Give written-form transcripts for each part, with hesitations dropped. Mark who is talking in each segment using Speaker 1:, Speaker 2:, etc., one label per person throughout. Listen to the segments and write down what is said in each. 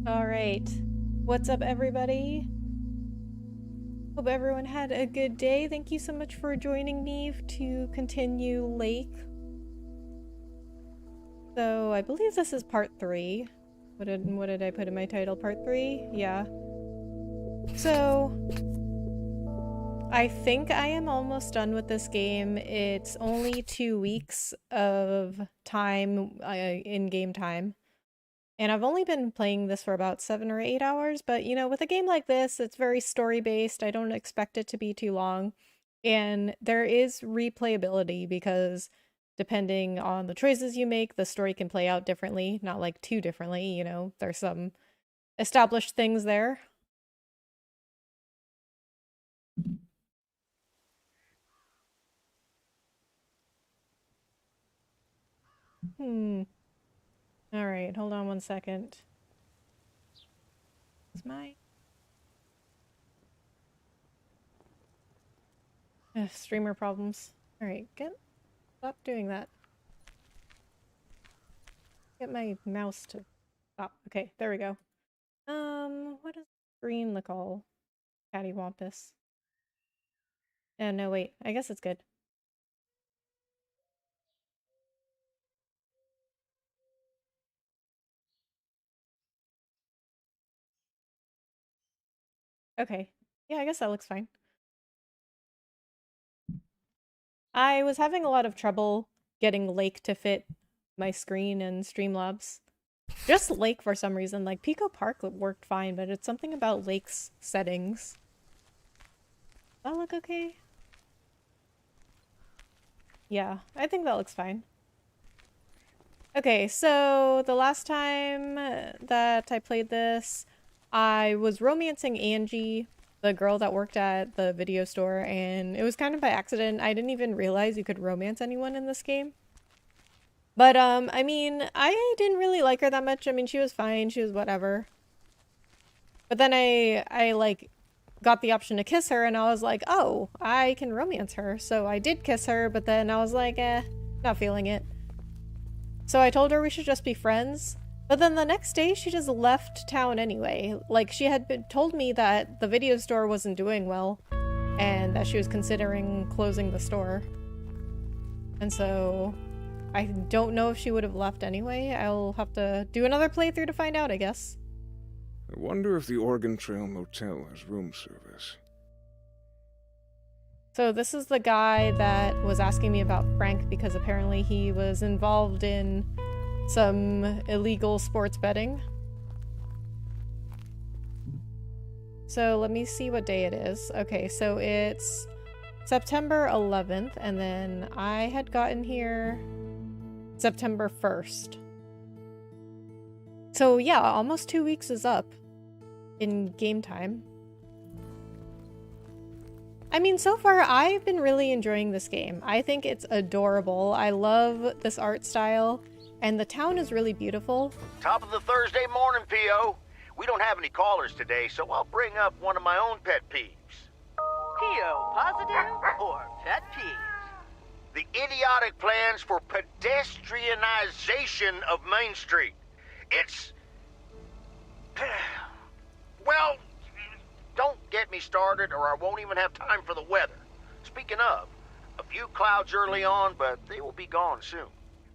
Speaker 1: All right. What's up, everybody? Hope everyone had a good day. Thank you so much for joining me to continue Lake. So, I believe this is part 3. What did I put in my title? Part 3? Yeah. So, I think I am almost done with this game. It's only 2 weeks of time, in-game time. And I've only been playing this for about 7 or 8 hours, but you know, with a game like this, it's very story-based. I don't expect it to be too long. And there is replayability because depending on the choices you make, the story can play out differently, not like too differently, you know, there's some established things there. Hmm. All right, hold on one second. Is my streamer problems? All right, stop doing that. Get my mouse to stop. Okay, there we go. What does green look all cattywampus? Oh, no, wait. I guess it's good. Okay. Yeah, I guess that looks fine. I was having a lot of trouble getting Lake to fit my screen in Streamlabs. Just Lake for some reason. Like, Pico Park worked fine, but it's something about Lake's settings. That look okay? Yeah, I think that looks fine. Okay, so the last time that I played this, I was romancing Angie, the girl that worked at the video store, and it was kind of by accident. I didn't even realize you could romance anyone in this game. But, I mean, I didn't really like her that much. I mean, she was fine, she was whatever. But then I like, got the option to kiss her, and I was like, oh, I can romance her. So I did kiss her, but then I was like, not feeling it. So I told her we should just be friends. But then the next day, she just left town anyway. Like, she had told me that the video store wasn't doing well and that she was considering closing the store. And so I don't know if she would have left anyway. I'll have to do another playthrough to find out, I guess.
Speaker 2: I wonder if the Oregon Trail Motel has room service.
Speaker 1: So this is the guy that was asking me about Frank because apparently he was involved in some illegal sports betting. So let me see what day it is. Okay, so it's September 11th, and then I had gotten here September 1st. So yeah, almost 2 weeks is up in game time. I mean, so far, I've been really enjoying this game. I think it's adorable. I love this art style, and the town is really beautiful.
Speaker 3: Top of the Thursday morning, P.O. We don't have any callers today, so I'll bring up one of my own pet peeves.
Speaker 4: P.O. positive or pet peeves?
Speaker 3: The idiotic plans for pedestrianization of Main Street. It's... well... don't get me started or I won't even have time for the weather. Speaking of, a few clouds early on, but they will be gone soon.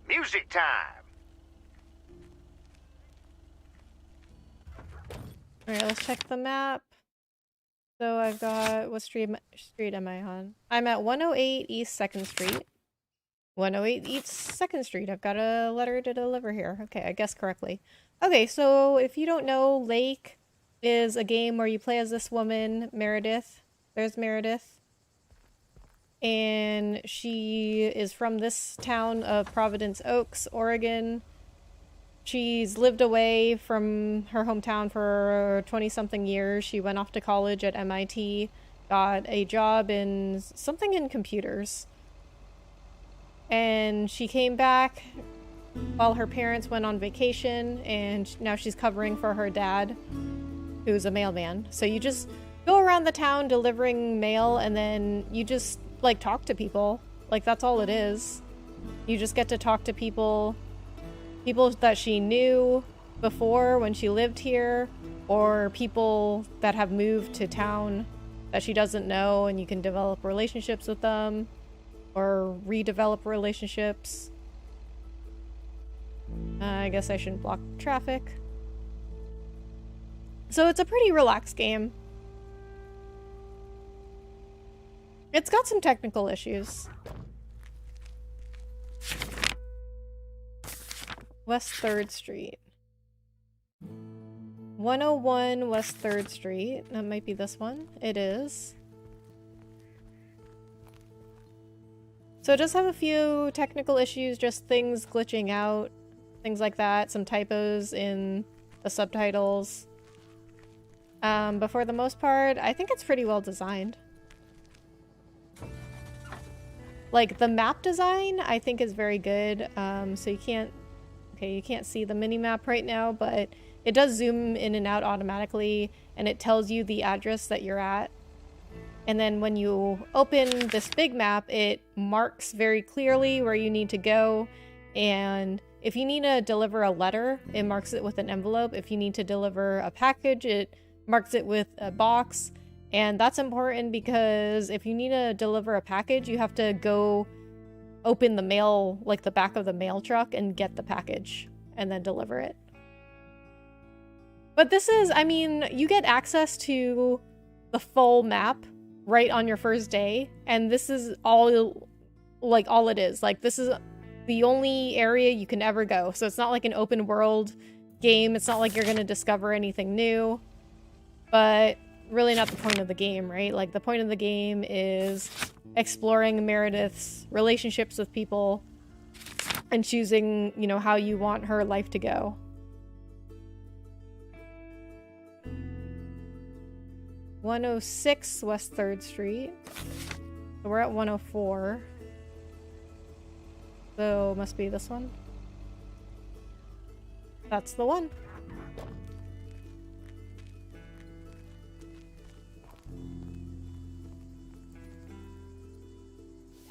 Speaker 3: Music time!
Speaker 1: Alright, let's check the map. So I've got... what street am I on? I'm at 108 East 2nd Street. 108 East 2nd Street. I've got a letter to deliver here. Okay, I guessed correctly. Okay, so if you don't know, Lake is a game where you play as this woman, Meredith. There's Meredith. And she is from this town of Providence Oaks, Oregon. She's lived away from her hometown for 20-something years. She went off to college at MIT, got a job in something in computers. And she came back while her parents went on vacation, and now she's covering for her dad, who's a mailman. So you just go around the town delivering mail, and then you just, like, talk to people. Like, that's all it is. You just get to talk to people that she knew, before when she lived here, or people that have moved to town that she doesn't know, and you can develop relationships with them or redevelop relationships. I guess I shouldn't block traffic. So it's a pretty relaxed game. It's got some technical issues. West 3rd Street. 101 West 3rd Street. That might be this one. It is. So it does have a few technical issues, just things glitching out, things like that, some typos in the subtitles. But for the most part, I think it's pretty well designed. Like, the map design, I think is very good. So you can't see the mini-map right now, but it does zoom in and out automatically, and it tells you the address that you're at. And then when you open this big map, it marks very clearly where you need to go. And if you need to deliver a letter, it marks it with an envelope. If you need to deliver a package, it marks it with a box. And that's important because if you need to deliver a package, you have to go open the mail, like the back of the mail truck, and get the package and then deliver it. But this is, I mean, you get access to the full map right on your first day, and this is all it is. Like, this is the only area you can ever go. So it's not like an open world game. It's not like you're going to discover anything new, but really not the point of the game, right? Like, the point of the game is exploring Meredith's relationships with people and choosing, you know, how you want her life to go. (106) West 3rd Street. So we're at 104. So must be this one. That's the one.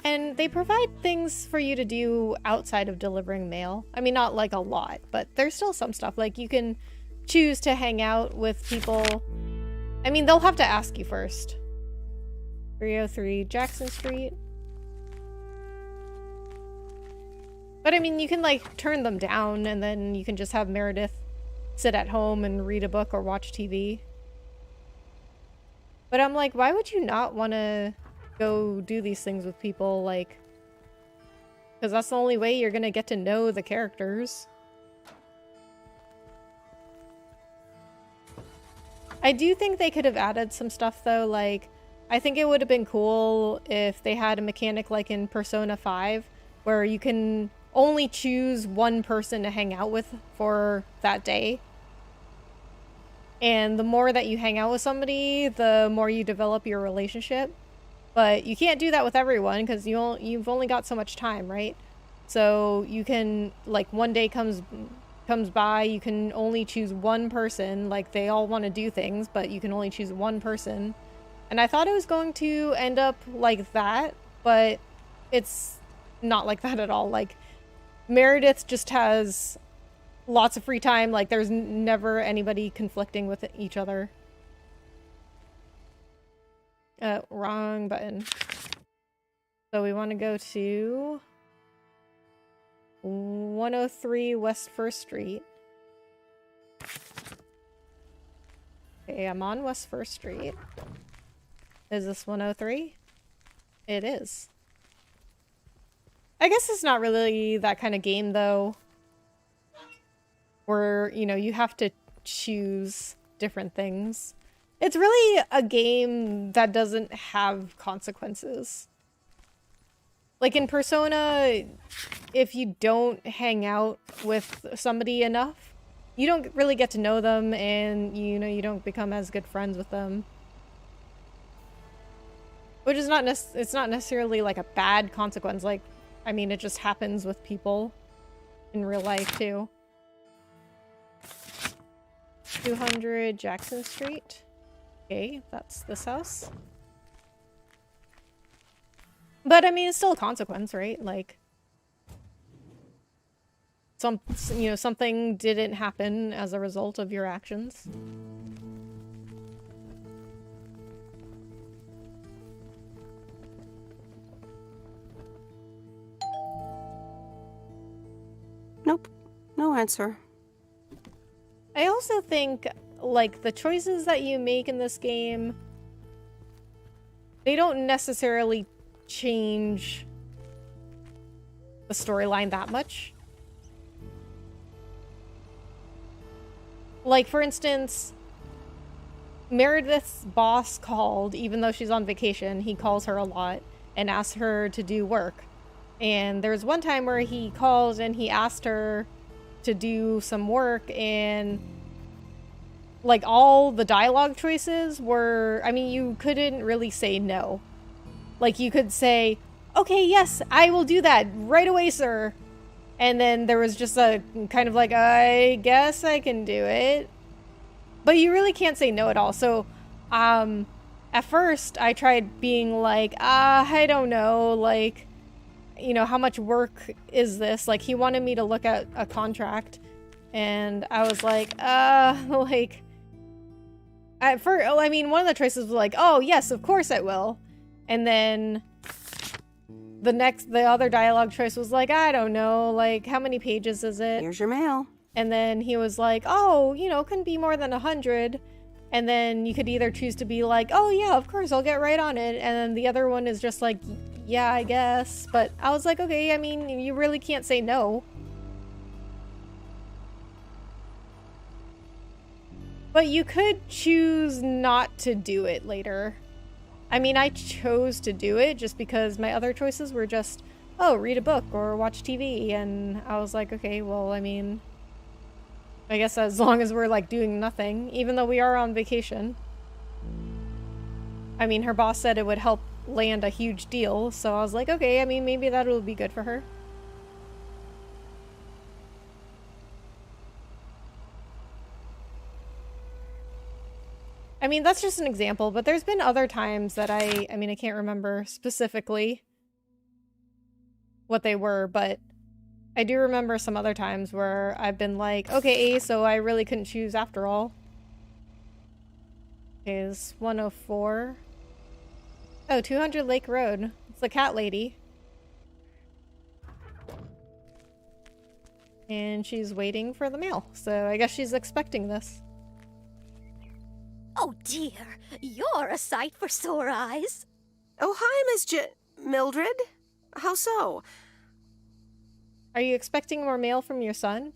Speaker 1: And they provide things for you to do outside of delivering mail. I mean, not like a lot, but there's still some stuff. Like, you can choose to hang out with people. I mean, they'll have to ask you first. 303 Jackson Street. But I mean, you can like turn them down, and then you can just have Meredith sit at home and read a book or watch TV. But I'm like, why would you not want to go do these things with people? Like, because that's the only way you're gonna get to know the characters. I do think they could have added some stuff though. Like, I think it would have been cool if they had a mechanic like in Persona 5 where you can only choose one person to hang out with for that day. And the more that you hang out with somebody, the more you develop your relationship. But you can't do that with everyone because you've only got so much time, right? So you can, like, one day comes by, you can only choose one person. Like, they all want to do things, but you can only choose one person. And I thought it was going to end up like that, but it's not like that at all. Like, Meredith just has lots of free time. Like, there's never anybody conflicting with each other. Wrong button. So we want to go to 103 West 1st Street. Okay, I'm on West 1st Street. Is this 103? It is. I guess it's not really that kind of game, though, where, you know, you have to choose different things. It's really a game that doesn't have consequences. Like in Persona, if you don't hang out with somebody enough, you don't really get to know them, and, you know, you don't become as good friends with them. Which is it's not necessarily like a bad consequence. Like, I mean, it just happens with people in real life too. 200 Jackson Street. Okay, that's this house. But I mean, it's still a consequence, right? Like, something didn't happen as a result of your actions.
Speaker 5: Nope. No answer.
Speaker 1: I also think, like, the choices that you make in this game, they don't necessarily change the storyline that much. Like, for instance, Meredith's boss called, even though she's on vacation, he calls her a lot and asks her to do work. And there was one time where he called and he asked her to do some work, and like all the dialogue choices were, I mean, you couldn't really say no. Like, you could say, okay, yes, I will do that right away, sir. And then there was just a kind of like, I guess I can do it. But you really can't say no at all. So, at first I tried being like, I don't know, like, how much work is this? Like, he wanted me to look at a contract. And I was like, like, at first, I mean, one of the choices was like, oh, yes, of course I will. And then the other dialogue choice was like, I don't know, like, how many pages is it?
Speaker 5: Here's your mail.
Speaker 1: And then he was like, oh, couldn't be more than 100. And then you could either choose to be like, oh yeah, of course, I'll get right on it. And then the other one is just like, yeah, I guess. But I was like, okay, I mean, you really can't say no. But you could choose not to do it later. I mean, I chose to do it just because my other choices were just, oh, read a book or watch TV. And I was like, okay, well, I mean, I guess as long as we're, like, doing nothing, even though we are on vacation. I mean, her boss said it would help land a huge deal, so I was like, okay, I mean, maybe that'll be good for her. I mean, that's just an example, but there's been other times that I can't remember specifically what they were, but I do remember some other times where I've been like, okay, so I really couldn't choose after all. Okay, it's 104. Oh, 200 Lake Road. It's the cat lady. And she's waiting for the mail, so I guess she's expecting this.
Speaker 6: Oh dear, you're a sight for sore eyes.
Speaker 5: Oh, hi, Miss Mildred. How so?
Speaker 1: Are you expecting more mail from your son?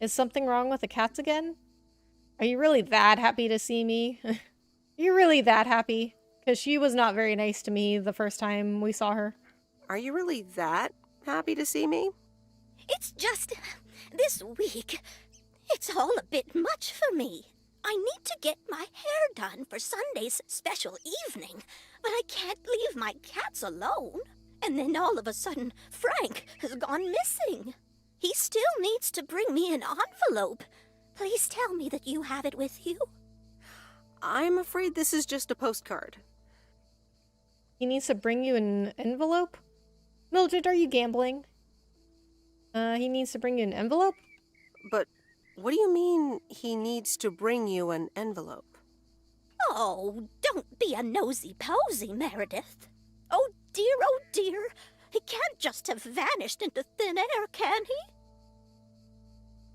Speaker 1: Is something wrong with the cats again? Are you really that happy to see me? You're really that happy? Because she was not very nice to me the first time we saw her.
Speaker 5: Are you really that happy to see me?
Speaker 6: It's just, this week, it's all a bit much for me. I need to get my hair done for Sunday's special evening, but I can't leave my cats alone. And then all of a sudden, Frank has gone missing. He still needs to bring me an envelope. Please tell me that you have it with you.
Speaker 5: I'm afraid this is just a postcard.
Speaker 1: He needs to bring you an envelope? Mildred, are you gambling? He needs to bring you an envelope?
Speaker 5: But what do you mean he needs to bring you an envelope?
Speaker 6: Oh, don't be a nosy-posy, Meredith. Oh dear, he can't just have vanished into thin air, can he?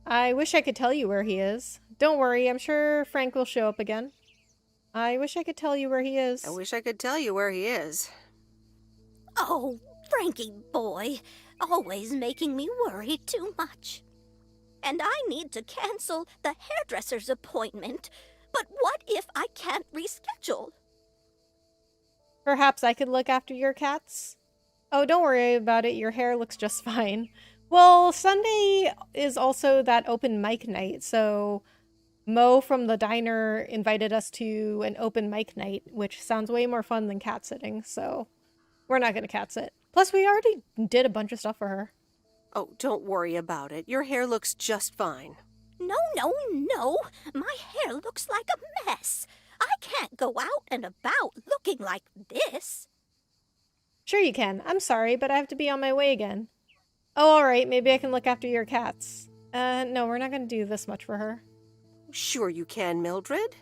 Speaker 1: I wish I could tell you where he is. Don't worry, I'm sure Frank will show up again. I wish I could tell you where he is.
Speaker 5: I wish I could tell you where he is.
Speaker 6: Oh, Frankie boy, always making me worry too much. And I need to cancel the hairdresser's appointment. But what if I can't reschedule?
Speaker 1: Perhaps I could look after your cats? Oh, don't worry about it. Your hair looks just fine. Well, Sunday is also that open mic night, so Mo from the diner invited us to an open mic night, which sounds way more fun than cat sitting, so we're not going to cat sit. Plus, we already did a bunch of stuff for her.
Speaker 5: Oh, don't worry about it. Your hair looks just fine.
Speaker 6: No. My hair looks like a mess. I can't go out and about looking like this.
Speaker 1: Sure you can. I'm sorry, but I have to be on my way again. Oh, alright, maybe I can look after your cats. No, we're not gonna do this much for her.
Speaker 5: Sure you can, Mildred.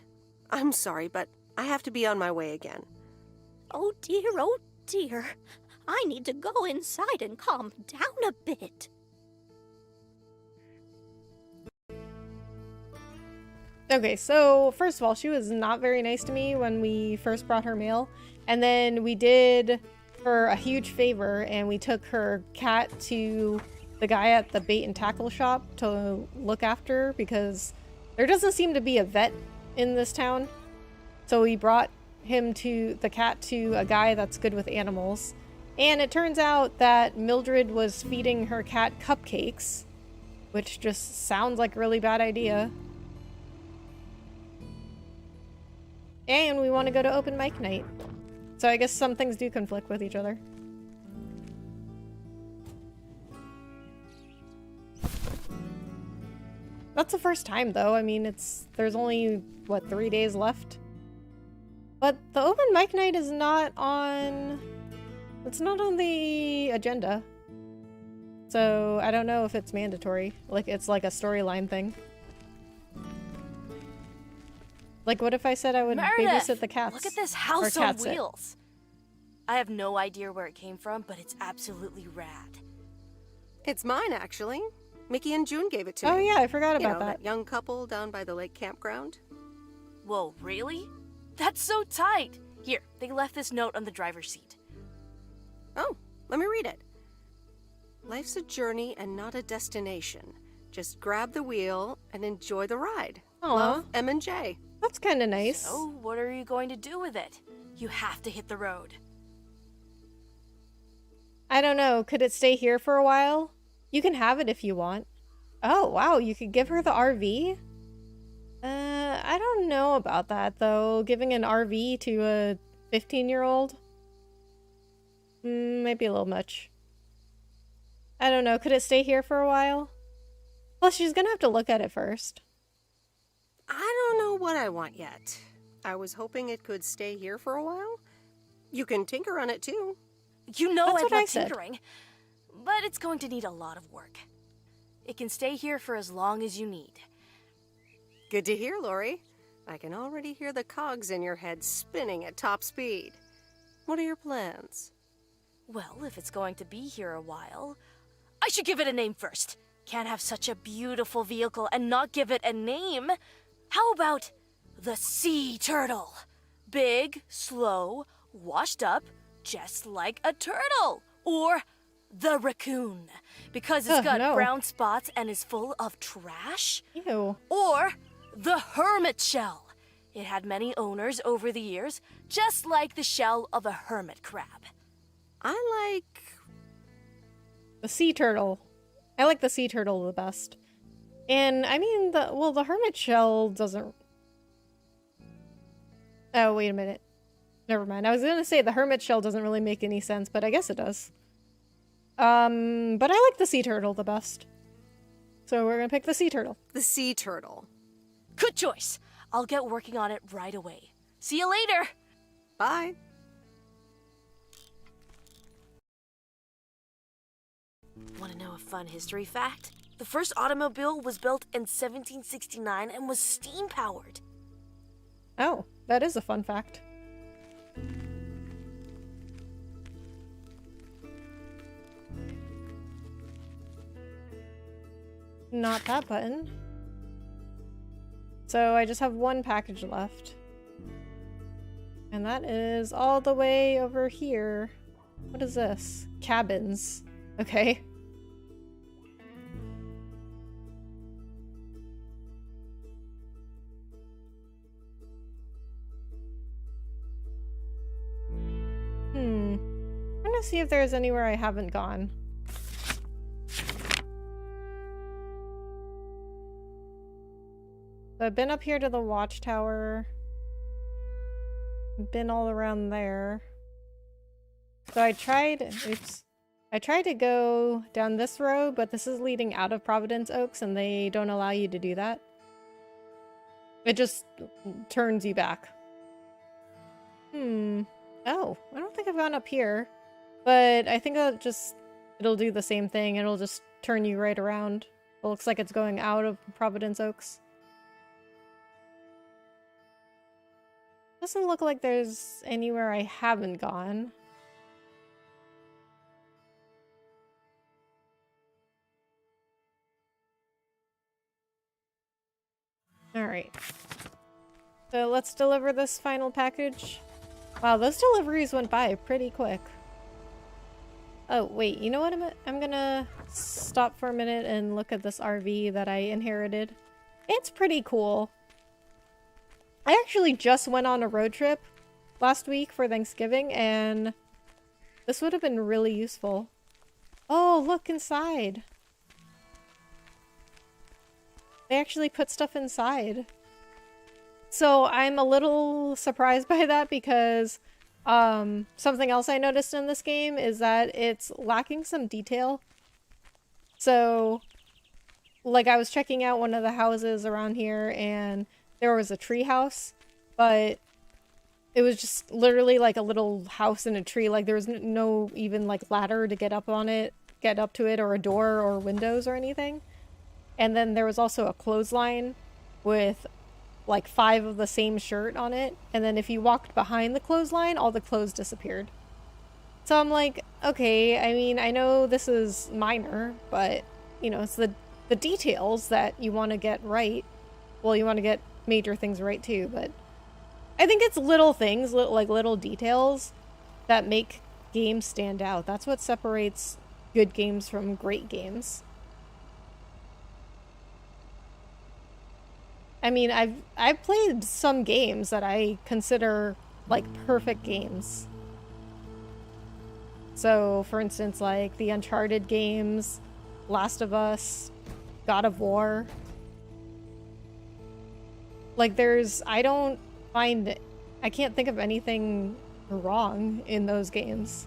Speaker 5: I'm sorry, but I have to be on my way again.
Speaker 6: Oh dear. I need to go inside and calm down a bit.
Speaker 1: Okay, so first of all, she was not very nice to me when we first brought her mail. And then we did her a huge favor and we took her cat to the guy at the bait and tackle shop to look after because there doesn't seem to be a vet in this town. So we brought the cat to a guy that's good with animals. And it turns out that Mildred was feeding her cat cupcakes, which just sounds like a really bad idea. And we want to go to open mic night. So I guess some things do conflict with each other. That's the first time though. I mean, there's only, what, 3 days left? But the open mic night is not on... It's not on the agenda. So I don't know if it's mandatory. Like, it's like a storyline thing. Like, what if I said I would babysit the cats?
Speaker 7: Look at this house
Speaker 1: Or
Speaker 7: on
Speaker 1: cat sit.
Speaker 7: wheels. I have no idea where it came from, but it's absolutely rad.
Speaker 5: It's mine, actually. Mickey and June gave it to me.
Speaker 1: Oh yeah, I forgot
Speaker 5: You
Speaker 1: about
Speaker 5: know,
Speaker 1: that.
Speaker 5: that young couple down by the lake campground.
Speaker 7: Whoa, really? That's so tight. Here, they left this note on the driver's seat.
Speaker 5: Oh, let me read it. Life's a journey and not a destination. Just grab the wheel and enjoy the ride.
Speaker 1: Aw.
Speaker 5: Love, M and J.
Speaker 1: That's kind of nice.
Speaker 7: So, what are you going to do with it? You have to hit the road.
Speaker 1: I don't know. Could it stay here for a while? You can have it if you want. Oh, wow. You could give her the RV? I don't know about that, though. Giving an RV to a 15-year-old? Might be a little much. I don't know. Could it stay here for a while? Plus, she's gonna have to look at it first.
Speaker 5: I don't know what I want yet. I was hoping it could stay here for a while. You can tinker on it, too.
Speaker 7: You know
Speaker 1: That's
Speaker 7: I
Speaker 1: what I
Speaker 7: love
Speaker 1: said.
Speaker 7: tinkering, but it's going to need a lot of work. It can stay here for as long as you need.
Speaker 5: Good to hear, Lori. I can already hear the cogs in your head spinning at top speed. What are your plans?
Speaker 7: Well, if it's going to be here a while, I should give it a name first. Can't have such a beautiful vehicle and not give it a name. How about the sea turtle? Big, slow, washed up, just like a turtle. Or the raccoon, because it's got
Speaker 1: no.
Speaker 7: brown spots and is full of trash.
Speaker 1: Ew.
Speaker 7: Or the hermit shell. It had many owners over the years, just like the shell of a hermit crab.
Speaker 5: I like...
Speaker 1: The sea turtle. I like the sea turtle the best. And, I mean, the hermit shell doesn't... Oh, wait a minute. Never mind. I was gonna say the hermit shell doesn't really make any sense, but I guess it does. But I like the sea turtle the best. So we're gonna pick the sea turtle.
Speaker 5: The sea turtle.
Speaker 7: Good choice. I'll get working on it right away. See you later.
Speaker 5: Bye.
Speaker 7: Want to know a fun history fact? The first automobile was built in 1769 and was steam-powered.
Speaker 1: Oh, that is a fun fact. Not that button. So I just have one package left. And that is all the way over here. What is this? Cabins. Okay. I'm gonna see if there's anywhere I haven't gone. So I've been up here to the watchtower. Been all around there. So I tried to go down this road, but this is leading out of Providence Oaks and they don't allow you to do that. It just turns you back. Oh, I don't think I've gone up here. But I think I'll just it'll do the same thing. It'll just turn you right around. It looks like it's going out of Providence Oaks. Doesn't look like there's anywhere I haven't gone. Alright. So let's deliver this final package. Wow, those deliveries went by pretty quick. Oh, wait, you know what? I'm gonna stop for a minute and look at this RV that I inherited. It's pretty cool. I actually just went on a road trip last week for Thanksgiving, and this would have been really useful. Oh, look inside. They actually put stuff inside. So I'm a little surprised by that because something else I noticed in this game is that it's lacking some detail. So, like, I was checking out one of the houses around here and there was a tree house, but it was just literally like a little house in a tree. Like, there was no even like ladder to get up on it, get up to it, or a door or windows or anything. And then there was also a clothesline with like 5 of the same shirt on it. And then if you walked behind the clothesline, all the clothes disappeared. So I'm like, okay, I mean, I know this is minor, but, you know, it's the details that you want to get right. Well, you want to get major things right too, but I think it's little things, like little details that make games stand out. That's what separates good games from great games. I mean, I've played some games that I consider like perfect games. So, for instance, like the Uncharted games, Last of Us, God of War. Like I can't think of anything wrong in those games.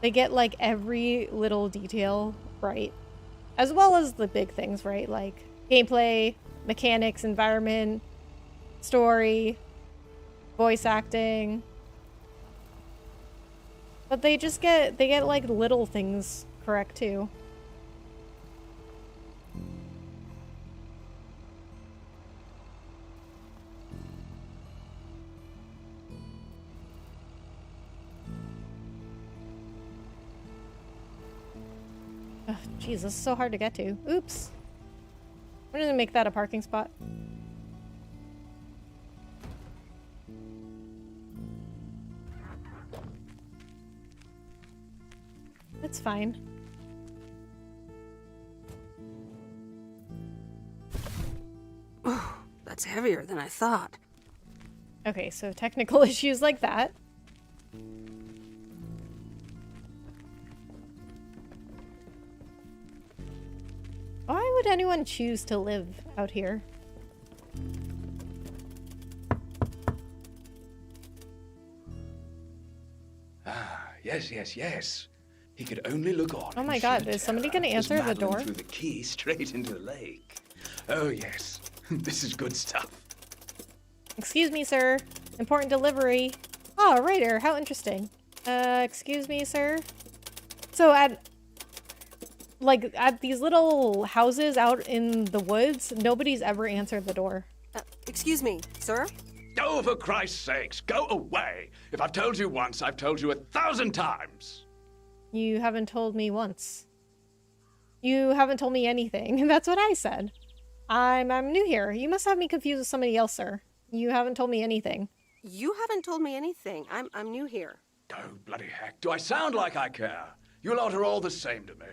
Speaker 1: They get, like, every little detail right. As well as the big things, right? Like, gameplay, mechanics, environment, story, voice acting. But they get, like, little things correct, too. Jeez, this is so hard to get to. Oops. I'm gonna make that a parking spot. It's fine.
Speaker 5: Oh, that's heavier than I thought.
Speaker 1: Okay, so technical issues like that. Why would anyone choose to live out here?
Speaker 8: Ah, yes. He could only look on.
Speaker 1: Oh my god, is somebody gonna answer the door?
Speaker 8: Threw the key straight into the lake. Oh yes, this is good stuff.
Speaker 1: Excuse me, sir. Important delivery. Oh, a writer. How interesting. Excuse me, sir. So at these little houses out in the woods, nobody's ever answered the door.
Speaker 5: Excuse me, sir?
Speaker 8: Oh, for Christ's sakes, go away! If I've told you once, I've told you 1,000 times.
Speaker 1: You haven't told me once. You haven't told me anything. That's what I said. I'm new here. You must have me confused with somebody else, sir. You haven't told me anything.
Speaker 5: You haven't told me anything. I'm new here.
Speaker 8: Oh, bloody heck. Do I sound like I care? You lot are all the same to me.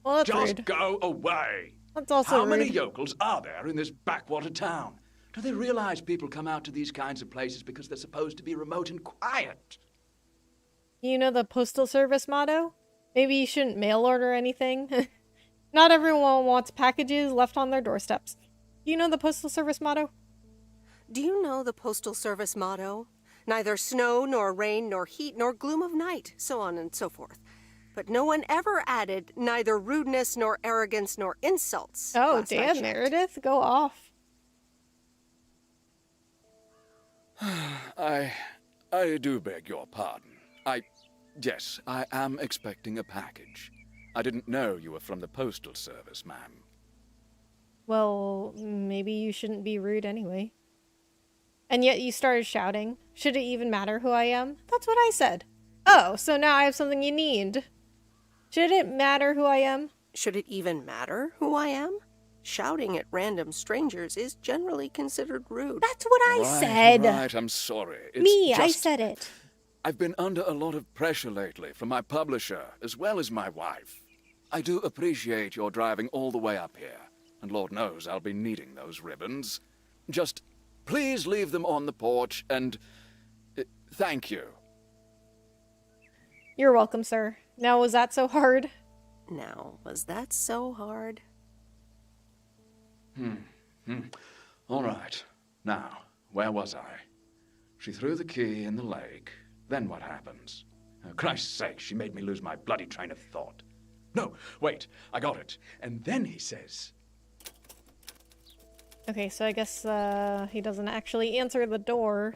Speaker 1: Well, that's
Speaker 8: Just
Speaker 1: rude.
Speaker 8: go away.
Speaker 1: That's also
Speaker 8: How many
Speaker 1: rude.
Speaker 8: yokels are there in this backwater town? Do they realize people come out to these kinds of places because they're supposed to be remote and quiet?
Speaker 1: You know the Postal Service motto? Maybe you shouldn't mail order anything. Not everyone wants packages left on their doorsteps. Do you know the Postal Service motto?
Speaker 5: Do you know the Postal Service motto? Neither snow, nor rain, nor heat, nor gloom of night, so on and so forth. But no one ever added neither rudeness, nor arrogance, nor insults.
Speaker 1: Oh,
Speaker 5: last I
Speaker 1: damn,
Speaker 5: checked.
Speaker 1: Meredith. Go off.
Speaker 9: I
Speaker 8: I do beg your pardon. Yes, I am expecting a package. I didn't know you were from the Postal Service, ma'am.
Speaker 1: Well, maybe you shouldn't be rude anyway. And yet you started shouting. Should it even matter who I am? That's what I said. Oh, so now I have something you need. Should it matter who I am?
Speaker 5: Should it even matter who I am? Shouting at random strangers is generally considered rude.
Speaker 1: That's what I
Speaker 8: Right,
Speaker 1: said.
Speaker 8: Right, I'm sorry. It's
Speaker 1: Me,
Speaker 8: just,
Speaker 1: I said it.
Speaker 8: I've been under a lot of pressure lately from my publisher, as well as my wife. I do appreciate your driving all the way up here, and Lord knows I'll be needing those ribbons. Just please leave them on the porch, and thank you.
Speaker 1: You're welcome, sir. Now, was that so hard?
Speaker 5: Now, was that so hard?
Speaker 8: All right. Now, where was I? She threw the key in the lake. Then what happens? Oh, Christ's sake, she made me lose my bloody train of thought. No, wait, I got it. And then he says...
Speaker 1: Okay, so I guess he doesn't actually answer the door.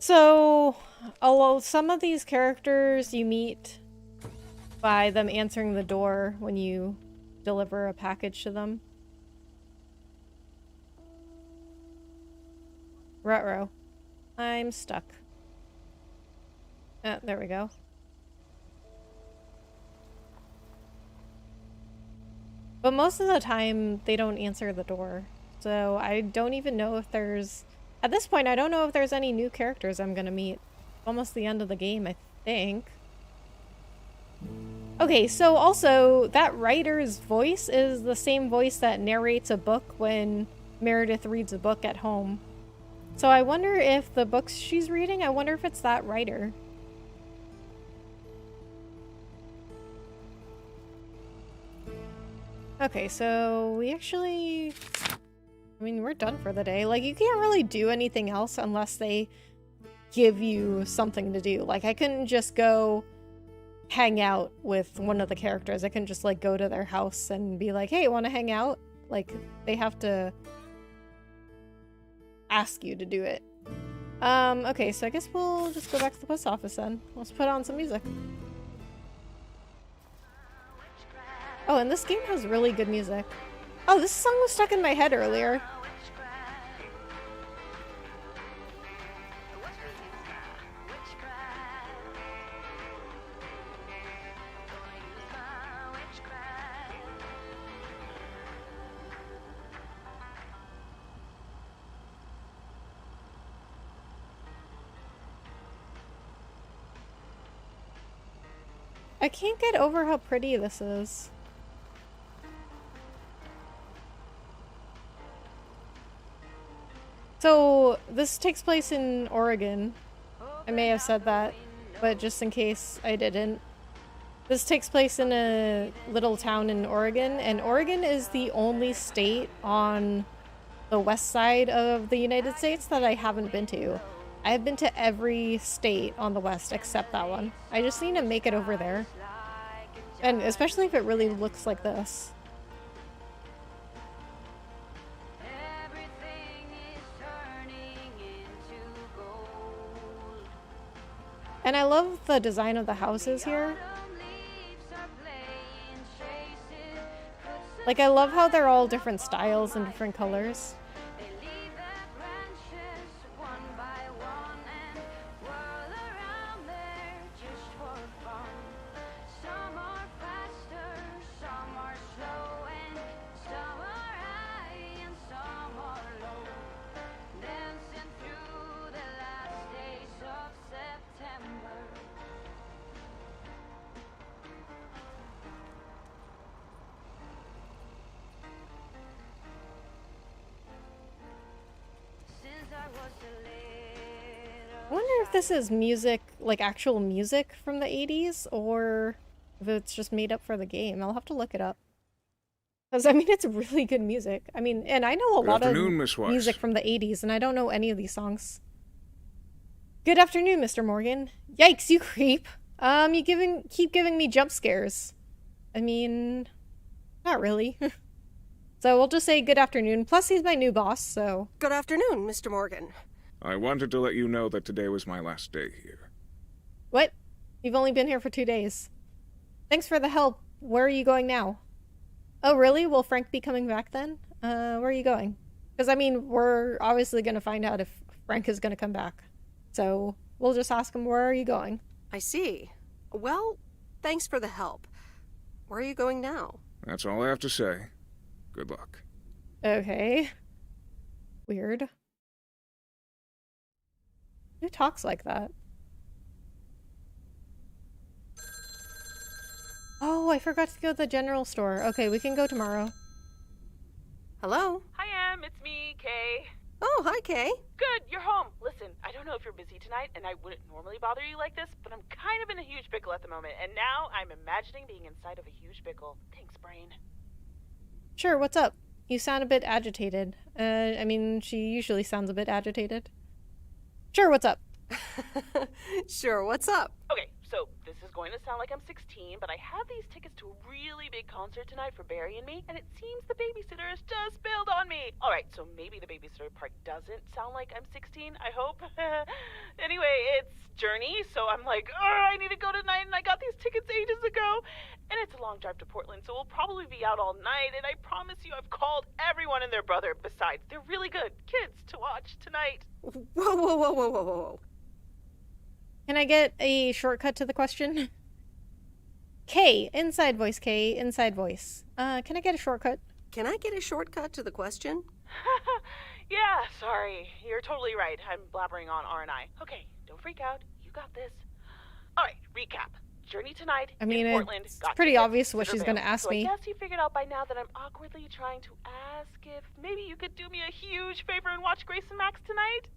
Speaker 1: So, although some of these characters you meet by them answering the door when you deliver a package to them. Ruh-roh. I'm stuck. There we go. But most of the time, they don't answer the door. So I don't even know if there's... At this point, I don't know if there's any new characters I'm gonna meet. Almost the end of the game, I think. Okay, so also, that writer's voice is the same voice that narrates a book when Meredith reads a book at home. So I wonder if the books she's reading, I wonder if it's that writer. Okay, so we actually... I mean, we're done for the day. Like, you can't really do anything else unless they give you something to do. Like, I couldn't just go hang out with one of the characters. I couldn't just, like, go to their house and be like, hey, want to hang out? Like, they have to ask you to do it. Okay, so I guess we'll just go back to the post office then. Let's put on some music. Oh, and this game has really good music. Oh, this song was stuck in my head earlier. I can't get over how pretty this is. So, this takes place in Oregon. I may have said that, but just in case I didn't. This takes place in a little town in Oregon, and Oregon is the only state on the west side of the United States that I haven't been to. I have been to every state on the west except that one. I just need to make it over there. And especially if it really looks like this. And I love the design of the houses here. Like, I love how they're all different styles and different colors. I wonder if this is music, like actual music from the 80s, or if it's just made up for the game. I'll have to look it up. Because, I mean, it's really good music. I mean, and I know a lot of music from the 80s, and I don't know any of these songs. Good afternoon, Mr. Morgan. Yikes, you creep. You keep giving me jump scares. I mean, not really. So we'll just say good afternoon. Plus, he's my new boss, so...
Speaker 5: Good afternoon, Mr. Morgan.
Speaker 2: I wanted to let you know that today was my last day here.
Speaker 1: What? You've only been here for 2 days. Thanks for the help. Where are you going now? Oh, really? Will Frank be coming back then? Where are you going? Because, I mean, we're obviously going to find out if Frank is going to come back. So, we'll just ask him, where are you going?
Speaker 5: I see. Well, thanks for the help. Where are you going now?
Speaker 2: That's all I have to say. Good luck.
Speaker 1: Okay. Weird. Who talks like that? Oh, I forgot to go to the general store. Okay, we can go tomorrow.
Speaker 5: Hello?
Speaker 4: Hi, Em. It's me, Kay.
Speaker 5: Oh, hi, Kay.
Speaker 4: Good, you're home. Listen, I don't know if you're busy tonight, and I wouldn't normally bother you like this, but I'm kind of in a huge pickle at the moment, and now I'm imagining being inside of a huge pickle. Thanks, brain.
Speaker 1: Sure, what's up? You sound a bit agitated. I mean, she usually sounds a bit agitated. Sure, what's up?
Speaker 5: Sure, what's up?
Speaker 4: Okay, so this is going to sound like I'm 16, but I have these tickets to a really big concert tonight for Barry and me, and it seems the babysitter has just bailed on me. All right, so maybe the babysitter part doesn't sound like I'm 16, I hope. Anyway, it's Journey, so I'm like, oh, I need to go tonight, and I got these tickets ages ago. And it's a long drive to Portland, so we'll probably be out all night, and I promise you I've called everyone and their brother. Besides, they're really good kids to watch tonight.
Speaker 5: Whoa, whoa, whoa, whoa, whoa, whoa.
Speaker 1: Can I get a shortcut to the question? K, inside voice, K, inside voice. Can I get a shortcut?
Speaker 5: Can I get a shortcut to the question?
Speaker 4: Yeah, sorry. You're totally right. I'm blabbering on R&I. Okay, don't freak out. You got this. All right, recap. Journey tonight
Speaker 1: I mean,
Speaker 4: in Portland.
Speaker 1: it's
Speaker 4: got
Speaker 1: pretty
Speaker 4: tickets,
Speaker 1: obvious what she's
Speaker 4: Citadel.
Speaker 1: going to ask
Speaker 4: so
Speaker 1: me.
Speaker 4: I guess you figured out by now that I'm awkwardly trying to ask if maybe you could do me a huge favor and watch Grace and Max tonight?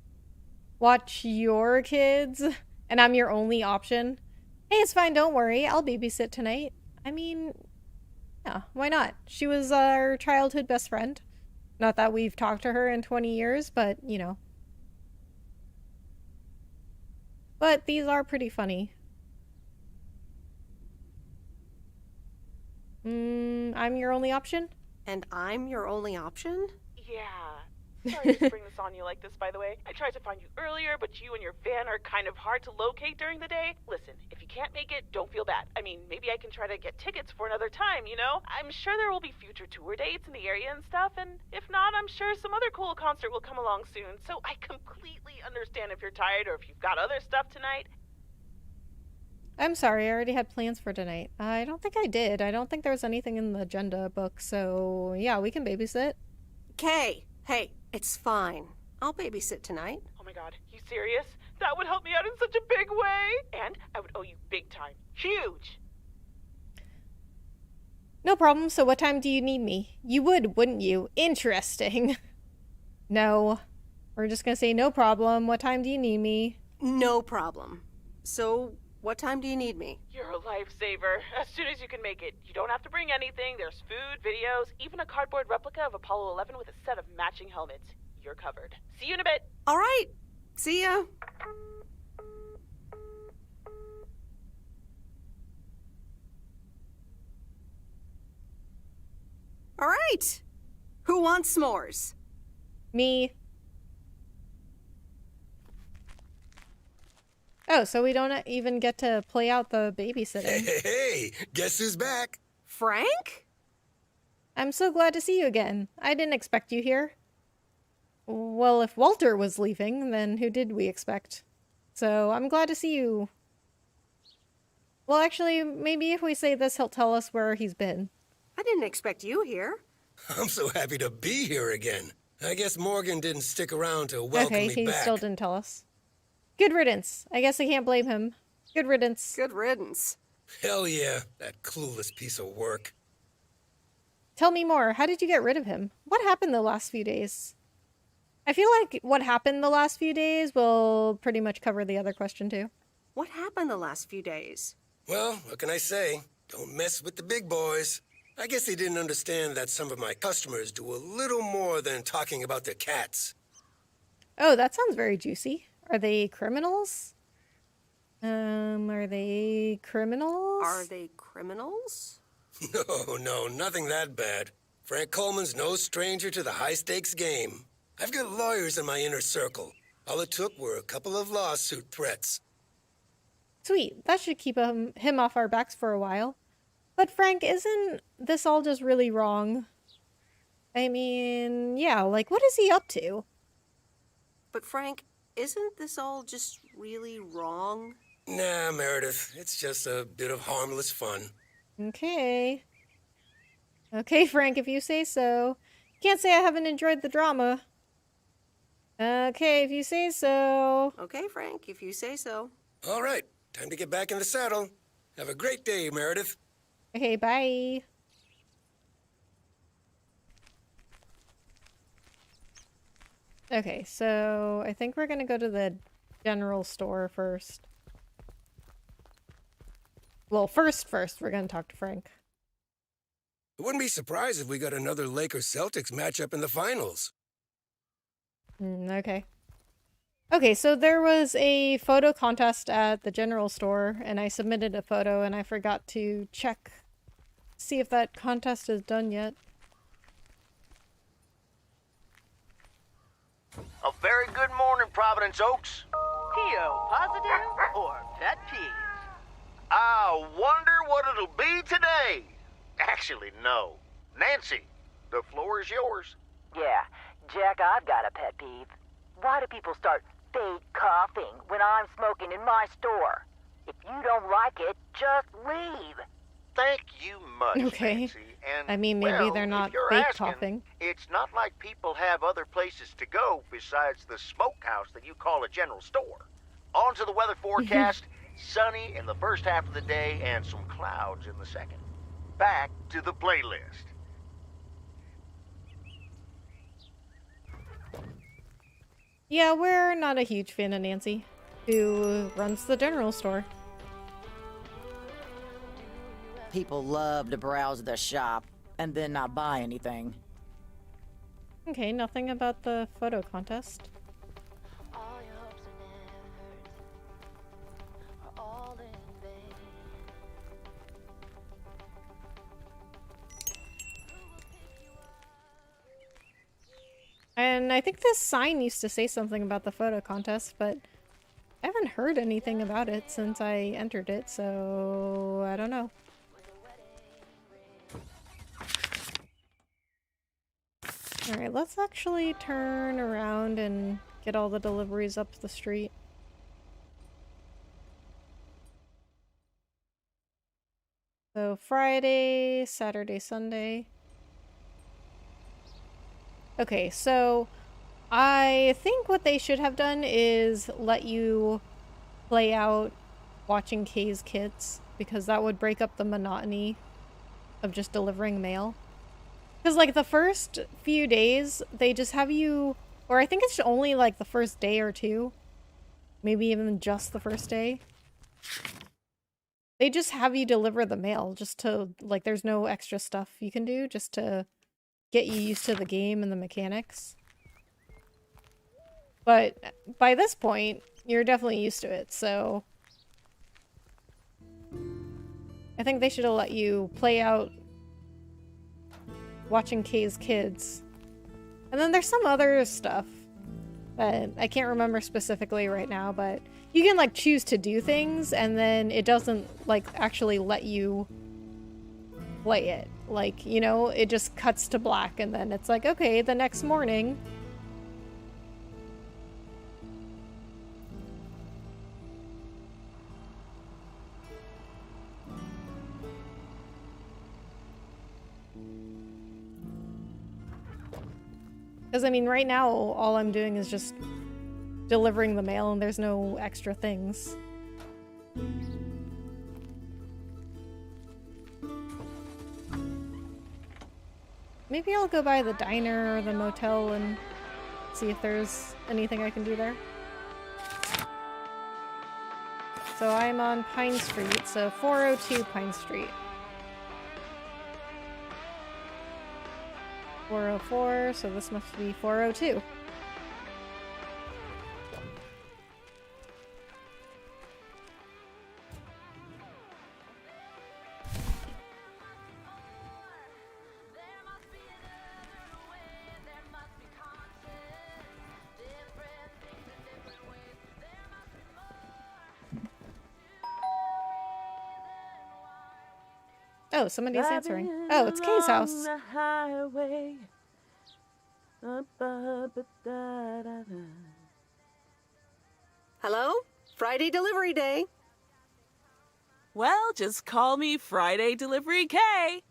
Speaker 1: Watch your kids, and I'm your only option. Hey, it's fine, don't worry. I'll babysit tonight. I mean, yeah, why not? She was our childhood best friend. Not that we've talked to her in 20 years, but, you know. But these are pretty funny. I'm your only option?
Speaker 5: And I'm your only option?
Speaker 4: Yeah. Sorry to spring this on you like this, by the way. I tried to find you earlier, but you and your van are kind of hard to locate during the day. Listen, if you can't make it, don't feel bad. I mean, maybe I can try to get tickets for another time, you know? I'm sure there will be future tour dates in the area and stuff, and if not, I'm sure some other cool concert will come along soon. So I completely understand if you're tired or if you've got other stuff tonight.
Speaker 1: I'm sorry, I already had plans for tonight. I don't think I did. I don't think there was anything in the agenda book, so yeah, we can babysit.
Speaker 5: Kay, hey, it's fine. I'll babysit tonight.
Speaker 4: Oh my god, you serious? That would help me out in such a big way! And I would owe you big time. Huge!
Speaker 1: No problem, so what time do you need me? You would, wouldn't you? Interesting. No. We're just gonna say no problem. What time do you need me?
Speaker 5: No problem. So, what time do you need me?
Speaker 4: You're a lifesaver. As soon as you can make it. You don't have to bring anything. There's food, videos, even a cardboard replica of Apollo 11 with a set of matching helmets. You're covered. See you in a bit.
Speaker 5: All right. See ya. All right. Who wants s'mores?
Speaker 1: Me. Oh, so we don't even get to play out the babysitting.
Speaker 9: Hey, guess who's back?
Speaker 5: Frank?
Speaker 1: I'm so glad to see you again. I didn't expect you here. Well, if Walter was leaving, then who did we expect? So I'm glad to see you. Well, actually, maybe if we say this, he'll tell us where he's been.
Speaker 5: I didn't expect you here.
Speaker 9: I'm so happy to be here again. I guess Morgan didn't stick around to welcome
Speaker 1: Okay,
Speaker 9: me
Speaker 1: he
Speaker 9: back.
Speaker 1: still didn't tell us. Good riddance. I guess I can't blame him. Good riddance.
Speaker 5: Good riddance.
Speaker 9: Hell yeah, that clueless piece of work.
Speaker 1: Tell me more. How did you get rid of him? What happened the last few days? I feel like what happened the last few days will pretty much cover the other question too.
Speaker 5: What happened the last few days?
Speaker 9: Well, what can I say? Don't mess with the big boys. I guess they didn't understand that some of my customers do a little more than talking about their cats.
Speaker 1: Oh, that sounds very juicy. Are they criminals? Are they criminals?
Speaker 5: Are they criminals?
Speaker 9: No, nothing that bad. Frank Coleman's no stranger to the high-stakes game. I've got lawyers in my inner circle. All it took were a couple of lawsuit threats.
Speaker 1: Sweet, that should keep him off our backs for a while. But Frank, isn't this all just really wrong? I mean, yeah, like, what is he up to?
Speaker 5: But Frank, isn't this all just really wrong?
Speaker 9: Nah, Meredith, it's just a bit of harmless fun.
Speaker 1: Okay. Okay, Frank, if you say so. Can't say I haven't enjoyed the drama. Okay, if you say so.
Speaker 5: Okay, Frank, if you say so.
Speaker 9: All right, time to get back in the saddle. Have a great day, Meredith.
Speaker 1: Okay, bye. Okay, so I think we're gonna go to the general store first. Well, first, we're gonna talk to Frank.
Speaker 9: I wouldn't be surprised if we got another Lakers-Celtics matchup in the finals.
Speaker 1: Okay. Okay, so there was a photo contest at the general store, and I submitted a photo, and I forgot to check, see if that contest is done yet.
Speaker 3: A very good morning, Providence Oaks.
Speaker 4: PO positive or pet peeve?
Speaker 3: I wonder what it'll be today. Actually, no. Nancy, the floor is yours.
Speaker 10: Yeah, Jack, I've got a pet peeve. Why do people start fake coughing when I'm smoking in my store? If you don't like it, just leave.
Speaker 3: Thank you much,
Speaker 1: Okay.
Speaker 3: Nancy. And,
Speaker 1: I mean, maybe
Speaker 3: well,
Speaker 1: they're not
Speaker 3: if you're
Speaker 1: fake
Speaker 3: asking,
Speaker 1: coughing.
Speaker 3: It's not like people have other places to go besides the smokehouse that you call a general store. On to the weather forecast. Sunny in the first half of the day and some clouds in the second. Back to the playlist.
Speaker 1: Yeah, we're not a huge fan of Nancy, who runs the general store.
Speaker 11: People love to browse the shop and then not buy anything.
Speaker 1: Okay, nothing about the photo contest. And I think this sign used to say something about the photo contest, but I haven't heard anything about it since I entered it, so I don't know. Alright, let's actually turn around and get all the deliveries up the street. So Friday, Saturday, Sunday. Okay, so I think what they should have done is let you play out watching Kay's kids, because that would break up the monotony of just delivering mail. Because, like, the first few days, they just have you, or I think it's only, like, the first day or two, maybe even just the first day. They just have you deliver the mail, just to, like, there's no extra stuff you can do, just to get you used to the game and the mechanics. But by this point, you're definitely used to it, so I think they should have let you play out watching Kay's kids. And then there's some other stuff that I can't remember specifically right now, but you can, like, choose to do things, and then it doesn't, like, actually let you play it. Like, you know, it just cuts to black, and then it's like, okay, the next morning. Because, I mean, right now, all I'm doing is just delivering the mail, and there's no extra things. Maybe I'll go by the diner or the motel and see if there's anything I can do there. So I'm on Pine Street, so 402 Pine Street. 404, so this must be 402. Oh, somebody's answering. Oh, it's Kay's house.
Speaker 4: The highway.
Speaker 5: Hello? Friday delivery day.
Speaker 4: Well, just call me Friday Delivery K.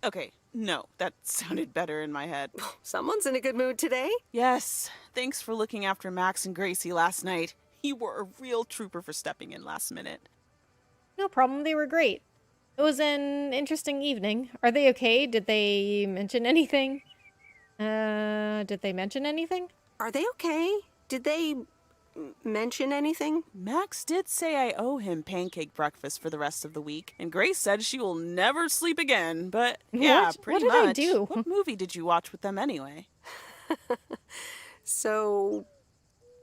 Speaker 4: Okay, no, that sounded better in my head.
Speaker 5: Someone's in a good mood today.
Speaker 4: Yes, thanks for looking after Max and Gracie last night. You were a real trooper for stepping in last minute.
Speaker 1: No problem, they were great. It was an interesting evening. Are they okay? Did they mention anything? Did they mention anything?
Speaker 5: Are they okay? Did they mention anything?
Speaker 4: Max did say I owe him pancake breakfast for the rest of the week, and Grace said she will never sleep again, but yeah,
Speaker 1: What?
Speaker 4: pretty
Speaker 1: What did I
Speaker 4: much.
Speaker 1: do?
Speaker 4: What movie did you watch with them anyway?
Speaker 5: So,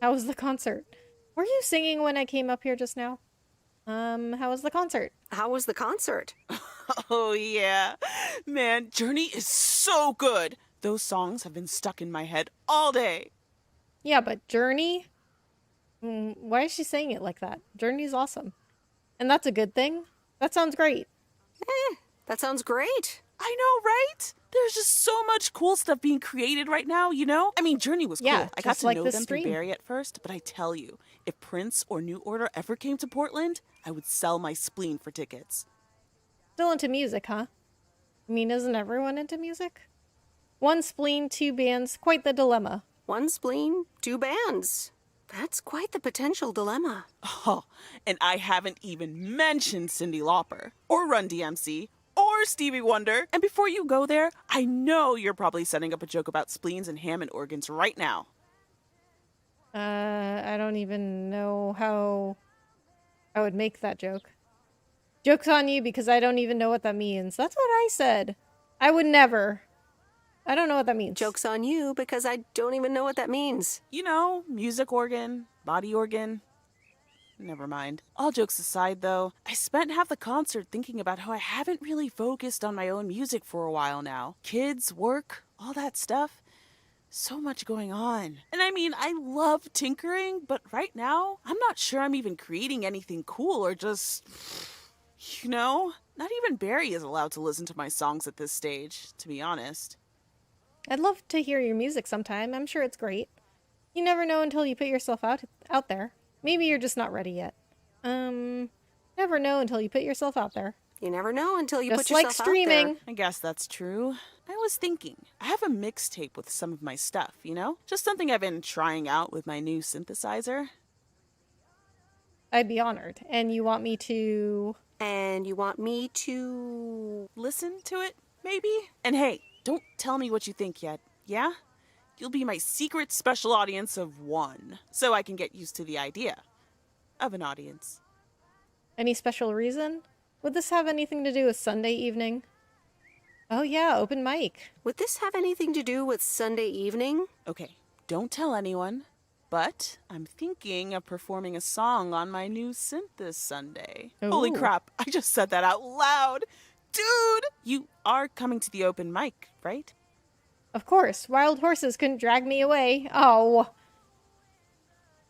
Speaker 1: How was the concert? Were you singing when I came up here just now? How was the concert?
Speaker 5: how was the concert?
Speaker 4: Oh yeah. Man, Journey is so good. Those songs have been stuck in my head all day.
Speaker 1: Yeah, but Journey? Why is she saying it like that? Journey's awesome. And that's a good thing. That sounds great.
Speaker 5: That sounds great.
Speaker 4: I know, right? There's just so much cool stuff being created right now, you know? I mean, Journey was cool.
Speaker 1: Yeah,
Speaker 4: I got
Speaker 1: just
Speaker 4: to
Speaker 1: like
Speaker 4: know
Speaker 1: this
Speaker 4: them through
Speaker 1: stream.
Speaker 4: Barry at first, but I tell you, if Prince or New Order ever came to Portland, I would sell my spleen for tickets.
Speaker 1: Still into music, huh? I mean, isn't everyone into music? One spleen, two bands, quite the dilemma.
Speaker 5: One spleen, two bands. That's quite the potential dilemma.
Speaker 4: Oh, and I haven't even mentioned Cyndi Lauper, or Run DMC, or Stevie Wonder. And before you go there, I know you're probably setting up a joke about spleens and Hammond organs right now.
Speaker 1: I don't even know how I would make that joke. Joke's on you because I don't even know what that means. That's what I said. I would never. I don't know what that means.
Speaker 5: Joke's on you because I don't even know what that means.
Speaker 4: You know, music organ, body organ. Never mind. All jokes aside, though, I spent half the concert thinking about how I haven't really focused on my own music for a while now. Kids, work, all that stuff. So much going on. And I mean, I love tinkering, but right now, I'm not sure I'm even creating anything cool or just, you know, not even Barry is allowed to listen to my songs at this stage, to be honest.
Speaker 1: I'd love to hear your music sometime. I'm sure it's great. You never know until you put yourself out there. Maybe you're just not ready yet. Never know until you put yourself out there.
Speaker 5: You never know until you
Speaker 1: Just
Speaker 5: put
Speaker 1: like
Speaker 5: yourself
Speaker 1: streaming.
Speaker 5: out there.
Speaker 4: I guess that's true. I was thinking, I have a mixtape with some of my stuff, you know? Just something I've been trying out with my new synthesizer.
Speaker 1: I'd be honored. And you want me to...
Speaker 5: And you want me to...
Speaker 4: Listen to it, maybe? And hey, don't tell me what you think yet, yeah? You'll be my secret special audience of one, so I can get used to the idea of an audience.
Speaker 1: Any special reason? Would this have anything to do with Sunday evening? Oh yeah, open mic.
Speaker 5: Would this have anything to do with Sunday evening?
Speaker 4: Okay, don't tell anyone, but I'm thinking of performing a song on my new synth this Sunday.
Speaker 1: Ooh.
Speaker 4: Holy crap, I just said that out loud! Dude! You are coming to the open mic, right?
Speaker 1: Of course, wild horses couldn't drag me away. Oh.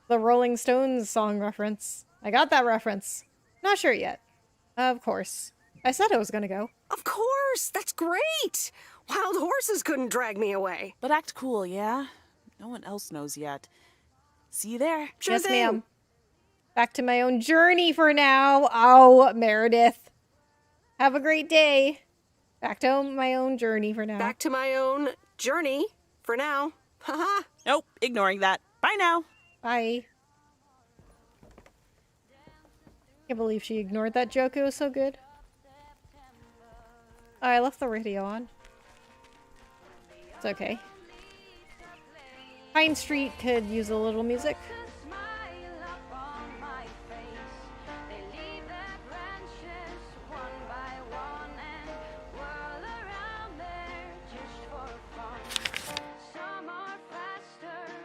Speaker 1: The Rolling Stones song reference. I got that reference. Not sure yet. Of course. I said I was gonna go.
Speaker 5: Of course! That's great! Wild horses couldn't drag me away.
Speaker 4: But act cool, yeah? No one else knows yet. See you there.
Speaker 5: Sure
Speaker 1: Yes,
Speaker 5: thing.
Speaker 1: ma'am. Back to my own journey for now. Oh, Meredith. Have a great day. Back to my own journey for now.
Speaker 5: Back to my own journey for now. Haha.
Speaker 4: Nope, ignoring that. Bye now.
Speaker 1: Bye. Can't believe she ignored that joke. It was so good. Oh, I left the radio on. It's okay. Pine Street could use a little music.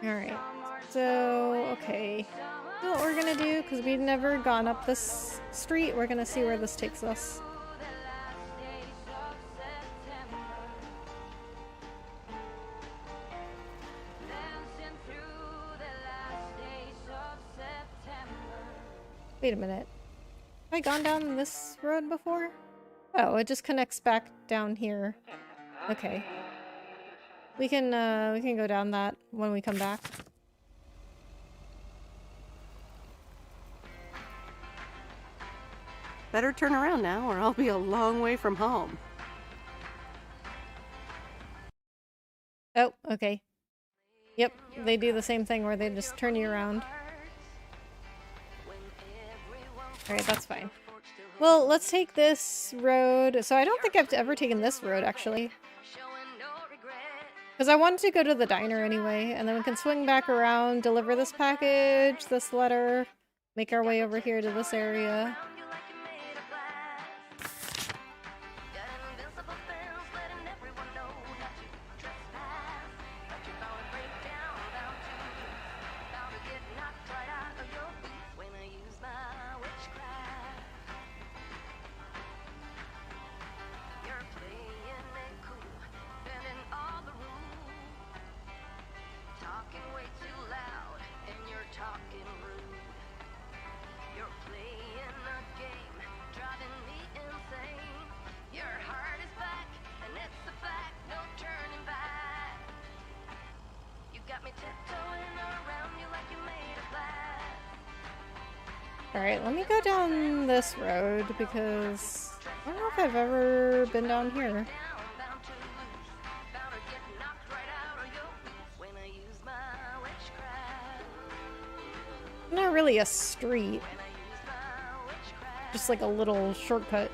Speaker 1: Alright, so, okay. So what we're gonna do, because we've never gone up this street, we're gonna see where this takes us. Wait a minute. Have I gone down this road before? Oh, it just connects back down here. Okay. We can go down that when we come back.
Speaker 5: Better turn around now, or I'll be a long way from home.
Speaker 1: Oh, okay. Yep, they do the same thing where they just turn you around. Alright, that's fine. Well, let's take this road. So I don't think I've ever taken this road, actually. Because I wanted to go to the diner anyway, and then we can swing back around, deliver this package, this letter, make our way over here to this area. Alright, let me go down this road because I don't know if I've ever been down here. Not really a street. Just like a little shortcut.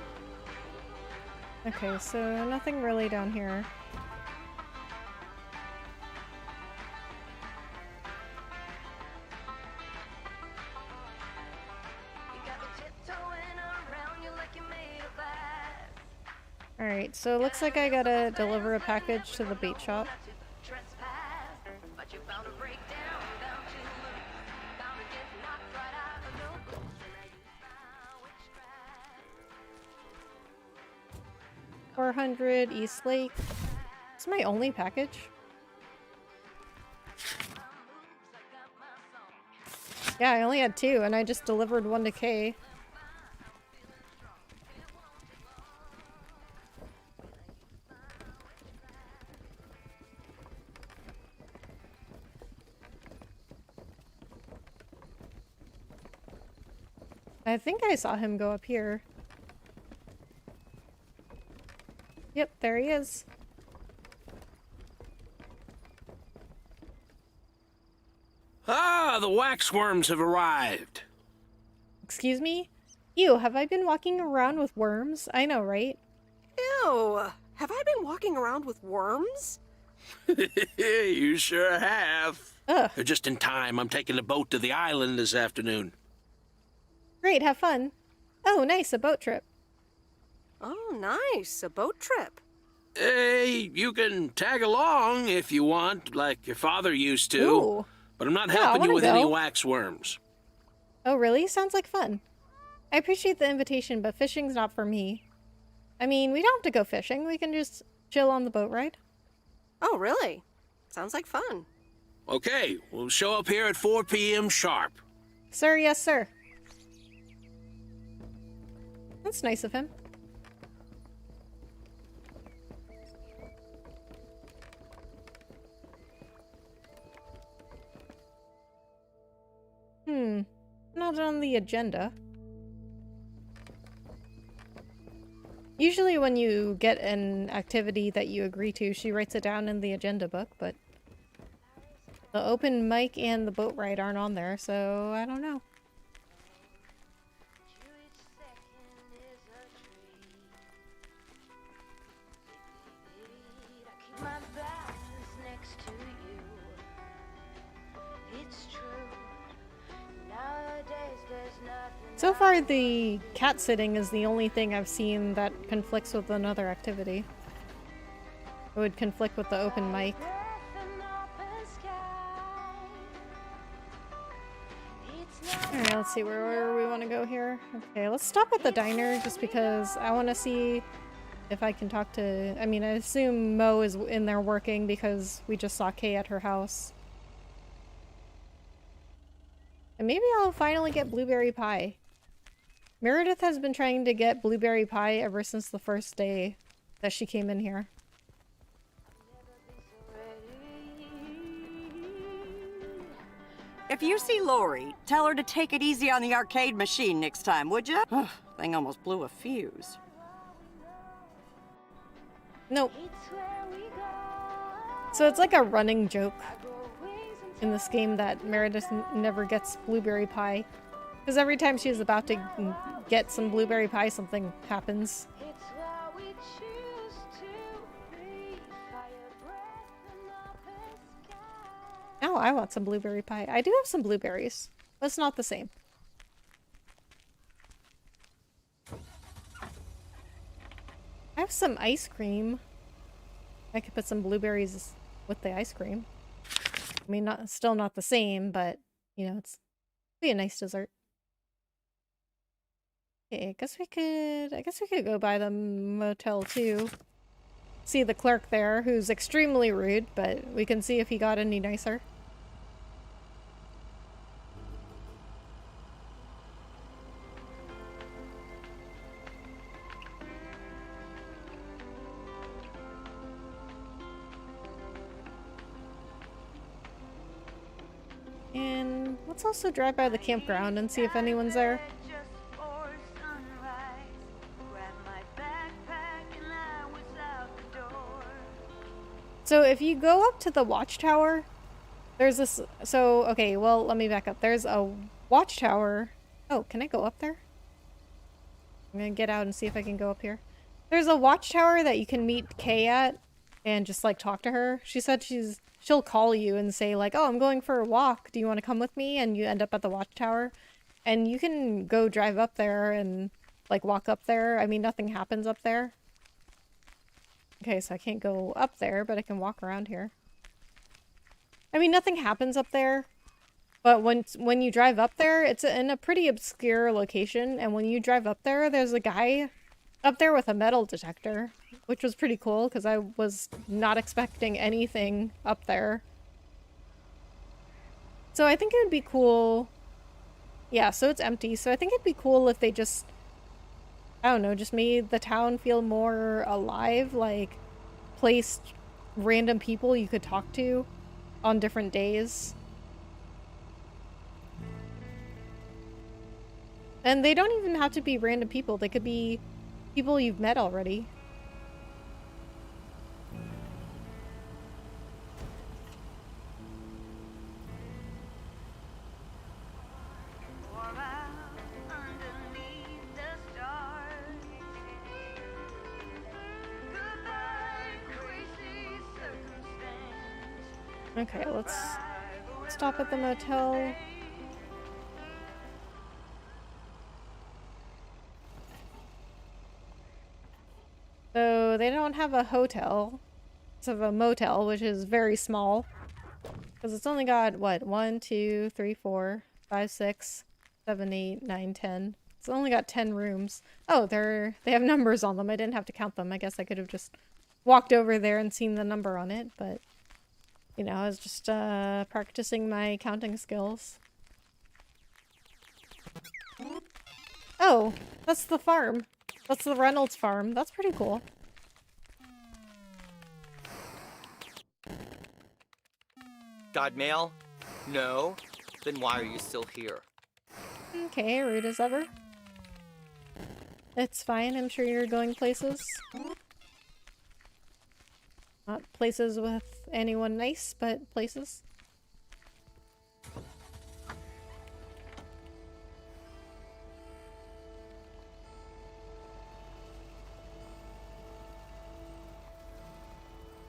Speaker 1: Okay, so nothing really down here. Alright, so it looks like I gotta deliver a package to the bait shop. $400 East Lake. It's my only package. Yeah, I only had 2 and I just delivered 1 to Kay. I think I saw him go up here. Yep, there he is.
Speaker 12: Ah, the waxworms have arrived.
Speaker 1: Excuse me? Ew, have I been walking around with worms? I know, right?
Speaker 5: Ew! Have I been walking around with worms?
Speaker 12: You sure have.
Speaker 1: Ugh.
Speaker 12: They're just in time. I'm taking a boat to the island this afternoon.
Speaker 1: Great, have fun. Oh, nice, a boat trip.
Speaker 5: Oh, nice, a boat trip.
Speaker 12: Hey, you can tag along if you want, like your father used to.
Speaker 1: Ooh.
Speaker 12: But I'm not
Speaker 1: Yeah, I
Speaker 12: helping you
Speaker 1: wanna
Speaker 12: with any
Speaker 1: go.
Speaker 12: waxworms.
Speaker 1: Oh, really? Sounds like fun. I appreciate the invitation, but fishing's not for me. I mean, we don't have to go fishing. We can just chill on the boat ride.
Speaker 5: Oh, really? Sounds like fun.
Speaker 12: Okay, we'll show up here at 4 p.m. sharp.
Speaker 1: Sir, yes, sir. That's nice of him. Not on the agenda. Usually when you get an activity that you agree to, she writes it down in the agenda book, but the open mic and the boat ride aren't on there, so I don't know. So far, the cat sitting is the only thing I've seen that conflicts with another activity. It would conflict with the open mic. Alright, let's see where we want to go here. Okay, let's stop at the diner just because I want to see if I can talk to... I mean, I assume Mo is in there working because we just saw Kay at her house. And maybe I'll finally get blueberry pie. Meredith has been trying to get blueberry pie ever since the first day that she came in here.
Speaker 13: If you see Lori, tell her to take it easy on the arcade machine next time, would you? Thing almost blew a fuse.
Speaker 1: Nope. So it's like a running joke in this game that Meredith never gets blueberry pie. Because every time she's about to get some blueberry pie, something happens. Oh, I want some blueberry pie. I do have some blueberries. But it's not the same. I have some ice cream. I could put some blueberries with the ice cream. I mean, still not the same, but, you know, it's be a nice dessert. Okay, I guess we could go by the motel too. See the clerk there, who's extremely rude, but we can see if he got any nicer. And let's also drive by the campground and see if anyone's there. So if you go up to the watchtower, there's this, so, okay, well, let me back up. There's a watchtower. Oh, can I go up there? I'm gonna get out and see if I can go up here. There's a watchtower that you can meet Kay at and just, like, talk to her. She said she'll call you and say, like, oh, I'm going for a walk. Do you want to come with me? And you end up at the watchtower. And you can go drive up there and, like, walk up there. I mean, nothing happens up there. Okay, so I can't go up there, but I can walk around here. I mean, nothing happens up there, but when you drive up there, it's in a pretty obscure location, and when you drive up there, there's a guy up there with a metal detector, which was pretty cool, because I was not expecting anything up there. So I think it would be cool... Yeah, so it's empty, so I think it'd be cool if they just... I don't know, just made the town feel more alive, like placed random people you could talk to on different days. And they don't even have to be random people, they could be people you've met already. Okay, let's stop at the motel. So they don't have a hotel. It's a motel, which is very small. Because it's only got, what, 1, 2, 3, 4, 5, 6, 7, 8, 9, 10. It's only got 10 rooms. Oh, they have numbers on them. I didn't have to count them. I guess I could have just walked over there and seen the number on it, but... You know, I was just practicing my counting skills. Oh, that's the farm. That's the Reynolds farm. That's pretty cool.
Speaker 14: Got mail? No? Then why are you still here?
Speaker 1: Okay, rude as ever. It's fine, I'm sure you're going places. Not places with anyone nice, but places.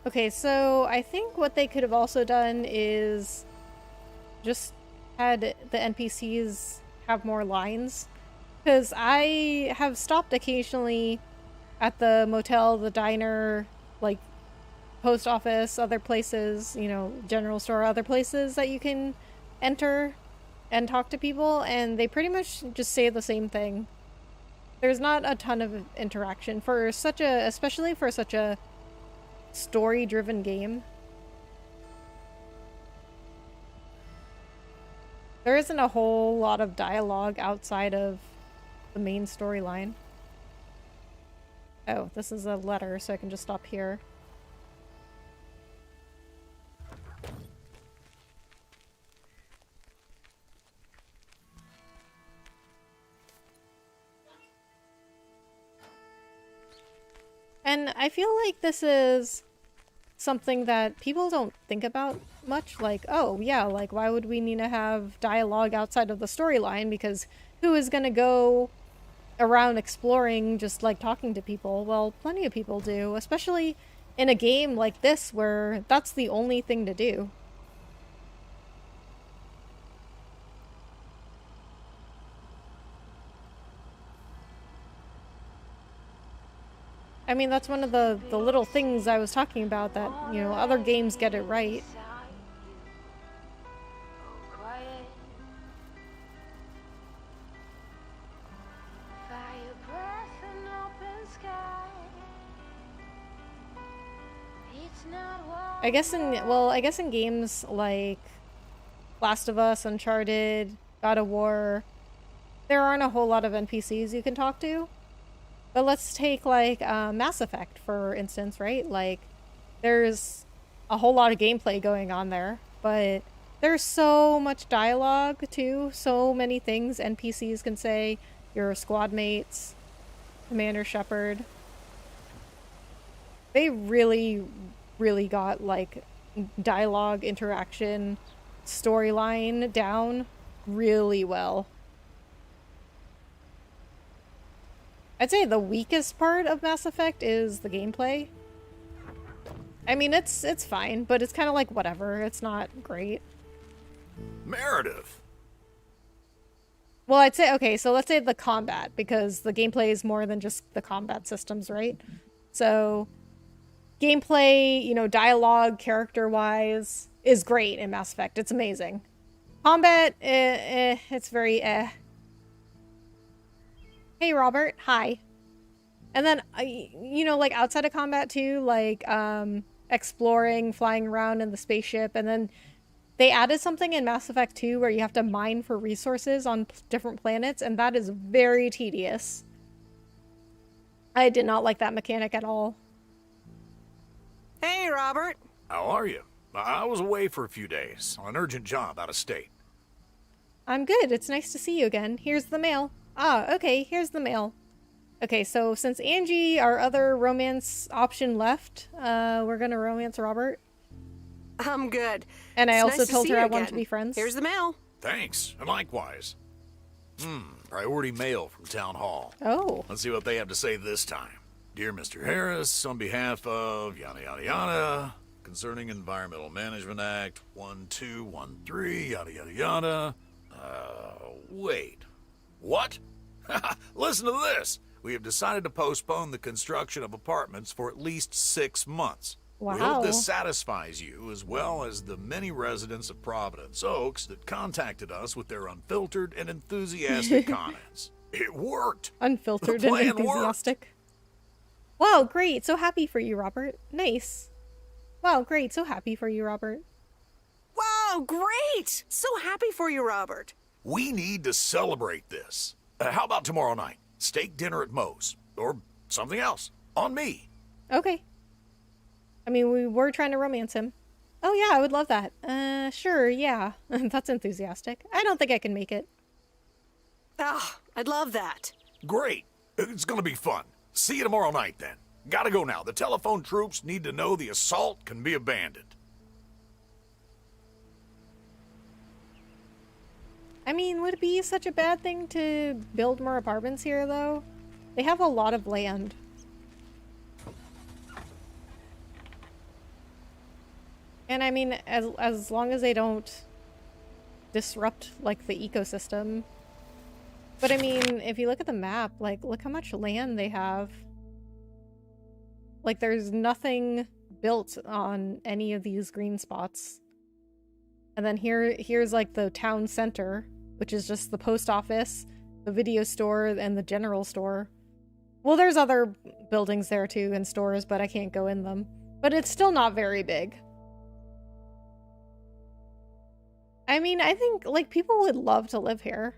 Speaker 1: Okay, so I think what they could have also done is just had the NPCs have more lines. Because I have stopped occasionally at the motel, the diner, like post office, other places, you know, general store, other places that you can enter and talk to people, and they pretty much just say the same thing. There's not a ton of interaction for such a, especially for such a story-driven game. There isn't a whole lot of dialogue outside of the main storyline. Oh, this is a letter, so I can just stop here. And I feel like this is something that people don't think about much. Like, oh yeah, like why would we need to have dialogue outside of the storyline? Because who is gonna go around exploring just like talking to people? Well, plenty of people do, especially in a game like this where that's the only thing to do. I mean, that's one of the little things I was talking about that, you know, other games get it right. I guess in games like Last of Us, Uncharted, God of War, there aren't a whole lot of NPCs you can talk to. But let's take, like, Mass Effect, for instance, right? Like, there's a whole lot of gameplay going on there, but there's so much dialogue, too. So many things NPCs can say. Your squad mates, Commander Shepard. They really, really got, like, dialogue, interaction, storyline down really well. I'd say the weakest part of Mass Effect is the gameplay. I mean, it's fine, but it's kind of like whatever. It's not great.
Speaker 15: Meredith!
Speaker 1: Well, I'd say, okay, so let's say the combat, because the gameplay is more than just the combat systems, right? So, gameplay, you know, dialogue, character-wise, is great in Mass Effect. It's amazing. Combat, it's very Hey, Robert. Hi. And then, you know, like, outside of combat, too, like, exploring, flying around in the spaceship, and then they added something in Mass Effect 2 where you have to mine for resources on different planets, and that is very tedious. I did not like that mechanic at all.
Speaker 5: Hey, Robert.
Speaker 15: How are you? I was away for a few days on an urgent job out of state.
Speaker 1: I'm good. It's nice to see you again. Here's the mail. Ah, okay, here's the mail. Okay, so since Angie, our other romance option left, we're gonna romance Robert.
Speaker 5: I'm good.
Speaker 1: And I
Speaker 5: It's
Speaker 1: also
Speaker 5: nice to
Speaker 1: told
Speaker 5: see
Speaker 1: her
Speaker 5: you
Speaker 1: I wanted
Speaker 5: again.
Speaker 1: to be friends.
Speaker 5: Here's the mail.
Speaker 15: Thanks, and likewise. Priority mail from Town Hall.
Speaker 1: Oh.
Speaker 15: Let's see what they have to say this time. Dear Mr. Harris, on behalf of yada yada yada, concerning Environmental Management Act 1213, yada yada yada. Wait. What? Listen to this. We have decided to postpone the construction of apartments for at least 6 months.
Speaker 1: Wow.
Speaker 15: We hope this satisfies you, as well as the many residents of Providence Oaks that contacted us with their unfiltered and enthusiastic comments. It worked.
Speaker 1: Unfiltered
Speaker 15: The
Speaker 1: and
Speaker 15: plan
Speaker 1: enthusiastic. Wow, great. So happy for you, Robert. Nice. Wow, great. So happy for you, Robert.
Speaker 5: Wow, great! So happy for you, Robert.
Speaker 15: We need to celebrate this. How about tomorrow night? Steak dinner at Moe's. Or something else. On me.
Speaker 1: Okay. I mean, we were trying to romance him. Oh yeah, I would love that. Sure, yeah. That's enthusiastic. I don't think I can make it.
Speaker 5: Ah, I'd love that.
Speaker 15: Great. It's gonna be fun. See you tomorrow night, then. Gotta go now. The telephone troops need to know the assault can be abandoned.
Speaker 1: I mean, would it be such a bad thing to build more apartments here, though? They have a lot of land. And I mean, as long as they don't disrupt, like, the ecosystem. But I mean, if you look at the map, like, look how much land they have. Like, there's nothing built on any of these green spots. And then here's like the town center, which is just the post office, the video store, and the general store. Well, there's other buildings there too, and stores, but I can't go in them. But it's still not very big. I mean, I think, like, people would love to live here.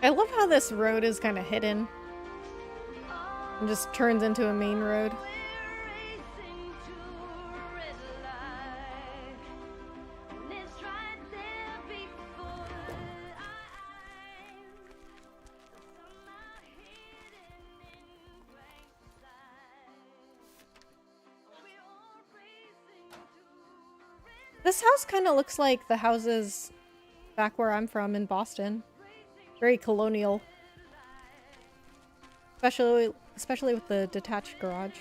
Speaker 1: I love how this road is kind of hidden. And just turns into a main road. This house kind of looks like the houses back where I'm from in Boston. Very colonial. Especially with the detached garage.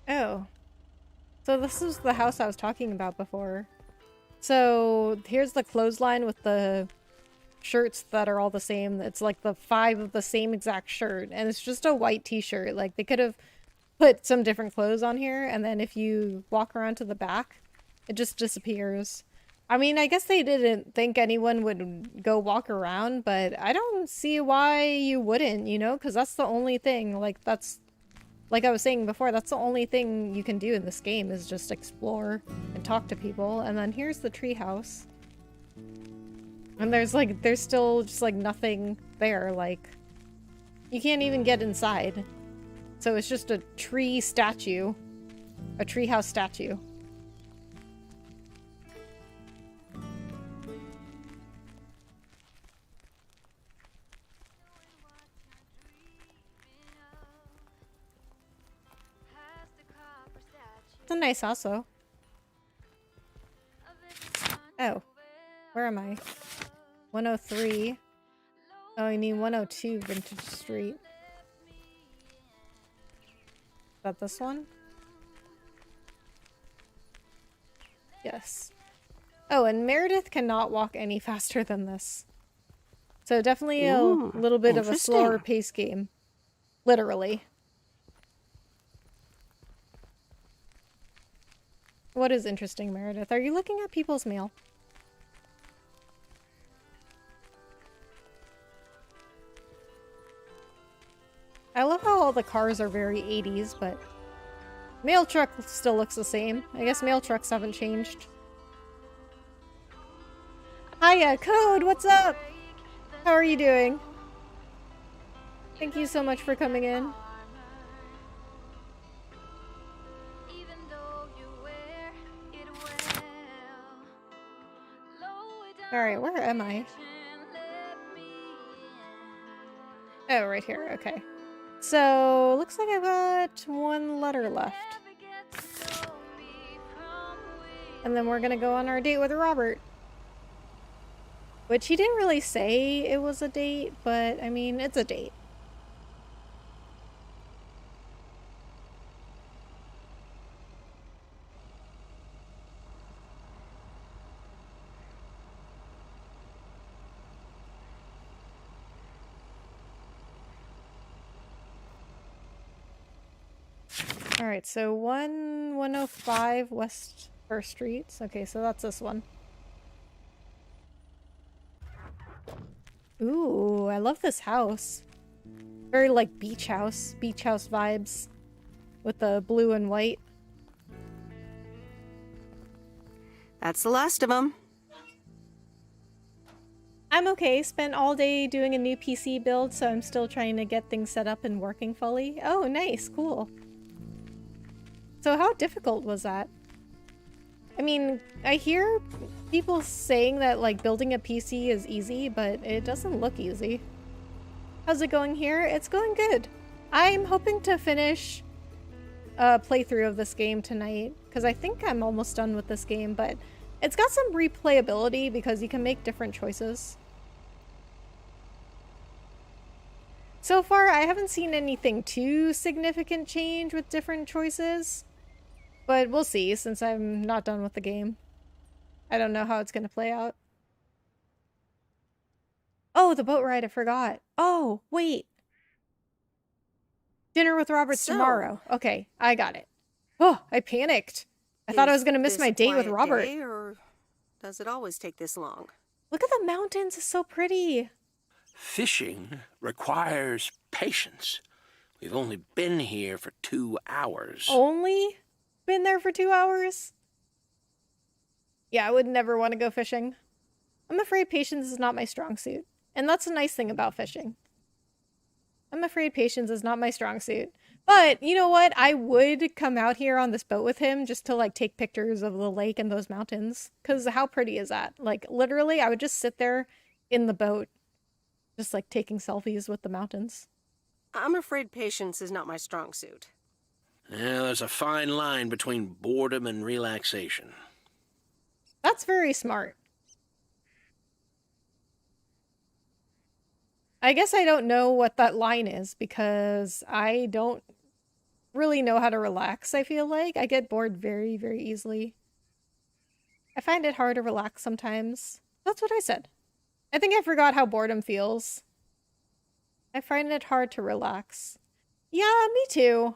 Speaker 1: Oh. So this is the house I was talking about before. So here's the clothesline with the shirts that are all the same. It's like the 5 of the same exact shirt, and it's just a white t-shirt. Like, they could have put some different clothes on here, and then if you walk around to the back, it just disappears. I mean, I guess they didn't think anyone would go walk around, but I don't see why you wouldn't, you know? Because that's the only thing, like, that's... Like I was saying before, that's the only thing you can do in this game, is just explore and talk to people. And then here's the treehouse. And there's still just like nothing there, like, you can't even get inside. So it's just a tree statue. A treehouse statue. It's a nice house, though. Oh. Where am I? 103. Oh, I need 102 Vintage Street. Is that this one? Yes. Oh, and Meredith cannot walk any faster than this. So definitely a little bit of a slower pace game. Literally. What is interesting, Meredith? Are you looking at people's mail? I love how all the cars are very 80s, but mail truck still looks the same. I guess mail trucks haven't changed. Hiya, Code, what's up? How are you doing? Thank you so much for coming in. Alright, where am I? Oh, right here, okay. So, looks like I've got one letter left. And then we're gonna go on our date with Robert. Which he didn't really say it was a date, but I mean, it's a date. Alright, so 105 West 1st Streets. Okay, so that's this one. Ooh, I love this house. Very like beach house vibes with the blue and white.
Speaker 5: That's the last of them.
Speaker 1: I'm okay. Spent all day doing a new PC build, so I'm still trying to get things set up and working fully. Oh, nice. Cool. So how difficult was that? I mean, I hear people saying that, like, building a PC is easy, but it doesn't look easy. How's it going here? It's going good. I'm hoping to finish a playthrough of this game tonight, because I think I'm almost done with this game, but it's got some replayability because you can make different choices. So far, I haven't seen anything too significant change with different choices. But we'll see, since I'm not done with the game. I don't know how it's gonna play out. Oh, the boat ride, I forgot. Oh, wait. Dinner with Robert's tomorrow. Okay, I got it. Oh, I panicked. I thought I was gonna miss my date with Robert.
Speaker 5: Or does it always take this long?
Speaker 1: Look at the mountains, it's so pretty.
Speaker 12: Fishing requires patience. We've only been here for 2 hours.
Speaker 1: Only been there for 2 hours? Yeah, I would never want to go fishing. I'm afraid patience is not my strong suit. And that's a nice thing about fishing. I'm afraid patience is not my strong suit. But, you know what? I would come out here on this boat with him just to, like, take pictures of the lake and those mountains. Because how pretty is that? Like, literally, I would just sit there in the boat, just, like, taking selfies with the mountains.
Speaker 5: I'm afraid patience is not my strong suit.
Speaker 12: Yeah, there's a fine line between boredom and relaxation.
Speaker 1: That's very smart. I guess I don't know what that line is because I don't really know how to relax, I feel like. I get bored very, very easily. I find it hard to relax sometimes. That's what I said. I think I forgot how boredom feels. I find it hard to relax. Yeah, me too.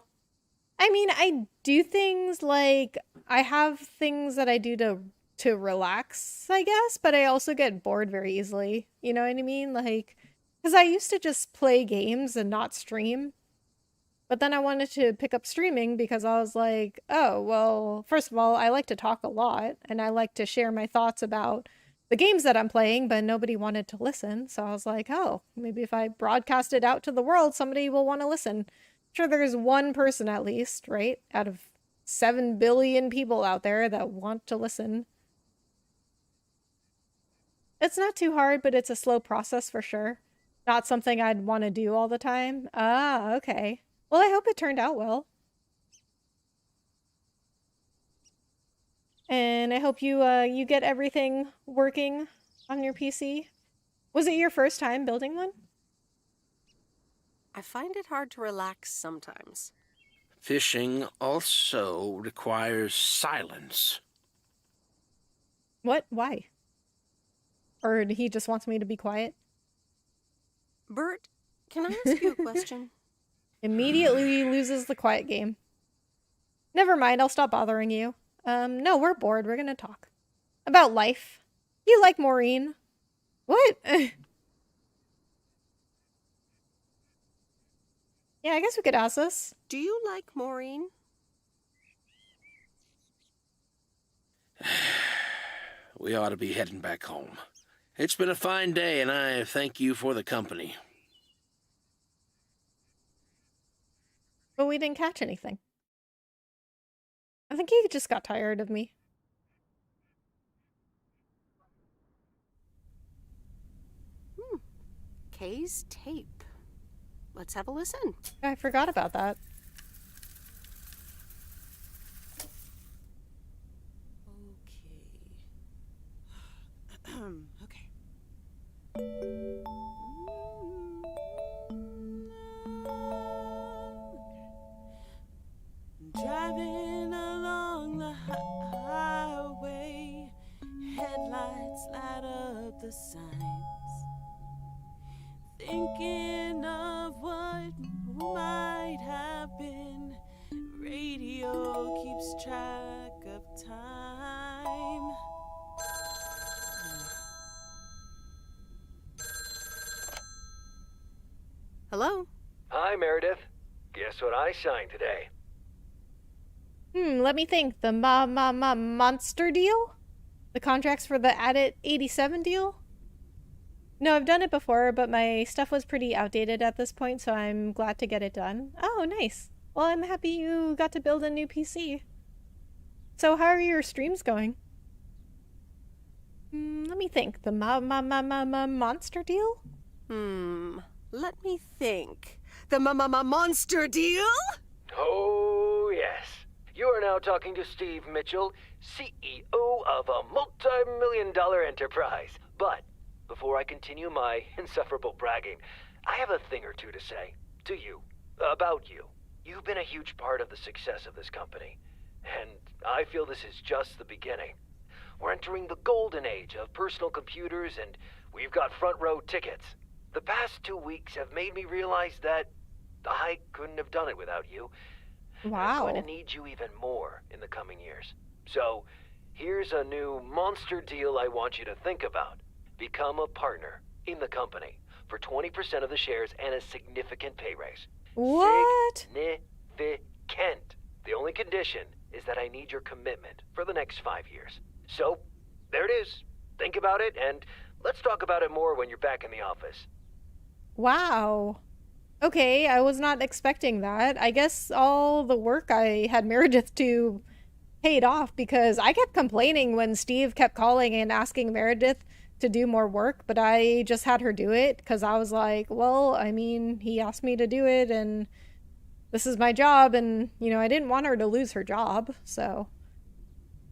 Speaker 1: I mean, I do things like, I have things that I do to relax, I guess, but I also get bored very easily. You know what I mean? Like, because I used to just play games and not stream. But then I wanted to pick up streaming because I was like, oh, well, first of all, I like to talk a lot and I like to share my thoughts about the games that I'm playing, but nobody wanted to listen. So I was like, oh, maybe if I broadcast it out to the world, somebody will want to listen. Sure, there's one person at least, right? Out of 7 billion people out there that want to listen. It's not too hard, but it's a slow process for sure. Not something I'd want to do all the time. Ah, okay. Well, I hope it turned out well. And I hope you you get everything working on your PC. Was it your first time building one?
Speaker 5: I find it hard to relax sometimes.
Speaker 12: Fishing also requires silence.
Speaker 1: What? Why? Or he just wants me to be quiet?
Speaker 5: Bert, can I ask you a question?
Speaker 1: Immediately loses the quiet game. Never mind, I'll stop bothering you. No, we're bored. We're gonna talk. About life. You like Maureen? What? Yeah, I guess we could ask this.
Speaker 5: Do you like Maureen?
Speaker 12: We ought to be heading back home. It's been a fine day, and I thank you for the company.
Speaker 1: But we didn't catch anything. I think he just got tired of me.
Speaker 5: Kay's tape. Let's have a listen.
Speaker 1: I forgot about that.
Speaker 16: Okay. Driving along the highway, headlights light up the signs, thinking of what might have been. Radio keeps track of time.
Speaker 5: Hello?
Speaker 17: Hi, Meredith. Guess what I signed today?
Speaker 1: Let me think. The monster deal? The contracts for the Addit 87 deal? No, I've done it before, but my stuff was pretty outdated at this point, so I'm glad to get it done. Oh, nice. Well, I'm happy you got to build a new PC. So how are your streams going? Let me think. The monster deal?
Speaker 5: Let me think. The monster deal?
Speaker 17: Oh, yes. You are now talking to Steve Mitchell, CEO of a multi-million-dollar enterprise. But before I continue my insufferable bragging, I have a thing or two to say to you, about you. You've been a huge part of the success of this company, and I feel this is just the beginning. We're entering the golden age of personal computers, and we've got front row tickets. The past 2 weeks have made me realize that I couldn't have done it without you.
Speaker 1: Wow.
Speaker 17: I'm going to need you even more in the coming years. So, here's a new monster deal I want you to think about. Become a partner in the company for 20% of the shares and a significant pay raise.
Speaker 1: What?
Speaker 17: Significant. The only condition is that I need your commitment for the next 5 years. So, there it is. Think about it, and let's talk about it more when you're back in the office.
Speaker 1: Wow. Okay, I was not expecting that. I guess all the work I had Meredith do paid off, because I kept complaining when Steve kept calling and asking Meredith to do more work, but I just had her do it because I was like, well, I mean, he asked me to do it and this is my job, and, you know, I didn't want her to lose her job, so.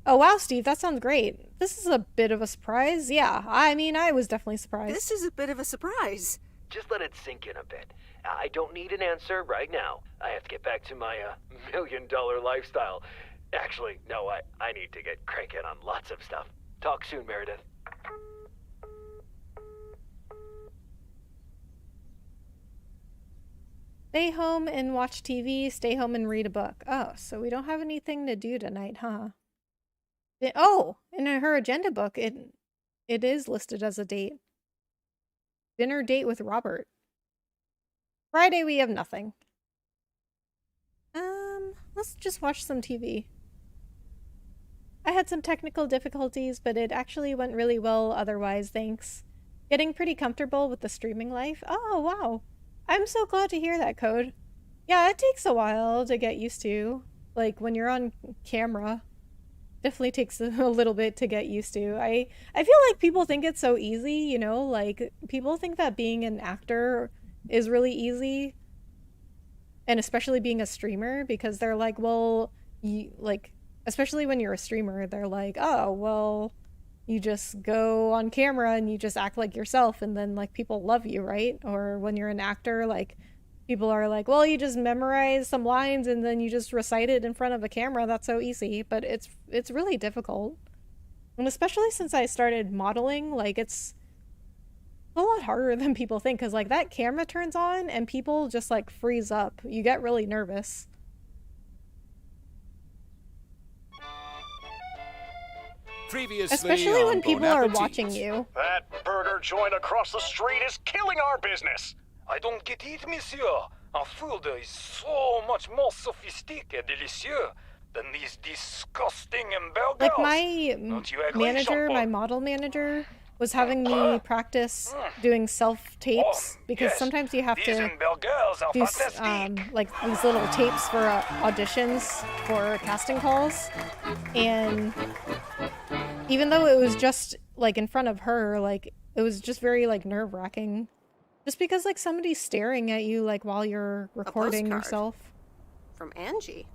Speaker 1: Oh, wow, Steve, that sounds great. This is a bit of a surprise. Yeah, I mean, I was definitely surprised.
Speaker 5: This is a bit of a surprise.
Speaker 17: Just let it sink in a bit. I don't need an answer right now. I have to get back to my $1 million lifestyle. Actually, no, I need to get cranking on lots of stuff. Talk soon, Meredith.
Speaker 1: Stay home and watch TV, stay home and read a book. Oh, so we don't have anything to do tonight, huh? Oh, in her agenda book, it is listed as a date. Dinner date with Robert. Friday we have nothing. Let's just watch some TV. I had some technical difficulties, but it actually went really well otherwise, thanks. Getting pretty comfortable with the streaming life. Oh, wow. I'm so glad to hear that, Code. Yeah, it takes a while to get used to. Like, when you're on camera. Definitely takes a little bit to get used to. I feel like people think it's so easy, you know? Like, people think that being an actor is really easy. And especially being a streamer, because they're like, well, especially when you're a streamer, they're like, oh, well, you just go on camera and you just act like yourself, and then, like, people love you, right? Or when you're an actor, like, people are like, well, you just memorize some lines and then you just recite it in front of a camera. That's so easy. But it's really difficult. And especially since I started modeling, like, it's a lot harder than people think, because, like, that camera turns on and people just, like, freeze up. You get really nervous.
Speaker 18: Previously
Speaker 1: especially when people are
Speaker 18: Appetit.
Speaker 1: watching you.
Speaker 19: That burger joint across the street is killing our business.
Speaker 20: I don't get it, monsieur. Our food is so much more sophisticated and delicious than these disgusting hamburgers.
Speaker 1: Like, my
Speaker 20: Don't you agree,
Speaker 1: manager,
Speaker 20: Jean-Paul?
Speaker 1: my model manager, was having me practice doing self-tapes, because sometimes you have
Speaker 20: These
Speaker 1: to
Speaker 20: hamburgers are
Speaker 1: do
Speaker 20: fantastic.
Speaker 1: like these little tapes for auditions for casting calls. And even though it was just, like, in front of her, like, it was just very, like, nerve-wracking. Just because, like, somebody's staring at you, like, while you're recording yourself.
Speaker 5: From Angie.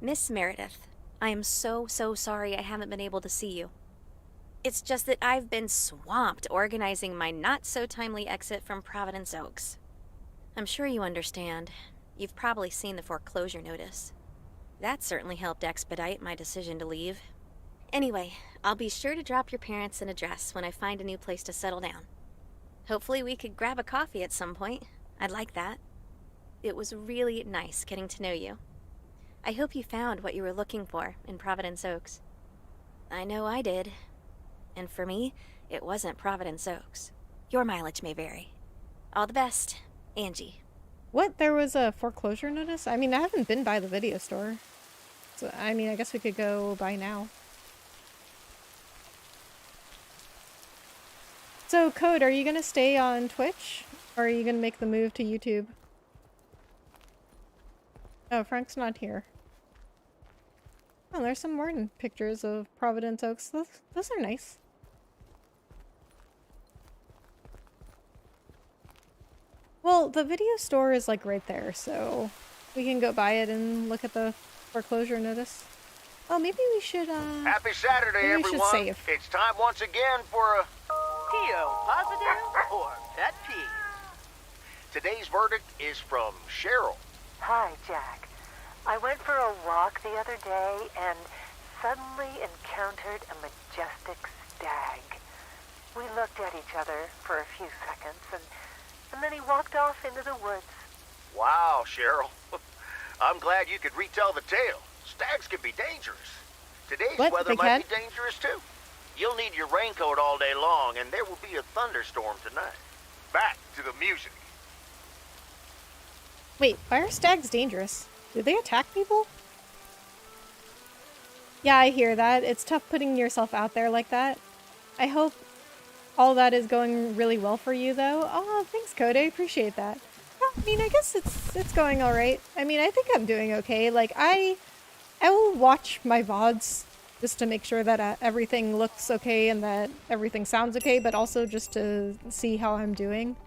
Speaker 21: Miss Meredith, I am so sorry I haven't been able to see you. It's just that I've been swamped organizing my not-so-timely exit from Providence Oaks. I'm sure you understand. You've probably seen the foreclosure notice. That certainly helped expedite my decision to leave. Anyway, I'll be sure to drop your parents an address when I find a new place to settle down. Hopefully we could grab a coffee at some point. I'd like that. It was really nice getting to know you. I hope you found what you were looking for in Providence Oaks. I know I did. And for me, it wasn't Providence Oaks. Your mileage may vary. All the best, Angie.
Speaker 1: What? There was a foreclosure notice? I mean, I haven't been by the video store. So, I mean, I guess we could go by now. So, Code, are you going to stay on Twitch? Or are you going to make the move to YouTube? Oh, Frank's not here. Oh, there's some more pictures of Providence Oaks. Those are nice. Well, the video store is, like, right there, so we can go by it and look at the foreclosure notice. Oh, maybe we should,
Speaker 3: Happy Saturday,
Speaker 1: maybe we
Speaker 3: everyone.
Speaker 1: should save.
Speaker 3: It's time once again for a...
Speaker 22: P.O. positive or pet peeve?
Speaker 3: Today's verdict is from Cheryl.
Speaker 10: Hi, Jack. I went for a walk the other day and suddenly encountered a majestic stag. We looked at each other for a few seconds, and then he walked off into the woods.
Speaker 3: Wow, Cheryl. I'm glad you could retell the tale. Stags can be dangerous. Today's
Speaker 1: What?
Speaker 3: weather
Speaker 1: They
Speaker 3: might
Speaker 1: can?
Speaker 3: be dangerous, too. You'll need your raincoat all day long, and there will be a thunderstorm tonight. back to the music.
Speaker 1: Wait, why are stags dangerous? Do they attack people? Yeah, I hear that. It's tough putting yourself out there like that. I hope all that is going really well for you, though. Oh, thanks, Code. I appreciate that. Yeah, I mean, I guess it's going all right. I mean, I think I'm doing okay. Like, I will watch my VODs just to make sure that everything looks okay and that everything sounds okay, but also just to see how I'm doing.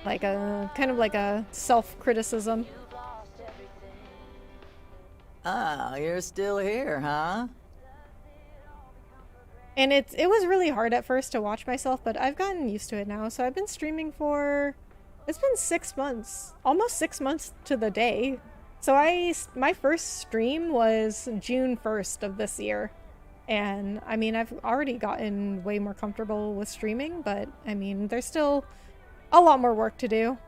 Speaker 1: Like a kind of like a self-criticism.
Speaker 11: Oh, you're still here, huh?
Speaker 1: And it was really hard at first to watch myself, but I've gotten used to it now. So I've been streaming for, it's been 6 months, almost 6 months to the day. So my first stream was June 1st of this year. And I mean, I've already gotten way more comfortable with streaming, but I mean, there's still a lot more work to do.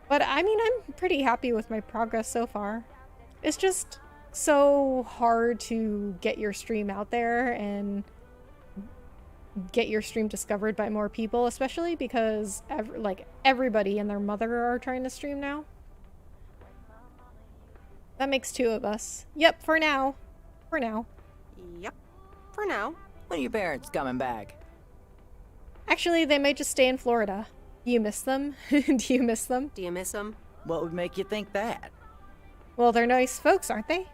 Speaker 1: But I mean, I'm pretty happy with my progress so far. It's just so hard to get your stream out there and get your stream discovered by more people, especially because everybody and their mother are trying to stream now. That makes 2 of us. Yep, for now. For now.
Speaker 5: Yep, for now.
Speaker 11: When are your parents coming back?
Speaker 1: Actually, they might just stay in Florida. Do you miss them? Do you miss them?
Speaker 5: Do you miss them?
Speaker 11: What would make you think that?
Speaker 1: Well, they're nice folks, aren't they?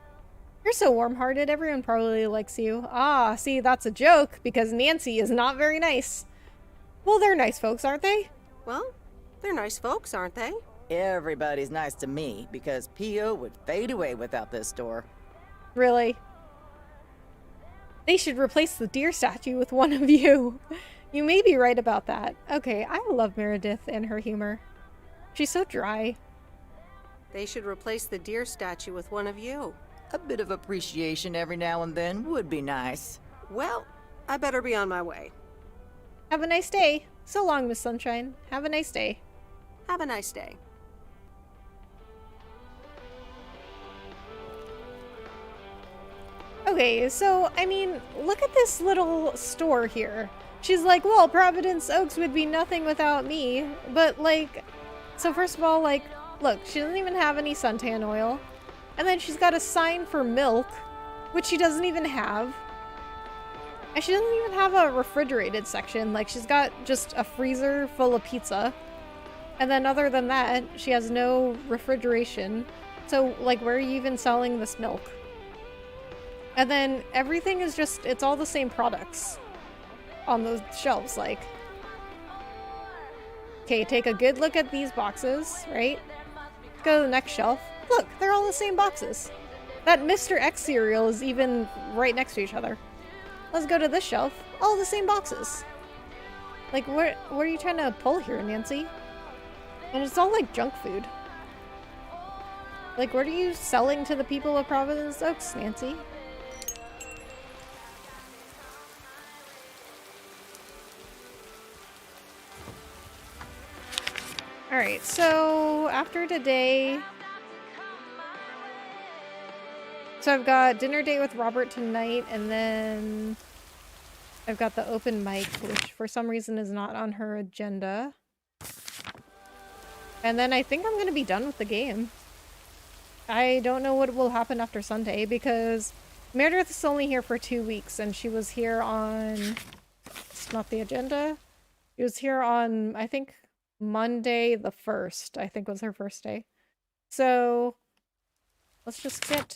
Speaker 1: You're so warm-hearted, everyone probably likes you. Ah, see, that's a joke, because Nancy is not very nice. Well, they're nice folks, aren't they?
Speaker 5: Well, they're nice folks, aren't they?
Speaker 11: Everybody's nice to me, because P.O. would fade away without this store.
Speaker 1: Really? They should replace the deer statue with one of you. You may be right about that. Okay, I love Meredith and her humor. She's so dry.
Speaker 5: They should replace the deer statue with one of you.
Speaker 11: A bit of appreciation every now and then would be nice.
Speaker 5: Well, I better be on my way.
Speaker 1: Have a nice day. So long, Miss Sunshine. Have a nice day.
Speaker 5: Have a nice day.
Speaker 1: Okay, so, I mean, look at this little store here. She's like, well, Providence Oaks would be nothing without me. But, like, so first of all, like, look, she doesn't even have any suntan oil. And then she's got a sign for milk, which she doesn't even have. And she doesn't even have a refrigerated section. Like, she's got just a freezer full of pizza. And then other than that, she has no refrigeration. So, like, where are you even selling this milk? And then everything is just, it's all the same products on those shelves, like. Okay, take a good look at these boxes, right? Go to the next shelf. Look, they're all the same boxes. That Mr. X cereal is even right next to each other. Let's go to this shelf. All the same boxes. Like, what are you trying to pull here, Nancy? And it's all like junk food. Like, what are you selling to the people of Providence Oaks, Nancy? Alright, so after today... So I've got dinner date with Robert tonight, and then I've got the open mic, which for some reason is not on her agenda. And then I think I'm going to be done with the game. I don't know what will happen after Sunday, because Meredith is only here for 2 weeks, and she was here on... It's not the agenda. She was here on, I think... Monday the 1st, I think was her first day. So let's just get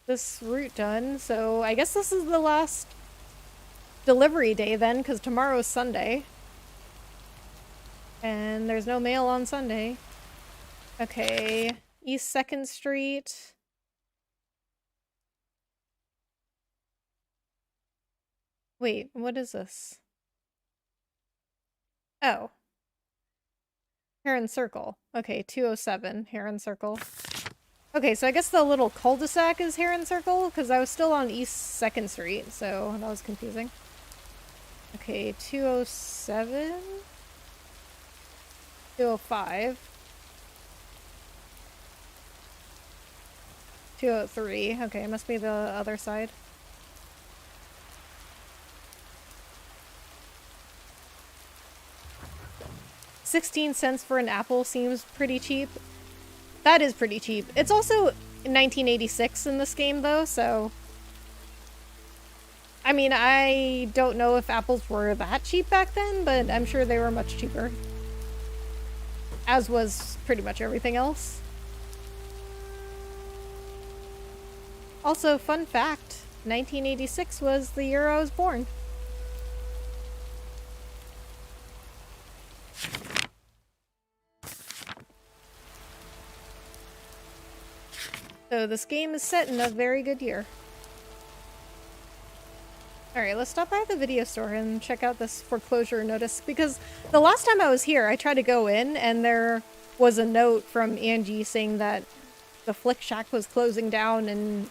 Speaker 1: this route done. So I guess this is the last delivery day then, because tomorrow's Sunday. And there's no mail on Sunday. Okay, East 2nd Street. Wait, what is this? Oh. Heron Circle. Okay, 207, Heron Circle. Okay, so I guess the little cul-de-sac is Heron Circle, because I was still on East 2nd Street, so that was confusing. Okay, 207? 205. 203. Okay, it must be the other side. 16 cents for an apple seems pretty cheap. That is pretty cheap. It's also 1986 in this game, though, so... I mean, I don't know if apples were that cheap back then, but I'm sure they were much cheaper. As was pretty much everything else. Also, fun fact, 1986 was the year I was born. So this game is set in a very good year. Alright, let's stop by the video store and check out this foreclosure notice, because the last time I was here, I tried to go in and there was a note from Angie saying that the Flick Shack was closing down and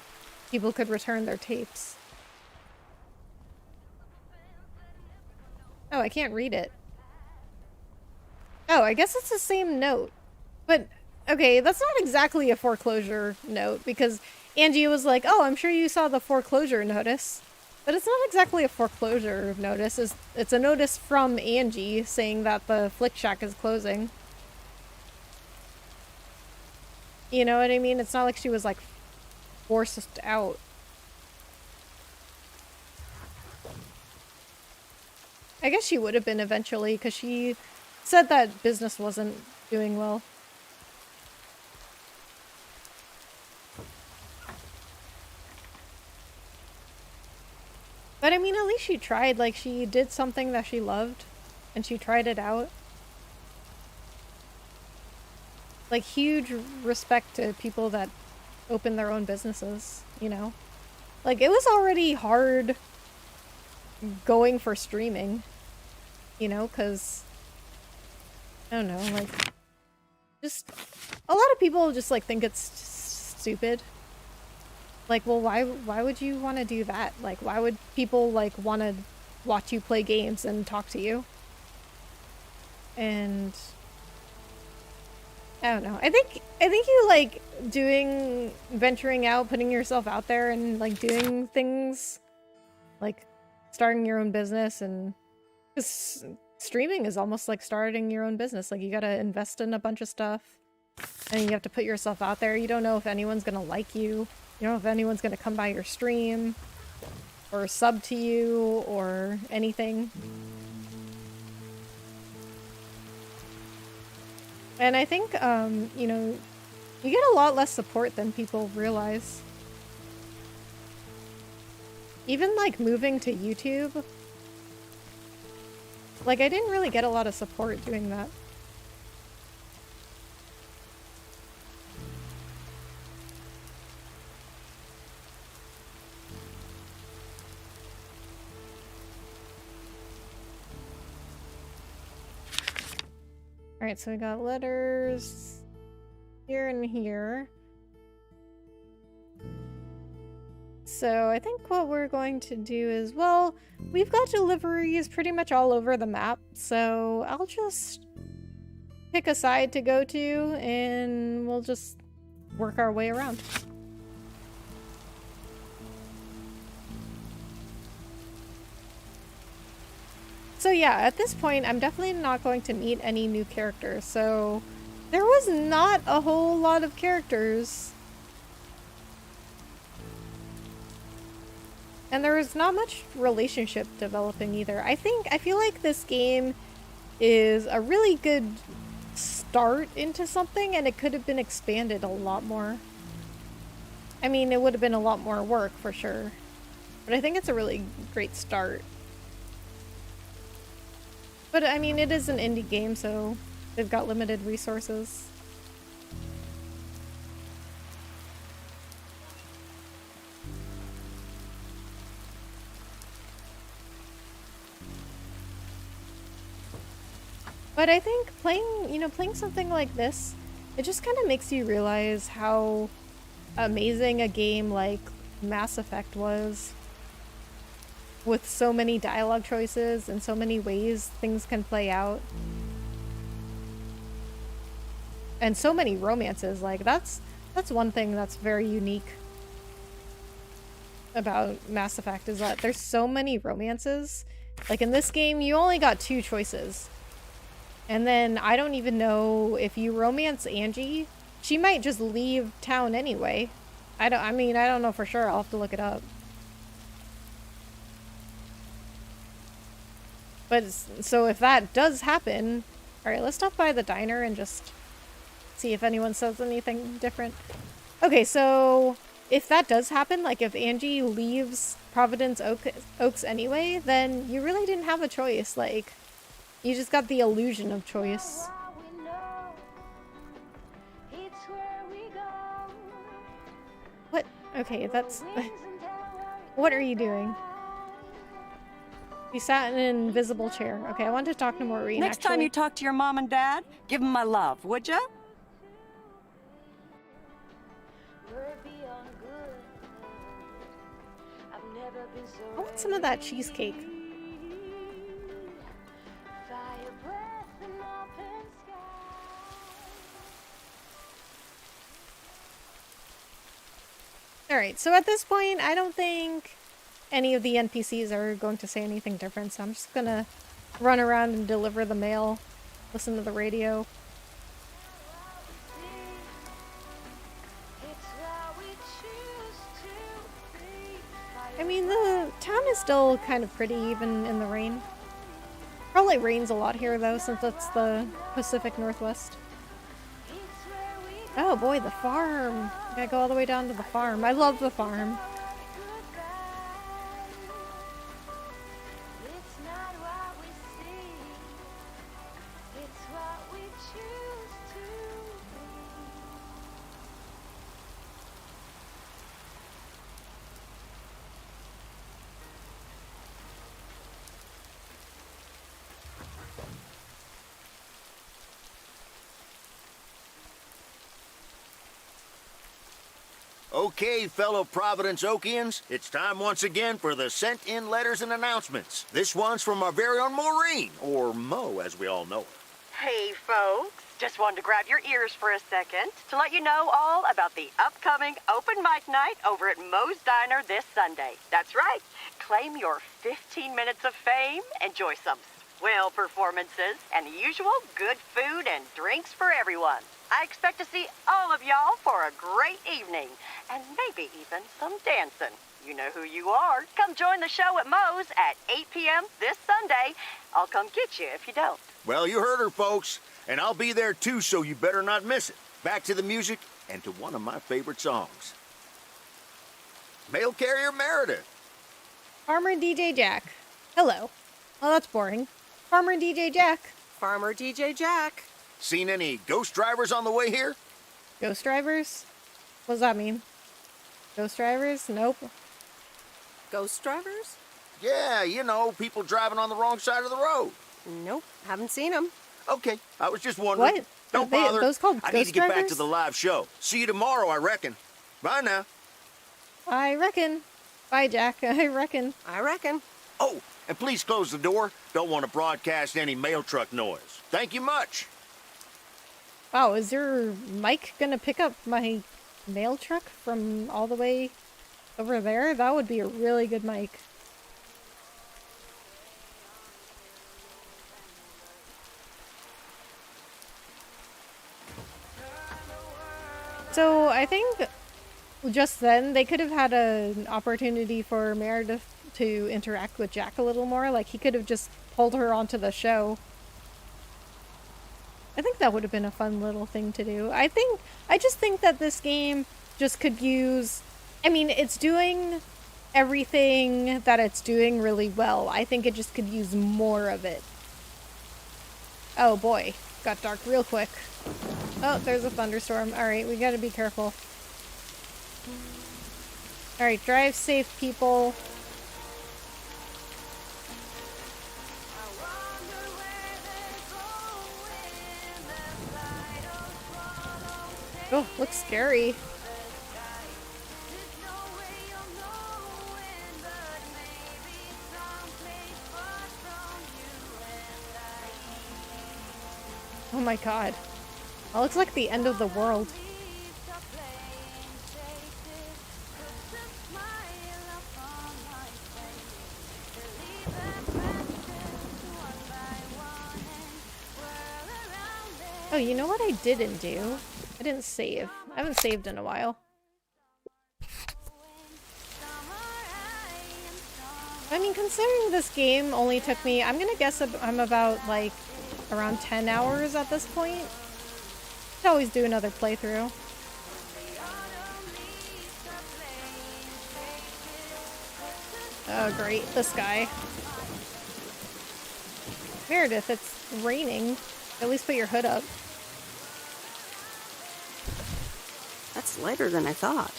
Speaker 1: people could return their tapes. Oh, I can't read it. Oh, I guess it's the same note. But, okay, that's not exactly a foreclosure note, because Angie was like, oh, I'm sure you saw the foreclosure notice. But it's not exactly a foreclosure notice. It's a notice from Angie saying that the Flick Shack is closing. You know what I mean? It's not like she was, like, forced out. I guess she would have been eventually, because she said that business wasn't doing well. But I mean, at least she tried. Like, she did something that she loved, and she tried it out. Like, huge respect to people that open their own businesses, you know? Like, it was already hard going for streaming, you know, because, I don't know, like, just, a lot of people just, like, think it's stupid. Like, well, why would you want to do that? Like, why would people, like, want to watch you play games and talk to you? And I don't know. I think you, like, venturing out, putting yourself out there and, like, doing things, like, starting your own business, and because streaming is almost like starting your own business. Like, you gotta invest in a bunch of stuff, and you have to put yourself out there. You don't know if anyone's gonna like you. You don't know if anyone's gonna come by your stream, or sub to you, or anything. And I think, you know, you get a lot less support than people realize. Even, like, moving to YouTube, like, I didn't really get a lot of support doing that. Alright, so we got letters here and here. So I think what we're going to do is, well, we've got deliveries pretty much all over the map, so I'll just pick a side to go to and we'll just work our way around. So yeah, at this point, I'm definitely not going to meet any new characters, so there was not a whole lot of characters. And there was not much relationship developing either. I feel like this game is a really good start into something, and it could have been expanded a lot more. I mean, it would have been a lot more work for sure, but I think it's a really great start. But I mean, it is an indie game, so they've got limited resources. But I think playing something like this, it just kind of makes you realize how amazing a game like Mass Effect was. With so many dialogue choices and so many ways things can play out. And so many romances, like that's one thing that's very unique about Mass Effect, is that there's so many romances. Like in this game, you only got 2 choices. And then I don't even know if you romance Angie, she might just leave town anyway. I don't know for sure. I'll have to look it up. But so if that does happen, all right, let's stop by the diner and just see if anyone says anything different. Okay, so if that does happen, like if Angie leaves Providence Oaks anyway, then you really didn't have a choice. Like, you just got the illusion of choice. What? Okay, that's... What are you doing? You sat in an invisible chair. Okay, I want to talk to Maureen,
Speaker 13: Next time you talk to your mom and dad, give them my love, would ya?
Speaker 1: I want some of that cheesecake. Alright, so at this point, I don't think any of the NPCs are going to say anything different, so I'm just gonna run around and deliver the mail, listen to the radio. I mean, the town is still kind of pretty, even in the rain. Probably rains a lot here, though, since it's the Pacific Northwest. Oh boy, the farm! Gotta go all the way down to the farm. I love the farm.
Speaker 3: Okay, fellow Providence Okians, it's time once again for the sent-in letters and announcements. This one's from our very own Maureen, or Mo as we all know her.
Speaker 13: Hey, folks. Just wanted to grab your ears for a second to let you know all about the upcoming open mic night over at Moe's Diner this Sunday. That's right. Claim your 15 minutes of fame, enjoy some swell performances, and the usual good food and drinks for everyone. I expect to see all of y'all for a great evening, and maybe even some dancing. You know who you are. Come join the show at Moe's at 8 p.m. this Sunday. I'll come get you if you don't.
Speaker 3: Well, you heard her, folks, and I'll be there too, so you better not miss it. Back to the music and to one of my favorite songs. Mail carrier Meredith.
Speaker 1: Farmer DJ Jack. Hello. Oh, that's boring. Farmer DJ Jack.
Speaker 5: Farmer DJ Jack.
Speaker 3: Seen any ghost drivers on the way here?
Speaker 1: Ghost drivers? What does that mean? Ghost drivers? Nope.
Speaker 5: Ghost drivers?
Speaker 3: Yeah, you know, people driving on the wrong side of the road.
Speaker 5: Nope, haven't seen them.
Speaker 3: Okay, I was just wondering.
Speaker 1: What?
Speaker 3: Don't bother.
Speaker 1: Those called
Speaker 3: I
Speaker 1: ghost
Speaker 3: need to get back
Speaker 1: drivers?
Speaker 3: to the live show. See you tomorrow, I reckon. Bye now.
Speaker 1: I reckon. Bye, Jack. I reckon.
Speaker 5: I reckon.
Speaker 3: Oh, and please close the door. Don't want to broadcast any mail truck noise. Thank you much.
Speaker 1: Wow, is your mic gonna pick up my mail truck from all the way over there? That would be a really good mic. So I think just then they could have had an opportunity for Meredith to interact with Jack a little more. Like, he could have just pulled her onto the show. I think that would have been a fun little thing to do. I just think that this game just could use... I mean, it's doing everything that it's doing really well. I think it just could use more of it. Oh boy, got dark real quick. Oh, there's a thunderstorm. Alright, we gotta be careful. Alright, drive safe, people. Oh, looks scary. Oh my god. That looks like the end of the world. Oh, you know what I didn't do? I didn't save. I haven't saved in a while. I mean, considering this game only took me, I'm gonna guess I'm about, like, around 10 hours at this point. Could always do another playthrough. Oh, great. This guy. Meredith, it's raining. At least put your hood up.
Speaker 5: That's lighter than I thought.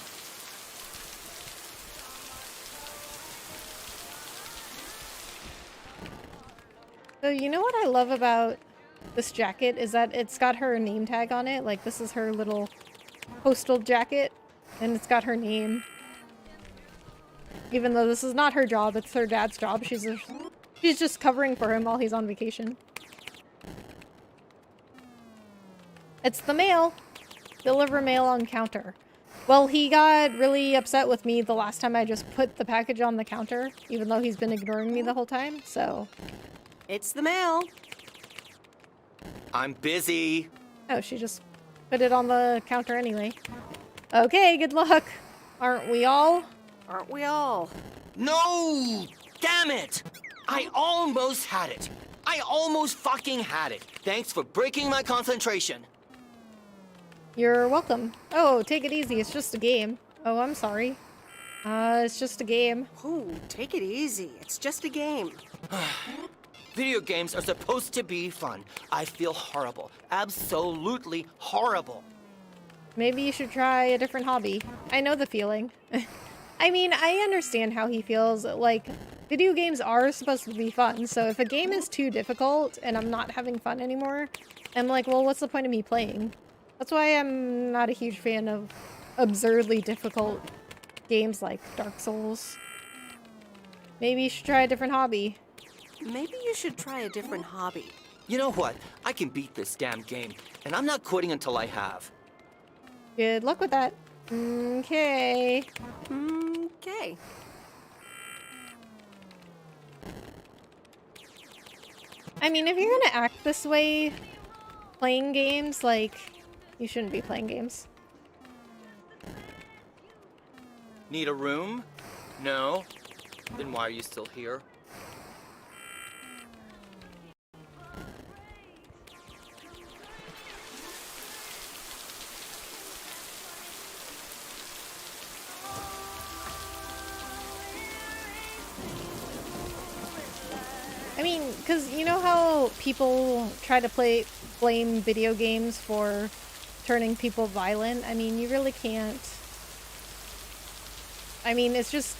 Speaker 1: So you know what I love about this jacket is that it's got her name tag on it. Like, this is her little postal jacket, and it's got her name. Even though this is not her job, it's her dad's job. She's just covering for him while he's on vacation. It's the mail. Deliver mail on counter. Well, he got really upset with me the last time I just put the package on the counter, even though he's been ignoring me the whole time, so...
Speaker 5: It's the mail.
Speaker 14: I'm busy.
Speaker 1: Oh, she just put it on the counter anyway. Okay, good luck. Aren't we all?
Speaker 5: Aren't we all?
Speaker 14: No! Damn it! I almost had it. I almost fucking had it. Thanks for breaking my concentration.
Speaker 1: You're welcome. Oh, take it easy. It's just a game. Oh, I'm sorry. It's just a game.
Speaker 5: Ooh, take it easy. It's just a game.
Speaker 14: Video games are supposed to be fun. I feel horrible. Absolutely horrible.
Speaker 1: Maybe you should try a different hobby. I know the feeling. I mean, I understand how he feels. Like, video games are supposed to be fun, so if a game is too difficult and I'm not having fun anymore, I'm like, well, what's the point of me playing? That's why I'm not a huge fan of absurdly difficult games like Dark Souls. Maybe you should try a different hobby.
Speaker 5: Maybe you should try a different hobby.
Speaker 14: You know what? I can beat this damn game, and I'm not quitting until I have.
Speaker 1: Good luck with that. Okay.
Speaker 5: Okay.
Speaker 1: I mean, if you're gonna act this way playing games, like, you shouldn't be playing games.
Speaker 14: Need a room? No? Then why are you still here?
Speaker 1: I mean, because you know how people try to blame video games for turning people violent? I mean, you really can't. I mean, it's just,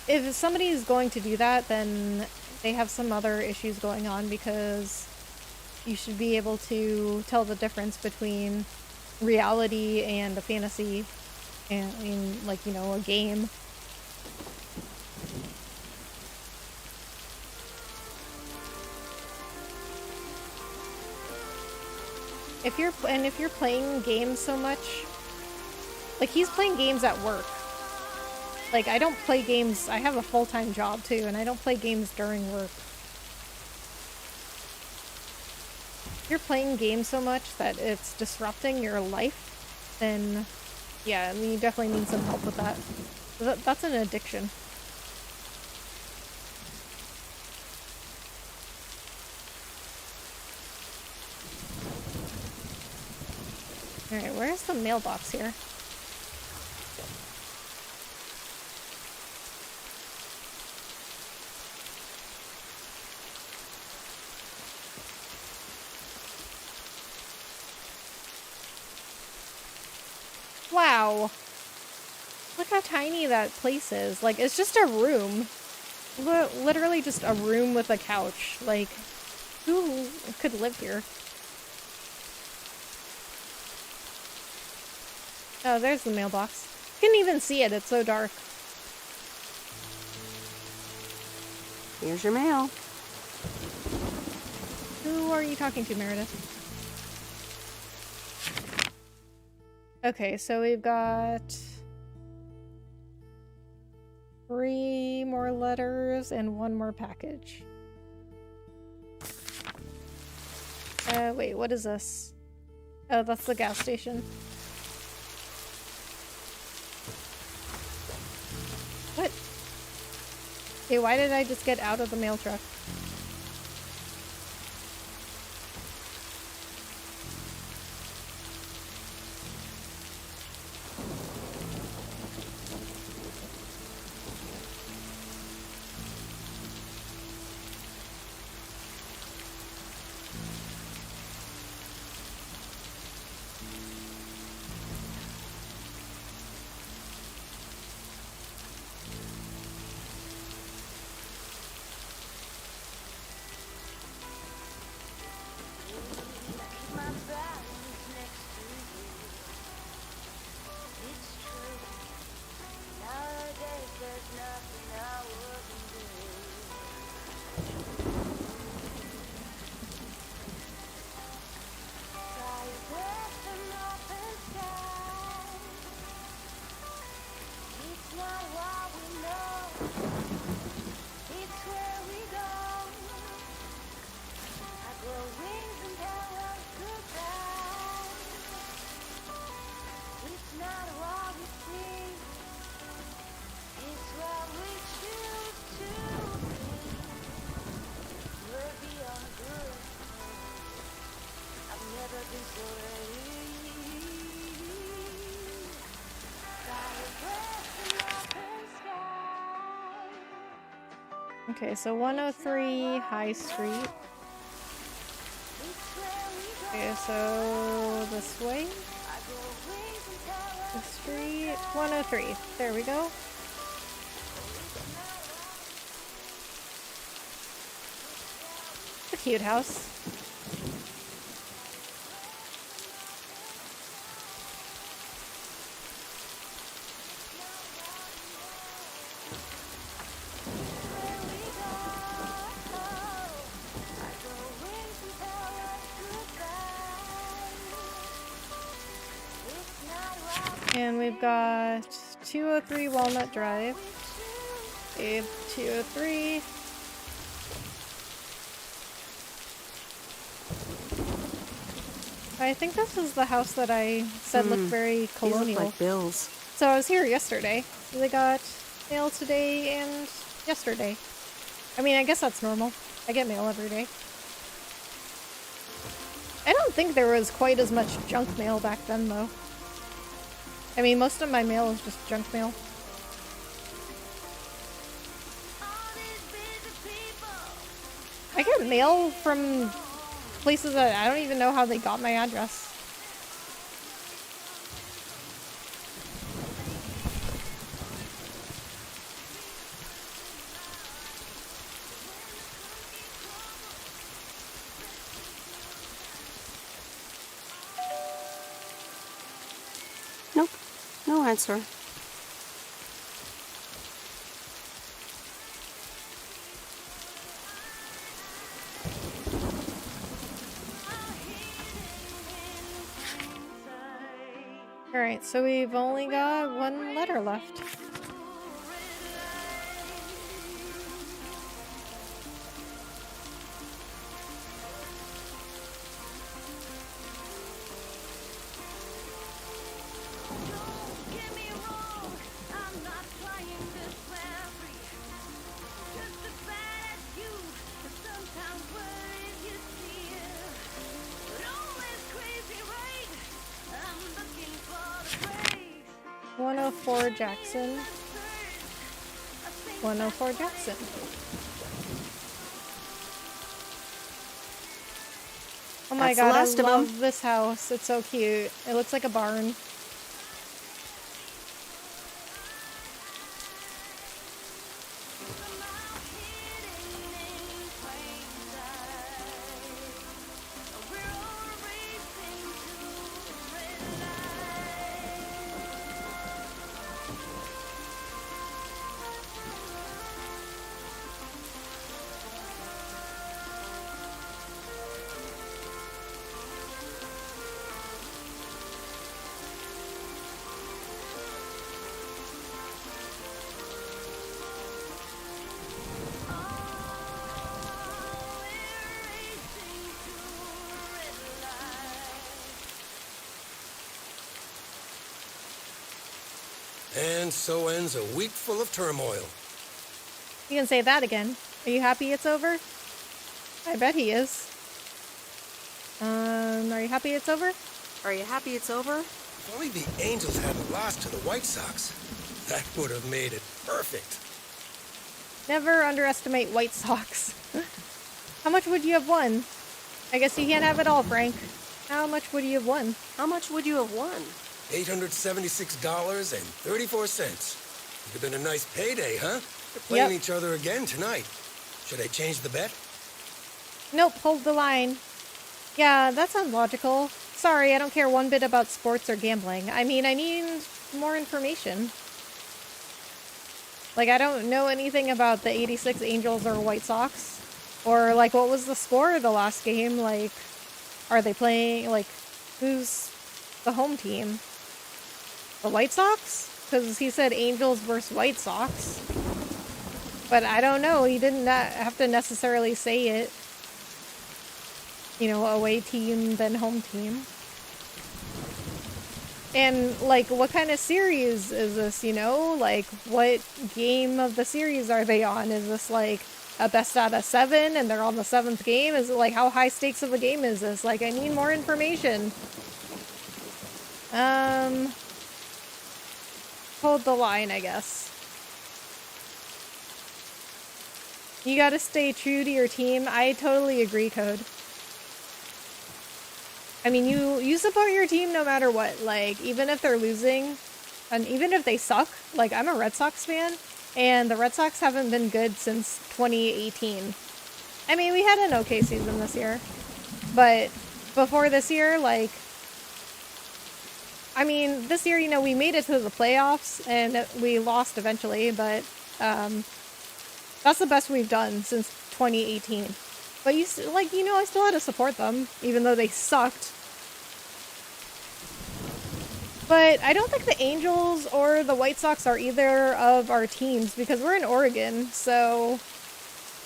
Speaker 1: if somebody is going to do that, then they have some other issues going on, because you should be able to tell the difference between reality and a fantasy, and, I mean, like, you know, a game. If you're playing games so much, like, he's playing games at work. Like, I don't play games, I have a full-time job too, and I don't play games during work. If you're playing games so much that it's disrupting your life, then yeah, I mean, you definitely need some help with that. That's an addiction. Alright, where's the mailbox here? Wow. Look how tiny that place is. Like, it's just a room. Literally just a room with a couch. Like, who could live here? Oh, there's the mailbox. Couldn't even see it, it's so dark.
Speaker 5: Here's your mail.
Speaker 1: Who are you talking to, Meredith? Okay, so we've got 3 more letters and 1 more package. Wait, what is this? Oh, that's the gas station. What? Okay, why did I just get out of the mail truck? Okay, so 103 High Street. Okay, so this way. The street 103. There we go. It's a cute house. And we've got 203 Walnut Drive. Save 203. I think this is the house that I said looked very colonial.
Speaker 5: These look like bills.
Speaker 1: So I was here yesterday. They got mail today and yesterday. I mean, I guess that's normal. I get mail every day. I don't think there was quite as much junk mail back then, though. I mean, most of my mail is just junk mail. I get mail from places that I don't even know how they got my address.
Speaker 5: Nope. No answer.
Speaker 1: Alright, so we've only got one letter left. Jackson. 104 Jackson. Oh my god, I love this house. It's so cute. It looks like a barn.
Speaker 9: And so ends a week full of turmoil.
Speaker 1: You can say that again. Are you happy it's over? I bet he is. Are you happy it's over?
Speaker 5: Are you happy it's over?
Speaker 9: If only the Angels hadn't lost to the White Sox. That would have made it perfect.
Speaker 1: Never underestimate White Sox. How much would you have won? I guess you can't have it all, Frank. How much would you have won?
Speaker 5: How much would you have won?
Speaker 9: $876.34. Would have been a nice payday, huh? They're playing each other again tonight. Should I change the bet?
Speaker 1: Nope, hold the line. Yeah, that sounds logical. Sorry, I don't care one bit about sports or gambling. I mean, I need more information. Like, I don't know anything about the 86 Angels or White Sox. Or, like, what was the score of the last game? Like, are they playing, like, who's the home team? The White Sox? Because he said Angels versus White Sox. But I don't know. He didn't have to necessarily say it. You know, away team, then home team. And, like, what kind of series is this, you know? Like, what game of the series are they on? Is this, like, a best out of 7 and they're on the 7th game? Is it, like, how high stakes of a game is this? Like, I need more information. Hold the line, I guess. You gotta stay true to your team. I totally agree, Code. I mean, you support your team no matter what. Like, even if they're losing, and even if they suck. Like, I'm a Red Sox fan, and the Red Sox haven't been good since 2018. I mean, we had an okay season this year. But before this year, like... I mean, this year, you know, we made it to the playoffs, and we lost eventually, but that's the best we've done since 2018. But, you know, I still had to support them, even though they sucked. But I don't think the Angels or the White Sox are either of our teams, because we're in Oregon, so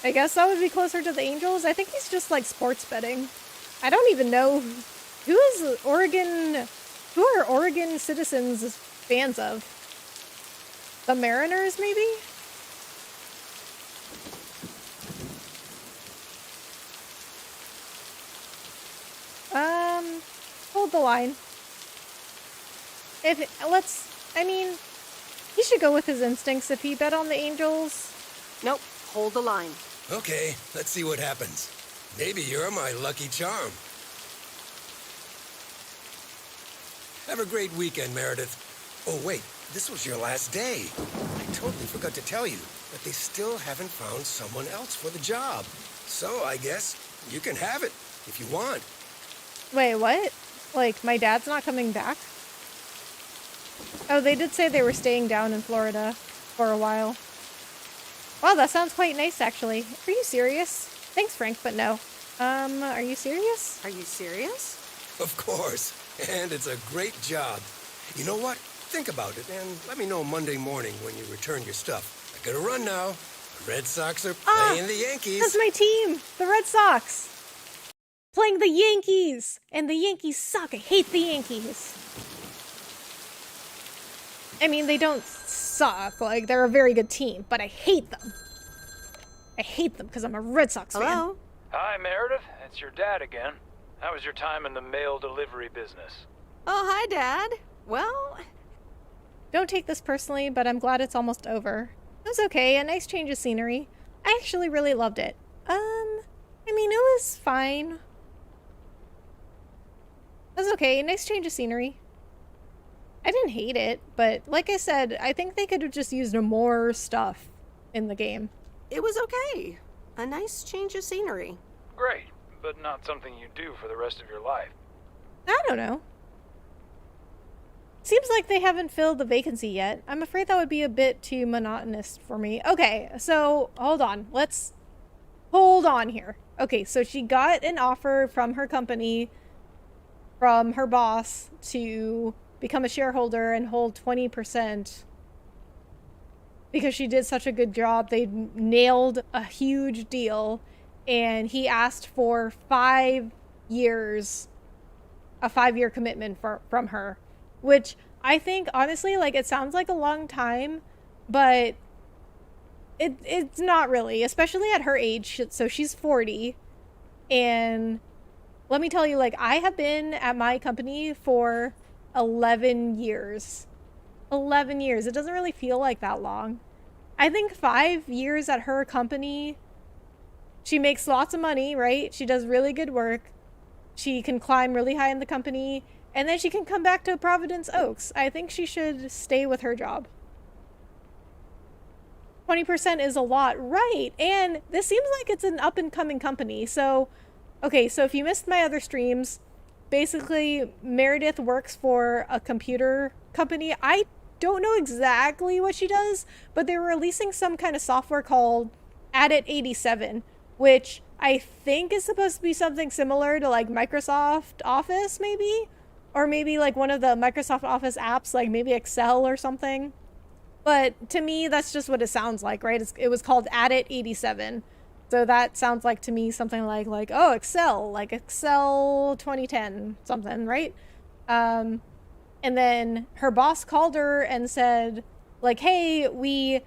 Speaker 1: I guess that would be closer to the Angels. I think he's just, like, sports betting. I don't even know who are Oregon citizens fans of? The Mariners, maybe? Hold the line. I mean, he should go with his instincts if he bet on the Angels.
Speaker 5: Nope, hold the line.
Speaker 9: Okay, let's see what happens. Maybe you're my lucky charm. Have a great weekend, Meredith. Oh, wait, this was your last day. I totally forgot to tell you that they still haven't found someone else for the job. So I guess you can have it if you want.
Speaker 1: Wait, what? Like, my dad's not coming back? Oh, they did say they were staying down in Florida for a while. Wow, that sounds quite nice, actually. Are you serious? Thanks, Frank, but no. Are you serious?
Speaker 5: Are you serious?
Speaker 9: Of course. And it's a great job. You know what? Think about it and let me know Monday morning when you return your stuff. I gotta run now. The Red Sox are playing the Yankees.
Speaker 1: That's my team! The Red Sox! Playing the Yankees! And the Yankees suck. I hate the Yankees. I mean, they don't suck. Like, they're a very good team, but I hate them. I hate them because I'm a Red Sox fan.
Speaker 5: Hello?
Speaker 20: Hi, Meredith. It's your dad again. How was your time in the mail delivery business?
Speaker 5: Oh, hi, Dad. Well...
Speaker 1: Don't take this personally, but I'm glad it's almost over. It was okay, a nice change of scenery. I actually really loved it. I mean, it was fine. It was okay, a nice change of scenery. I didn't hate it, but like I said, I think they could have just used more stuff in the game.
Speaker 5: It was okay. A nice change of scenery.
Speaker 20: Great, but not something you do for the rest of your life.
Speaker 1: I don't know. Seems like they haven't filled the vacancy yet. I'm afraid that would be a bit too monotonous for me. Okay, so hold on. Let's hold on here. Okay, so she got an offer from her company, from her boss, to become a shareholder and hold 20% because she did such a good job. They nailed a huge deal, and he asked for 5 years, a 5-year commitment from her, which I think, honestly, like, it sounds like a long time, but it's not really, especially at her age. So she's 40, and let me tell you, like, I have been at my company for 11 years. 11 years. It doesn't really feel like that long. I think 5 years at her company, she makes lots of money, right? She does really good work. She can climb really high in the company, and then she can come back to Providence Oaks. I think she should stay with her job. 20% is a lot, right? And this seems like it's an up-and-coming company. So, okay, so if you missed my other streams, basically Meredith works for a computer company. I don't know exactly what she does, but they were releasing some kind of software called Addit 87, which I think is supposed to be something similar to like Microsoft Office, maybe? Or maybe like one of the Microsoft Office apps, like maybe Excel or something. But to me, that's just what it sounds like, right? It was called Addit 87. So that sounds like to me something like oh, Excel, like Excel 2010, something, right? And then her boss called her and said, like, hey, we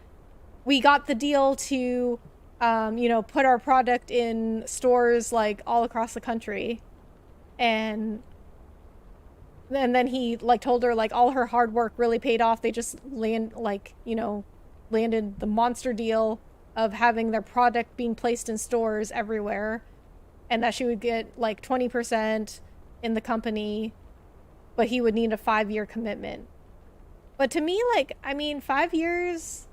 Speaker 1: got the deal to, put our product in stores like all across the country. And then he like told her like all her hard work really paid off. They just landed the monster deal of having their product being placed in stores everywhere, and that she would get like 20% in the company, but he would need a 5-year commitment. But to me, like, I mean, 5 years,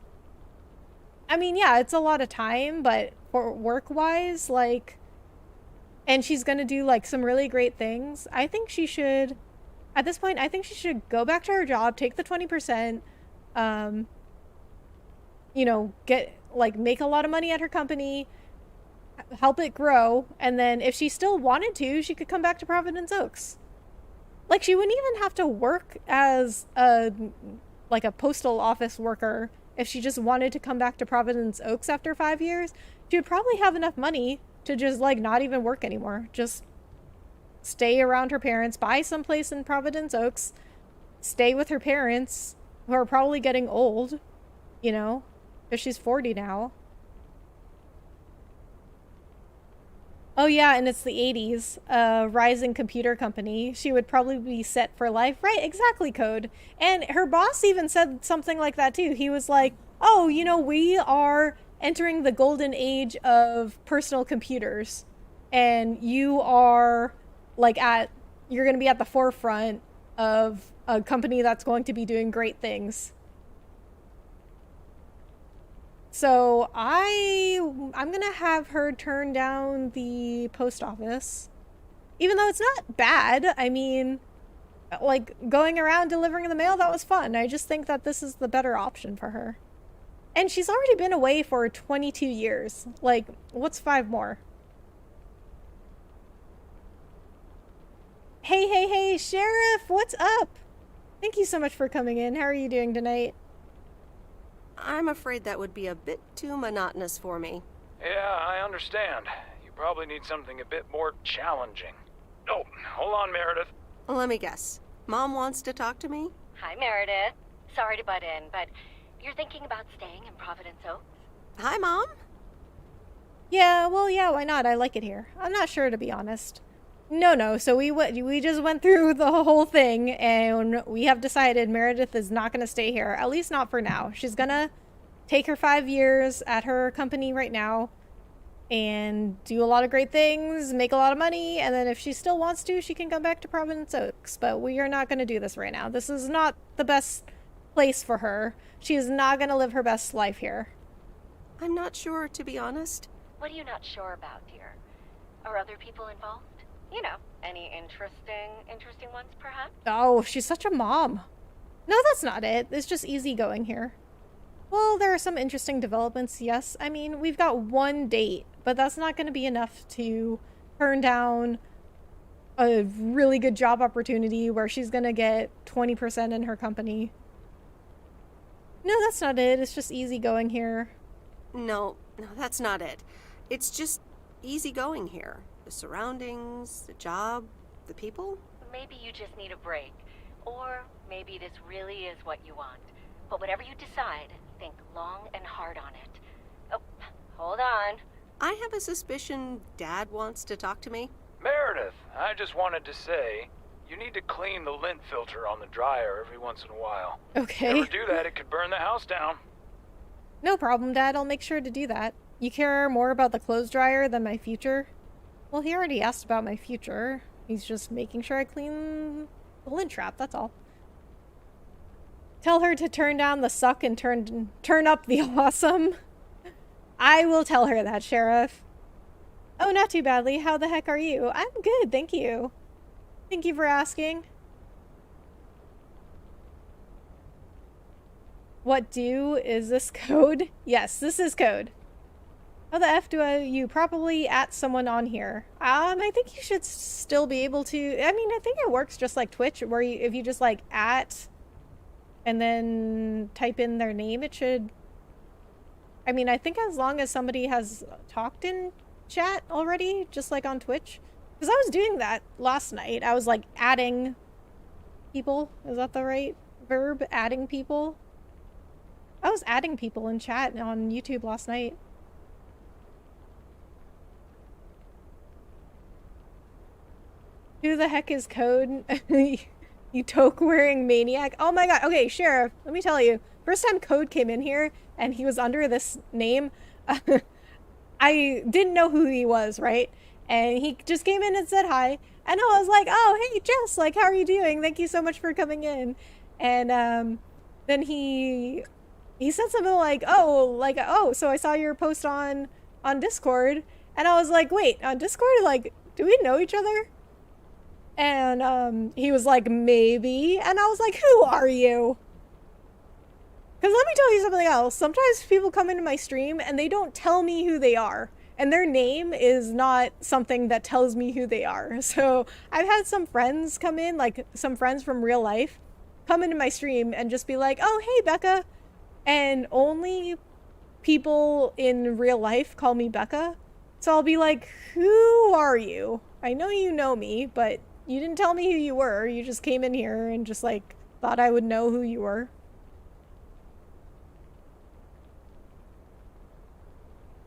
Speaker 1: I mean, yeah, it's a lot of time, but for work-wise, like, and she's gonna do like some really great things. I think she should, at this point, I think she should go back to her job, take the 20%, make a lot of money at her company, help it grow, and then if she still wanted to, she could come back to Providence Oaks. Like, she wouldn't even have to work as a postal office worker if she just wanted to come back to Providence Oaks after 5 years. She would probably have enough money to just, like, not even work anymore. Just stay around her parents, buy someplace in Providence Oaks, stay with her parents, who are probably getting old, because she's 40 now. Oh yeah, and it's the 80s, rising computer company. She would probably be set for life. Right, exactly, Code. And her boss even said something like that too. He was like, oh, we are entering the golden age of personal computers. And you are you're going to be at the forefront of a company that's going to be doing great things. So I'm going to have her turn down the post office, even though it's not bad. I mean, like, going around delivering the mail, that was fun. I just think that this is the better option for her. And she's already been away for 22 years. Like, what's 5 more? Hey, Sheriff, what's up? Thank you so much for coming in. How are you doing tonight?
Speaker 5: I'm afraid that would be a bit too monotonous for me.
Speaker 20: Yeah, I understand. You probably need something a bit more challenging. Oh, hold on, Meredith.
Speaker 5: Let me guess. Mom wants to talk to me?
Speaker 10: Hi, Meredith. Sorry to butt in, but you're thinking about staying in Providence Oaks?
Speaker 5: Hi, Mom.
Speaker 1: Yeah, why not? I like it here. I'm not sure, to be honest. No, so we just went through the whole thing, and we have decided Meredith is not going to stay here, at least not for now. She's going to take her 5 years at her company right now and do a lot of great things, make a lot of money, and then if she still wants to, she can come back to Providence Oaks. But we are not going to do this right now. This is not the best place for her. She is not going to live her best life here.
Speaker 5: I'm not sure, to be honest.
Speaker 10: What are you not sure about, dear? Are other people involved? Any interesting ones, perhaps?
Speaker 1: Oh, she's such a mom. No, that's not it. It's just easygoing here. Well, there are some interesting developments, yes. I mean, we've got 1 date, but that's not going to be enough to turn down a really good job opportunity where she's going to get 20% in her company. No, that's not it. It's just easygoing here.
Speaker 5: No, that's not it. It's just easygoing here. The surroundings, the job, the people.
Speaker 10: Maybe you just need a break. Or maybe this really is what you want. But whatever you decide, think long and hard on it. Oh, hold on.
Speaker 5: I have a suspicion Dad wants to talk to me.
Speaker 20: Meredith, I just wanted to say, you need to clean the lint filter on the dryer every once in a while.
Speaker 1: Okay.
Speaker 20: If you ever do that, it could burn the house down.
Speaker 1: No problem, Dad. I'll make sure to do that. You care more about the clothes dryer than my future? Well, he already asked about my future. He's just making sure I clean the lint trap, that's all. Tell her to turn down the suck and turn up the awesome. I will tell her that, Sheriff. Oh, not too badly. How the heck are you? I'm good, thank you. Thank you for asking. What is this code? Yes, this is code. How the F do you probably at someone on here? I think you should still be able to. I mean, I think it works just like Twitch, where if you just like at and then type in their name, it should. I mean, I think as long as somebody has talked in chat already, just like on Twitch. Because I was doing that last night. I was like adding people. Is that the right verb? Adding people? I was adding people in chat on YouTube last night. Who the heck is Code? You toque-wearing maniac? Oh my god. Okay, Sheriff, let me tell you. First time Code came in here, and he was under this name, I didn't know who he was, right? And he just came in and said hi. And I was like, oh, hey, Jess, like, how are you doing? Thank you so much for coming in. And then he said something like, oh, so I saw your post on Discord. And I was like, wait, on Discord? Like, do we know each other? And he was like, maybe. And I was like, who are you? Because let me tell you something else. Sometimes people come into my stream and they don't tell me who they are. And their name is not something that tells me who they are. So I've had some friends come in, like some friends from real life, come into my stream and just be like, oh, hey, Becca. And only people in real life call me Becca. So I'll be like, who are you? I know you know me, but you didn't tell me who you were. You just came in here and just like thought I would know who you were.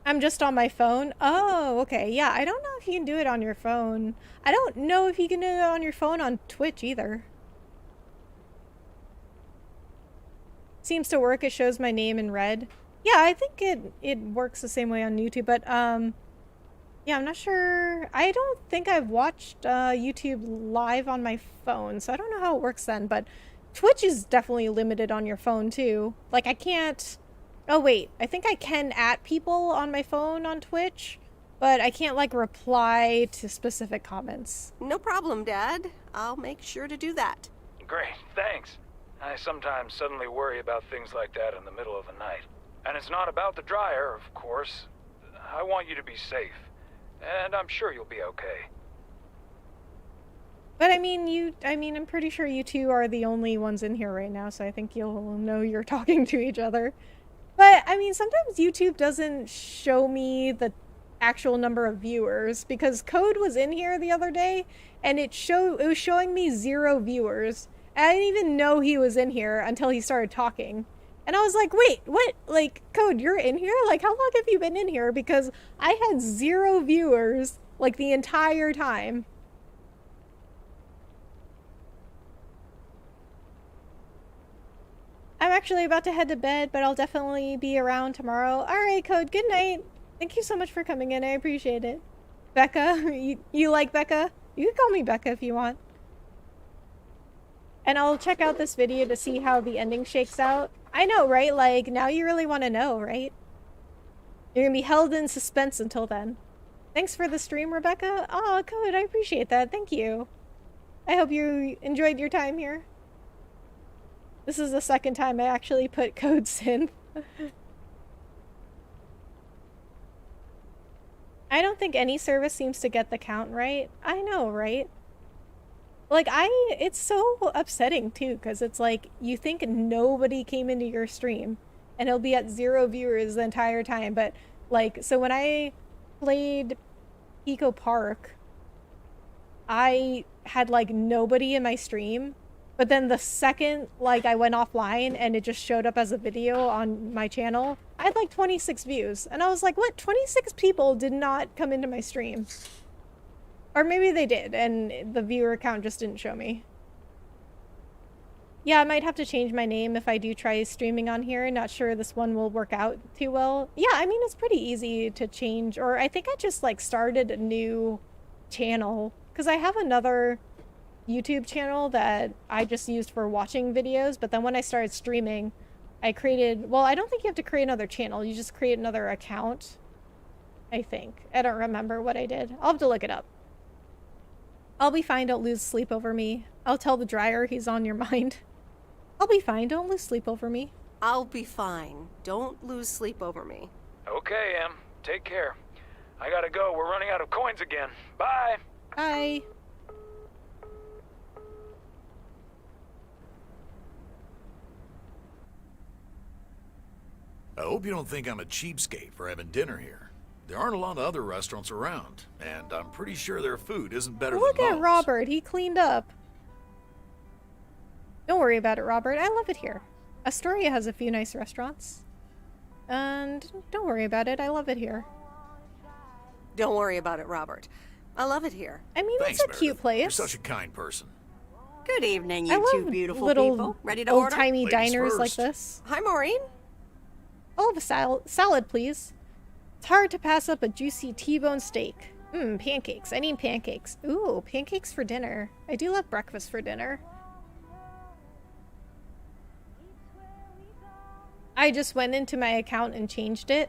Speaker 1: I'm just on my phone. Oh, okay. Yeah, I don't know if you can do it on your phone. I don't know if you can do it on your phone on Twitch either. Seems to work. It shows my name in red. Yeah, I think it works the same way on YouTube, but yeah, I'm not sure. I don't think I've watched YouTube live on my phone, so I don't know how it works then, but Twitch is definitely limited on your phone too. Like I can't. Oh wait, I think I can at people on my phone on Twitch, but I can't like reply to specific comments.
Speaker 5: No problem, Dad. I'll make sure to do that.
Speaker 20: Great, thanks. I sometimes suddenly worry about things like that in the middle of the night. And it's not about the dryer, of course. I want you to be safe. And I'm sure you'll be okay.
Speaker 1: But I mean, I'm pretty sure you two are the only ones in here right now, so I think you'll know you're talking to each other. But, I mean, sometimes YouTube doesn't show me the actual number of viewers, because Code was in here the other day, and it was showing me 0 viewers. And I didn't even know he was in here until he started talking. And I was like, wait, what? Like, Code, you're in here? Like, how long have you been in here? Because I had 0 viewers, like, the entire time. I'm actually about to head to bed, but I'll definitely be around tomorrow. Alright, Code, good night. Thank you so much for coming in. I appreciate it. Becca, you like Becca? You can call me Becca if you want. And I'll check out this video to see how the ending shakes out. I know, right? Like, now you really want to know, right? You're gonna be held in suspense until then. Thanks for the stream, Rebecca. Oh, Code, I appreciate that. Thank you. I hope you enjoyed your time here. This is the second time I actually put Code Synth. I don't think any service seems to get the count right. I know, right? Like, it's so upsetting too, because it's like, you think nobody came into your stream, and it'll be at 0 viewers the entire time, but, like, so when I played Eco Park, I had, like, nobody in my stream, But then the second, like, I went offline and it just showed up as a video on my channel, I had like 26 views. And I was like, what? 26 people did not come into my stream. Or maybe they did, and the viewer count just didn't show me. Yeah, I might have to change my name if I do try streaming on here. Not sure this one will work out too well. Yeah, I mean, it's pretty easy to change. Or I think I just, like, started a new channel. Because I have another YouTube channel that I just used for watching videos. But then when I started streaming, I created... Well, I don't think you have to create another channel. You just create another account, I think. I don't remember what I did. I'll have to look it up. I'll be fine. Don't lose sleep over me. I'll tell the dryer he's on your mind. I'll be fine. Don't lose sleep over me.
Speaker 5: I'll be fine. Don't lose sleep over me.
Speaker 20: Okay, Em. Take care. I gotta go. We're running out of coins again. Bye.
Speaker 1: Bye.
Speaker 15: I hope you don't think I'm a cheapskate for having dinner here. There aren't a lot of other restaurants around, and I'm pretty sure their food isn't better
Speaker 1: Look
Speaker 15: than
Speaker 1: at
Speaker 15: most.
Speaker 1: Robert. He cleaned up. Don't worry about it, Robert. I love it here. Astoria has a few nice restaurants. And don't worry about it. I love it here.
Speaker 5: Don't worry about it, Robert. I love it here.
Speaker 1: I mean,
Speaker 15: Thanks,
Speaker 1: it's a
Speaker 15: Meredith.
Speaker 1: cute place.
Speaker 15: You're such a kind person.
Speaker 13: Good evening,
Speaker 1: I
Speaker 13: you two
Speaker 1: love
Speaker 13: beautiful
Speaker 1: little
Speaker 13: people. Ready to order?
Speaker 1: old-timey
Speaker 15: Ladies
Speaker 1: diners like
Speaker 15: first.
Speaker 1: this.
Speaker 5: Hi, Maureen.
Speaker 1: I'll have a salad, please. It's hard to pass up a juicy T-bone steak. Pancakes. I need pancakes. Ooh, pancakes for dinner. I do love breakfast for dinner. I just went into my account and changed it.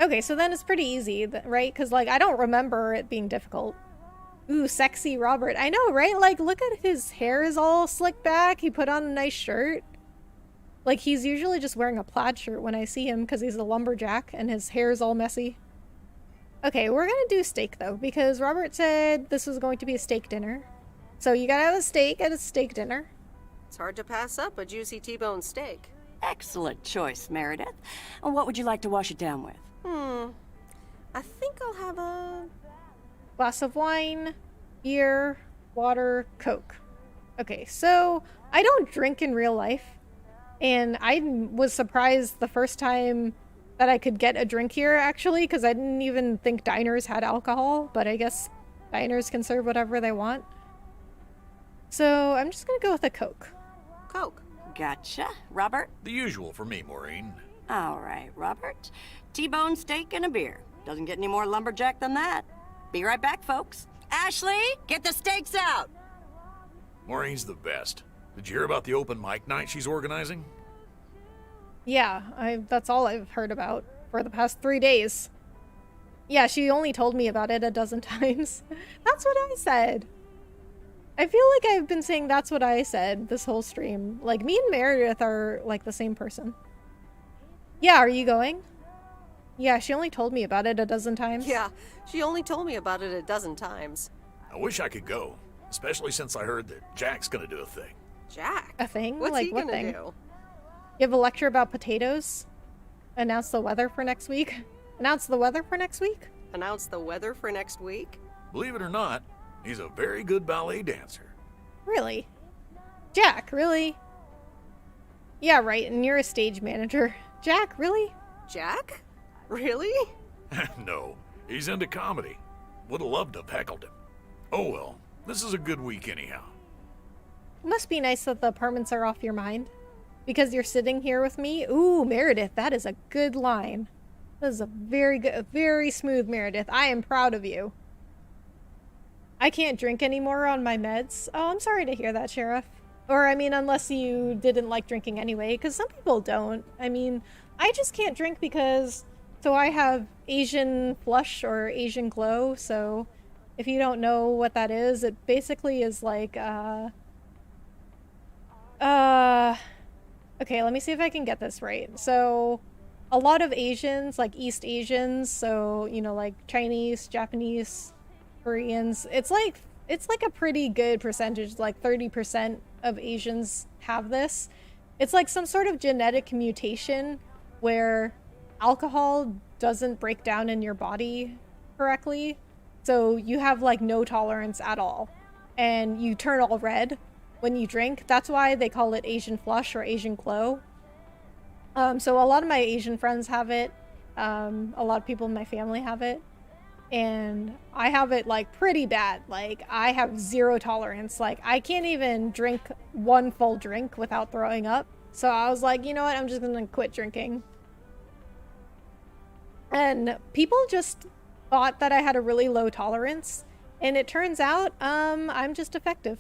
Speaker 1: Okay, so then it's pretty easy, right? Because, like, I don't remember it being difficult. Ooh, sexy Robert. I know, right? Like, look at his hair is all slicked back. He put on a nice shirt. Like, he's usually just wearing a plaid shirt when I see him because he's a lumberjack and his hair is all messy. Okay, we're gonna do steak, though, because Robert said this was going to be a steak dinner. So you gotta have a steak at a steak dinner.
Speaker 5: It's hard to pass up a juicy T-bone steak.
Speaker 13: Excellent choice, Meredith. And what would you like to wash it down with?
Speaker 5: I think I'll have a...
Speaker 1: Glass of wine, beer, water, Coke. Okay, so I don't drink in real life. And I was surprised the first time that I could get a drink here, actually, because I didn't even think diners had alcohol. But I guess diners can serve whatever they want. So I'm just going to go with a Coke.
Speaker 5: Coke.
Speaker 13: Gotcha. Robert?
Speaker 15: The usual for me, Maureen.
Speaker 13: All right, Robert. T-bone steak and a beer. Doesn't get any more lumberjack than that. Be right back, folks. Ashley, get the steaks out!
Speaker 15: Maureen's the best. Did you hear about the open mic night she's organizing?
Speaker 1: Yeah, that's all I've heard about for the past 3 days. Yeah, she only told me about it a dozen times. That's what I said. I feel like I've been saying that's what I said this whole stream. Like, me and Meredith are, like, the same person. Yeah, are you going? Yeah, she only told me about it a dozen times.
Speaker 5: Yeah, she only told me about it a dozen times.
Speaker 15: I wish I could go, especially since I heard that Jack's gonna do a thing.
Speaker 5: Jack?
Speaker 1: A thing?
Speaker 5: What's
Speaker 1: like,
Speaker 5: he
Speaker 1: what
Speaker 5: gonna
Speaker 1: thing?
Speaker 5: do?
Speaker 1: Give a lecture about potatoes? Announce the weather for next week? Announce the weather for next week?
Speaker 5: Announce the weather for next week?
Speaker 15: Believe it or not, he's a very good ballet dancer.
Speaker 1: Really? Jack, really? Yeah, right, and you're a stage manager. Jack, really?
Speaker 5: Jack? Really?
Speaker 15: No, he's into comedy. Would have loved to have heckled him. Oh well, this is a good week anyhow.
Speaker 1: It must be nice that the apartments are off your mind. Because you're sitting here with me? Ooh, Meredith, that is a good line. That is a very good, very smooth Meredith. I am proud of you. I can't drink anymore on my meds. Oh, I'm sorry to hear that, Sheriff. Or, I mean, unless you didn't like drinking anyway, because some people don't. I mean, I just can't drink because... So I have Asian flush or Asian glow, so if you don't know what that is, it basically is like, okay, let me see if I can get this right. So, a lot of Asians, like East Asians, so, you know, like Chinese, Japanese, Koreans, it's like a pretty good percentage, like 30% of Asians have this. It's like some sort of genetic mutation where alcohol doesn't break down in your body correctly. So you have like no tolerance at all. And you turn all red. when you drink. That's why they call it Asian flush or Asian glow. So a lot of my Asian friends have it. A lot of people in my family have it. And I have it like pretty bad. Like I have zero tolerance. Like I can't even drink one full drink without throwing up. So I was like, you know what? I'm just gonna quit drinking. And people just thought that I had a really low tolerance. And it turns out, I'm just effective.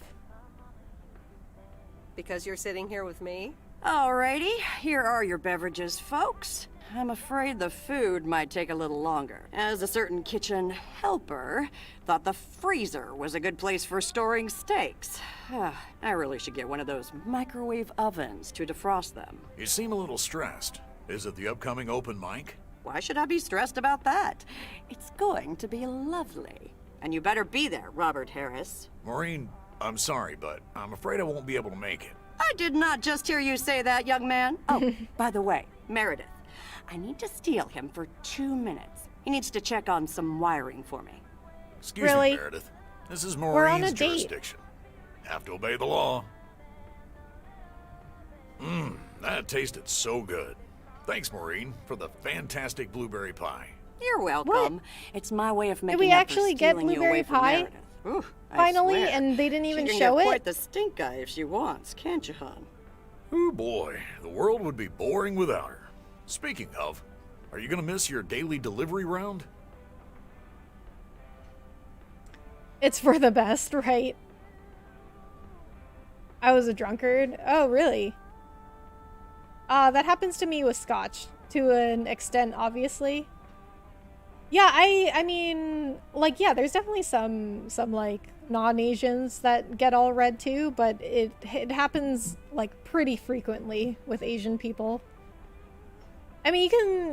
Speaker 5: Because you're sitting here with me?
Speaker 6: Alrighty, here are your beverages, folks. I'm afraid the food might take a little longer, as a certain kitchen helper thought the freezer was a good place for storing steaks. I really should get one of those microwave ovens to defrost them.
Speaker 15: You seem a little stressed. Is it the upcoming open mic?
Speaker 6: Why should I be stressed about that? It's going to be lovely. And you better be there, Robert Harris.
Speaker 15: Maureen, I'm sorry, but I'm afraid I won't be able to make it.
Speaker 6: I did not just hear you say that, young man. Oh, by the way, Meredith, I need to steal him for 2 minutes. He needs to check on some wiring for me.
Speaker 15: Excuse me, Meredith. This is Maureen's jurisdiction. Have to obey the law. That tasted so good. Thanks, Maureen, for the fantastic blueberry pie.
Speaker 6: You're welcome. It's my way of making
Speaker 1: Did we
Speaker 6: up
Speaker 1: actually
Speaker 6: for
Speaker 1: get
Speaker 6: stealing you
Speaker 1: blueberry
Speaker 6: away from
Speaker 1: pie?
Speaker 6: Meredith. Ooh, I
Speaker 1: Finally,
Speaker 6: swear.
Speaker 1: and they didn't even
Speaker 6: She can
Speaker 1: show
Speaker 6: get
Speaker 1: it?
Speaker 6: quite the stink eye if she wants, can't you, hon?
Speaker 15: Oh boy, the world would be boring without her. Speaking of, are you gonna miss your daily delivery round?
Speaker 1: It's for the best, right? I was a drunkard. Oh, really? That happens to me with scotch, to an extent, obviously. Yeah, I mean, like, yeah, there's definitely some like, non-Asians that get all red too, but it happens, like, pretty frequently with Asian people. I mean,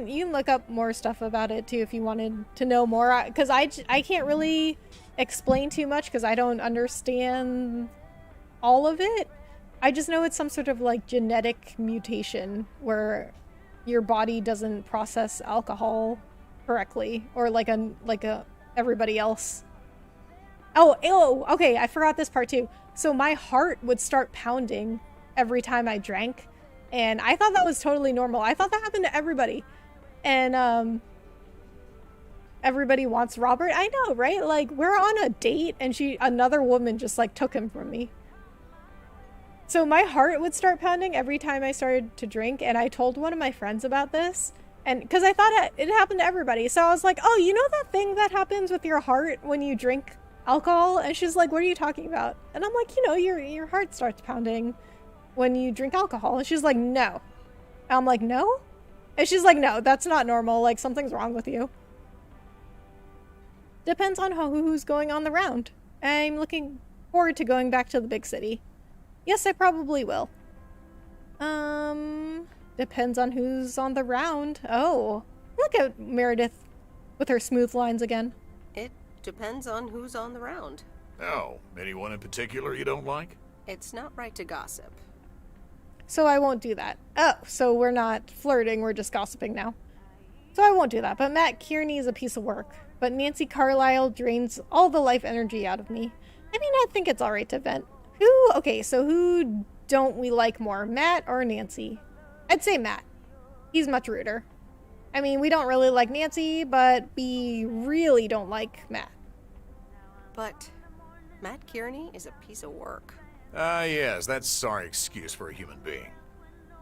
Speaker 1: you can look up more stuff about it too if you wanted to know more, because I can't really explain too much because I don't understand all of it. I just know it's some sort of like genetic mutation where your body doesn't process alcohol correctly, or like a everybody else. Oh, okay, I forgot this part too. So my heart would start pounding every time I drank, and I thought that was totally normal. I thought that happened to everybody. And everybody wants Robert. I know, right? Like, we're on a date and another woman just like took him from me. So my heart would start pounding every time I started to drink, and I told one of my friends about this, and because I thought it happened to everybody. So I was like, oh, you know that thing that happens with your heart when you drink alcohol? And she's like, what are you talking about? And I'm like, you know, your heart starts pounding when you drink alcohol. And she's like, no. And I'm like, no? And she's like, no, that's not normal. Like, something's wrong with you. Depends on who's going on the round. I'm looking forward to going back to the big city. Yes, I probably will. Depends on who's on the round. Oh, look at Meredith with her smooth lines again.
Speaker 5: It depends on who's on the round.
Speaker 15: Oh, anyone in particular you don't like?
Speaker 5: It's not right to gossip.
Speaker 1: So I won't do that. Oh, so we're not flirting, we're just gossiping now. So I won't do that, but Matt Kearney is a piece of work. But Nancy Carlisle drains all the life energy out of me. I mean, I think it's alright to vent. Okay, so who don't we like more, Matt or Nancy? I'd say Matt. He's much ruder. I mean, we don't really like Nancy, but we really don't like Matt.
Speaker 5: But Matt Kearney is a piece of work.
Speaker 15: Yes, that's a sorry excuse for a human being.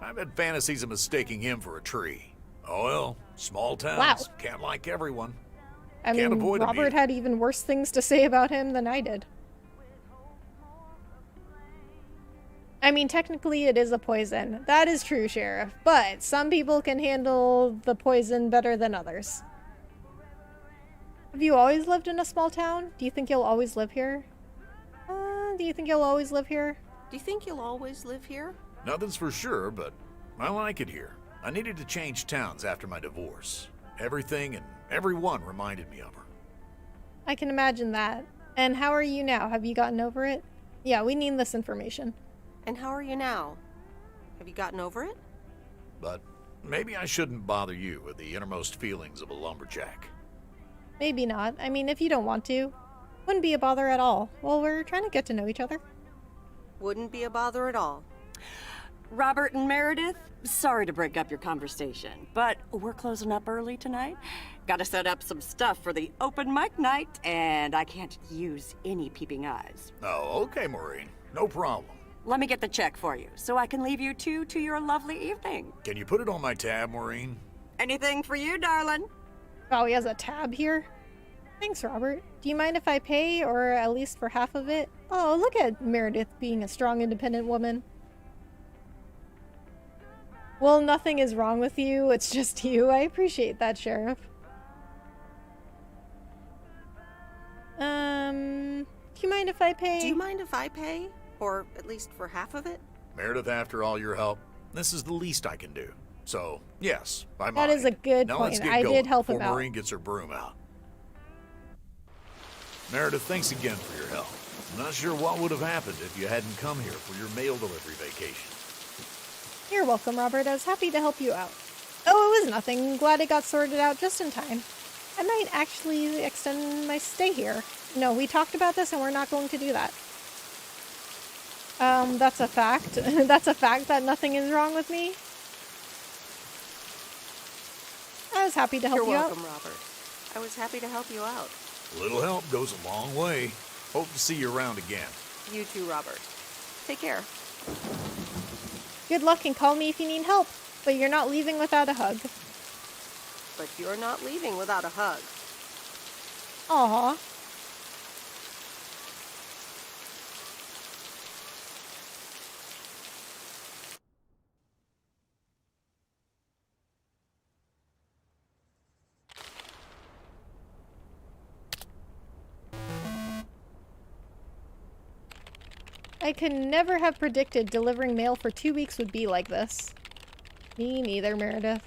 Speaker 15: I've had fantasies of mistaking him for a tree. Oh well, small towns, can't like everyone.
Speaker 1: I mean, Robert had even worse things to say about him than I did. I mean, technically it is a poison. That is true, Sheriff. But some people can handle the poison better than others. Have you always lived in a small town? Do you think you'll always live here? Do you think you'll always live here?
Speaker 5: Do you think you'll always live here?
Speaker 15: Nothing's for sure, but I like it here. I needed to change towns after my divorce. Everything and everyone reminded me of her.
Speaker 1: I can imagine that. And how are you now? Have you gotten over it? Yeah, we need this information.
Speaker 5: And how are you now? Have you gotten over it?
Speaker 15: But maybe I shouldn't bother you with the innermost feelings of a lumberjack.
Speaker 1: Maybe not. I mean, if you don't want to. Wouldn't be a bother at all. Well, we're trying to get to know each other.
Speaker 5: Wouldn't be a bother at all.
Speaker 6: Robert and Meredith, sorry to break up your conversation, but we're closing up early tonight. Gotta set up some stuff for the open mic night, and I can't use any peeping eyes.
Speaker 15: Oh, okay, Maureen. No problem.
Speaker 6: Let me get the check for you, so I can leave you two to your lovely evening.
Speaker 15: Can you put it on my tab, Maureen?
Speaker 6: Anything for you, darling?
Speaker 1: Oh, he has a tab here? Thanks, Robert. Do you mind if I pay, or at least for half of it? Oh, look at Meredith being a strong, independent woman. Well, nothing is wrong with you. It's just you. I appreciate that, Sheriff. Do you mind if I pay?
Speaker 5: Do you mind if I pay? Or at least for half of it?
Speaker 15: Meredith, after all your help, this is the least I can do. So, yes, I mind.
Speaker 1: That is a good
Speaker 15: now
Speaker 1: point.
Speaker 15: Let's get
Speaker 1: I
Speaker 15: going
Speaker 1: did help
Speaker 15: before
Speaker 1: him out.
Speaker 15: Maureen gets her broom out. Meredith, thanks again for your help. I'm not sure what would have happened if you hadn't come here for your mail delivery vacation.
Speaker 1: You're welcome, Robert. I was happy to help you out. Oh, it was nothing. Glad it got sorted out just in time. I might actually extend my stay here. No, we talked about this and we're not going to do that. That's a fact. That's a fact that nothing is wrong with me. I was happy to help you out.
Speaker 5: You're welcome, Robert. I was happy to help you out.
Speaker 15: A little help goes a long way. Hope to see you around again.
Speaker 5: You too, Robert. Take care.
Speaker 1: Good luck and call me if you need help. But you're not leaving without a hug.
Speaker 5: But you're not leaving without a hug.
Speaker 1: Aww. I could never have predicted delivering mail for 2 weeks would be like this. Me neither, Meredith.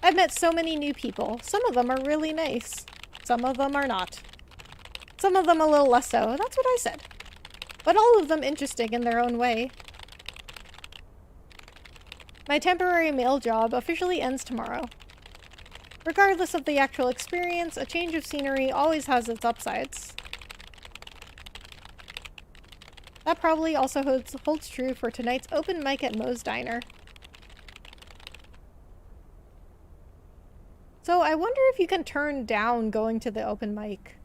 Speaker 1: I've met so many new people. Some of them are really nice. Some of them are not. Some of them a little less so. That's what I said. But all of them interesting in their own way. My temporary mail job officially ends tomorrow. Regardless of the actual experience, a change of scenery always has its upsides. That probably also holds true for tonight's open mic at Moe's Diner. So I wonder if you can turn down going to the open mic.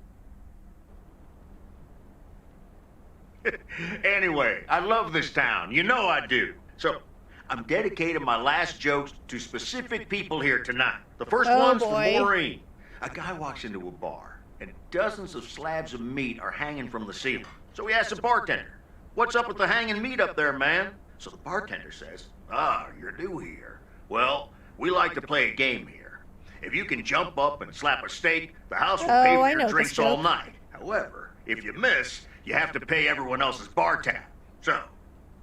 Speaker 3: Anyway, I love this town. You know I do. So, I'm dedicating my last jokes to specific people here tonight. The first one's for Maureen. A guy walks into a bar, and dozens of slabs of meat are hanging from the ceiling. So he asks the bartender, "What's up with the hanging meat up there, man?" So the bartender says, "Ah, you're new here. Well, we like to play a game here. If you can jump up and slap a steak, the house will pay for your drinks all night. However, if you miss, you have to pay everyone else's bar tab. So,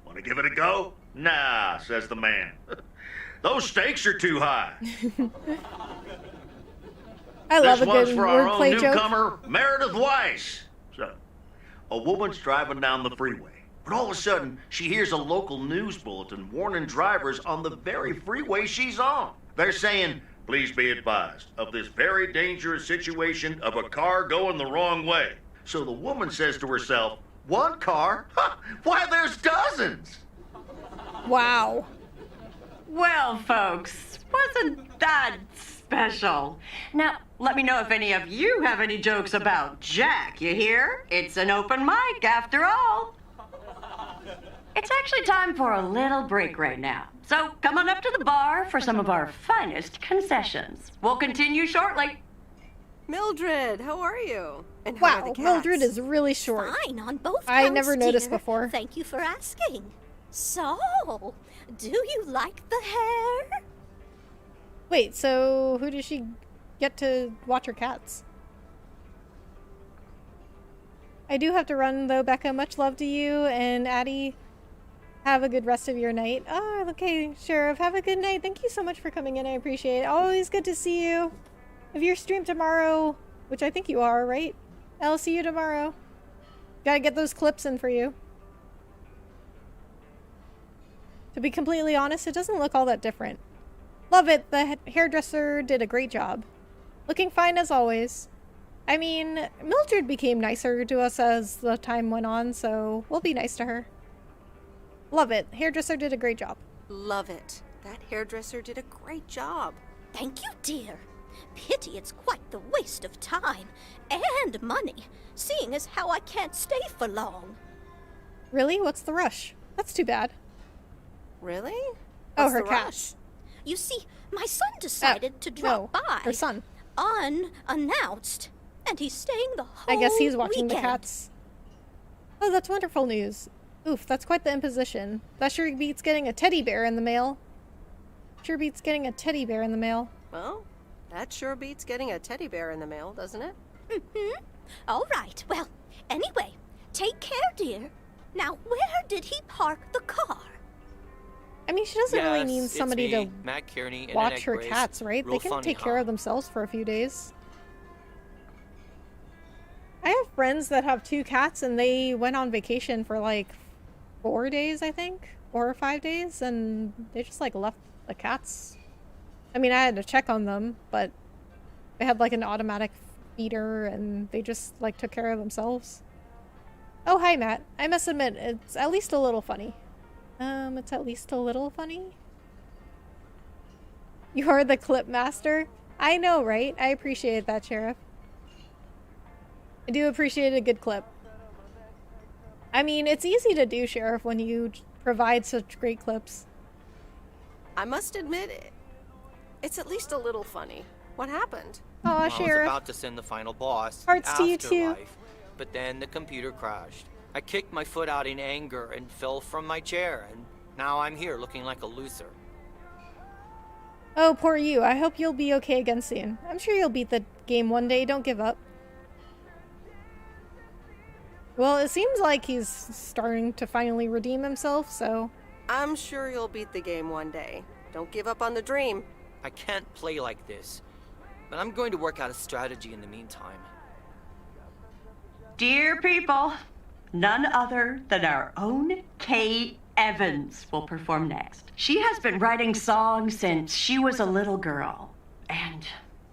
Speaker 3: want to give it a go?" "Nah," says the man. "Those stakes are too high."
Speaker 1: I love a
Speaker 3: This one's
Speaker 1: good
Speaker 3: for our own
Speaker 1: wordplay joke.
Speaker 3: newcomer, Meredith Weiss. So, a woman's driving down the freeway, but all of a sudden, she hears a local news bulletin warning drivers on the very freeway she's on. They're saying, "Please be advised of this very dangerous situation of a car going the wrong way." So the woman says to herself, "One car? Why, there's dozens!"
Speaker 1: Wow.
Speaker 6: Well, folks, wasn't that special? Now, let me know if any of you have any jokes about Jack, you hear? It's an open mic after all. It's actually time for a little break right now. So come on up to the bar for some of our finest concessions. We'll continue shortly.
Speaker 5: Mildred, how are you? And how are the
Speaker 1: Wow,
Speaker 5: cats?
Speaker 1: Mildred is really short.
Speaker 7: Fine on both
Speaker 1: I
Speaker 7: counts,
Speaker 1: never noticed
Speaker 7: dear.
Speaker 1: before.
Speaker 7: Thank you for asking. So, do you like the hair?
Speaker 1: Wait, so who does she get to watch her cats? I do have to run though, Becca. Much love to you, and Addie, have a good rest of your night. Oh, okay, Sheriff, have a good night. Thank you so much for coming in. I appreciate it. Always good to see you. If you're streamed tomorrow, which I think you are, right? I'll see you tomorrow. Gotta get those clips in for you. To be completely honest, it doesn't look all that different. Love it. The hairdresser did a great job. Looking fine as always. I mean, Mildred became nicer to us as the time went on, so we'll be nice to her. Love it. Hairdresser did a great job.
Speaker 5: Love it. That hairdresser did a great job.
Speaker 7: Thank you, dear. Pity it's quite the waste of time and money, seeing as how I can't stay for long.
Speaker 1: Really? What's the rush? That's too bad.
Speaker 5: Really?
Speaker 1: Oh, her cats.
Speaker 7: You see, my son decided to drop by.
Speaker 1: Her son.
Speaker 7: Unannounced. And he's staying the whole
Speaker 1: I guess he's watching
Speaker 7: weekend.
Speaker 1: the cats. Oh, that's wonderful news. Oof, that's quite the imposition. That sure beats getting a teddy bear in the mail. Sure beats getting a teddy bear in the mail.
Speaker 5: Well, that sure beats getting a teddy bear in the mail, doesn't it?
Speaker 7: Mm-hmm. All right. Well, anyway, take care, dear. Now, where did he park the car?
Speaker 1: I mean, she doesn't really
Speaker 14: Yes,
Speaker 1: need
Speaker 14: it's
Speaker 1: somebody
Speaker 14: me,
Speaker 1: to
Speaker 14: Matt Kearney, and
Speaker 1: watch
Speaker 14: Annette
Speaker 1: her
Speaker 14: Grace.
Speaker 1: cats, right?
Speaker 14: Real
Speaker 1: They can
Speaker 14: funny,
Speaker 1: take care
Speaker 14: huh?
Speaker 1: of themselves for a few days. I have friends that have 2 cats and they went on vacation for like 4 days, I think, 4 or 5 days, and they just like left the cats. I mean, I had to check on them, but they had like an automatic feeder and they just like took care of themselves. Oh, hi, Matt. I must admit, it's at least a little funny. It's at least a little funny. You're the clip master? I know, right? I appreciate that, Sheriff. I do appreciate a good clip. I mean, it's easy to do, Sheriff, when you provide such great clips.
Speaker 5: I must admit, it's at least a little funny. What happened?
Speaker 1: Aw,
Speaker 14: I was
Speaker 1: Sheriff.
Speaker 14: about to send the final boss,
Speaker 1: Hearts
Speaker 14: the
Speaker 1: to you, too.
Speaker 14: afterlife, but then the computer crashed. I kicked my foot out in anger and fell from my chair, and now I'm here looking like a loser.
Speaker 1: Oh, poor you. I hope you'll be okay again soon. I'm sure you'll beat the game one day. Don't give up. Well, it seems like he's starting to finally redeem himself, so...
Speaker 5: I'm sure you'll beat the game one day. Don't give up on the dream.
Speaker 14: I can't play like this, but I'm going to work out a strategy in the meantime.
Speaker 13: Dear people, none other than our own Kay Evans will perform next. She has been writing songs since she was a little girl, and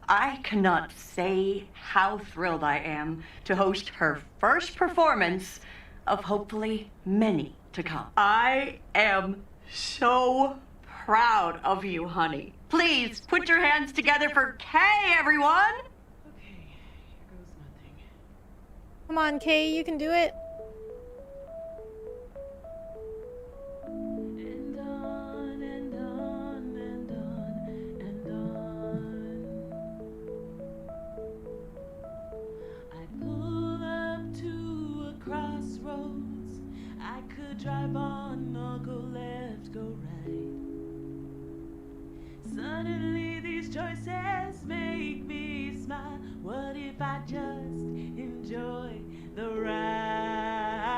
Speaker 13: I cannot say how thrilled I am to host her first performance of hopefully many to come. I am so proud of you, honey. Please put your hands together for Kay, everyone!
Speaker 1: Come on, Kay, you can do it.
Speaker 16: And on and on and on and on. I pull up to a crossroads. I could drive on or go left, go right. Suddenly these choices make me smile. What if I just enjoy the ride?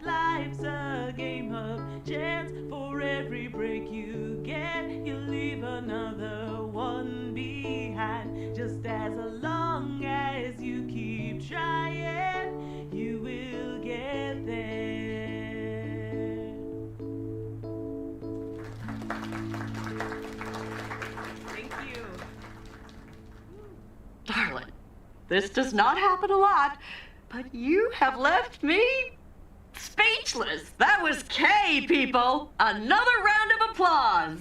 Speaker 16: Life's a game of chance. For every break you get, you leave another one behind. Just as long as you keep trying, you will get there. Thank you.
Speaker 13: Darling, this does not happen a lot, but you have left me speechless. That was Kay, people. Another round of applause.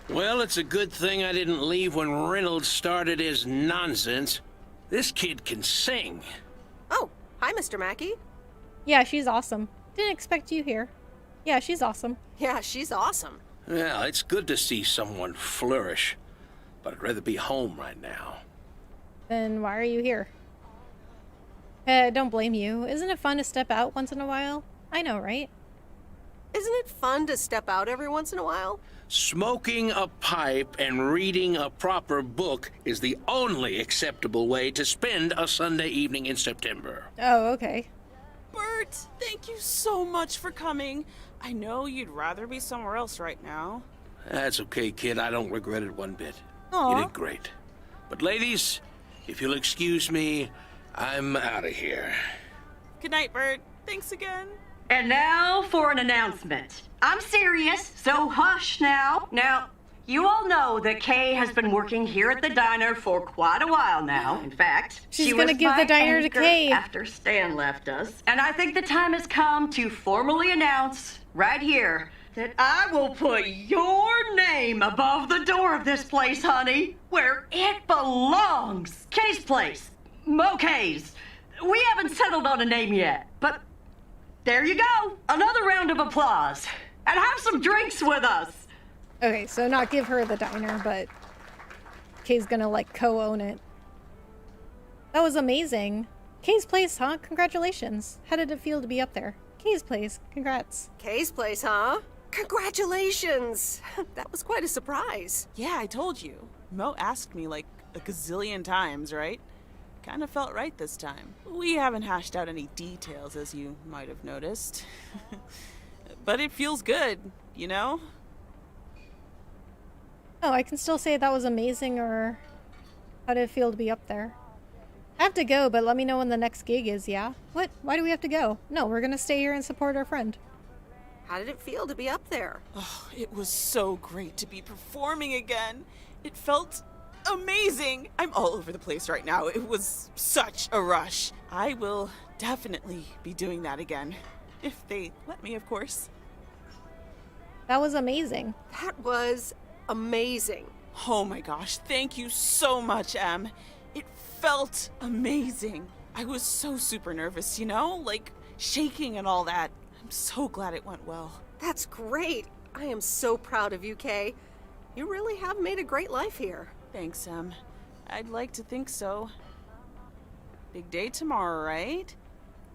Speaker 12: Well, it's a good thing I didn't leave when Reynolds started his nonsense. This kid can sing.
Speaker 5: Oh, hi, Mr. Mackey.
Speaker 1: Yeah, she's awesome. Didn't expect you here. Yeah, she's awesome.
Speaker 5: Yeah, she's awesome.
Speaker 12: Well, it's good to see someone flourish, but I'd rather be home right now.
Speaker 1: Then why are you here? Don't blame you. Isn't it fun to step out once in a while? I know, right?
Speaker 5: Isn't it fun to step out every once in a while?
Speaker 12: Smoking a pipe and reading a proper book is the only acceptable way to spend a Sunday evening in September.
Speaker 1: Oh, okay.
Speaker 2: Bert, thank you so much for coming. I know you'd rather be somewhere else right now.
Speaker 12: That's okay, kid. I don't regret it one bit.
Speaker 2: Aw.
Speaker 12: You did great. But ladies, if you'll excuse me, I'm out of here.
Speaker 2: Good night, Bert. Thanks again.
Speaker 13: And now for an announcement. I'm serious, so hush now. Now,
Speaker 6: You all know that Kay has been working here at the diner for quite a while now. In fact,
Speaker 1: She's
Speaker 6: she
Speaker 1: gonna
Speaker 6: was
Speaker 1: give
Speaker 6: my
Speaker 1: the diner to
Speaker 6: anchor
Speaker 1: Kay.
Speaker 6: after Stan left us. And I think the time has come to formally announce right here that I will put your name above the door of this place, honey, where it belongs. Kay's Place. Mo Kay's. We haven't settled on a name yet, but there you go. Another round of applause. And have some drinks with us.
Speaker 1: Okay, so not give her the diner, but Kay's gonna like co-own it. That was amazing. Kay's Place, huh? Congratulations. How did it feel to be up there? Kay's Place, congrats.
Speaker 5: Kay's Place, huh? Congratulations! That was quite a surprise.
Speaker 2: Yeah, I told you. Mo asked me like a gazillion times, right? Kinda felt right this time. We haven't hashed out any details, as you might have noticed. But it feels good, you know?
Speaker 1: Oh, I can still say that was amazing, or how did it feel to be up there? I have to go, but let me know when the next gig is, yeah? What? Why do we have to go? No, we're gonna stay here and support our friend.
Speaker 5: How did it feel to be up there?
Speaker 2: Oh, it was so great to be performing again. It felt amazing. I'm all over the place right now. It was such a rush. I will definitely be doing that again. If they let me, of course.
Speaker 1: That was amazing.
Speaker 5: That was amazing.
Speaker 2: Oh my gosh, thank you so much, Em. It felt amazing. I was so super nervous, you know? Like, shaking and all that. I'm so glad it went well.
Speaker 5: That's great. I am so proud of you, Kay. You really have made a great life here.
Speaker 2: Thanks, Em. I'd like to think so. Big day tomorrow, right?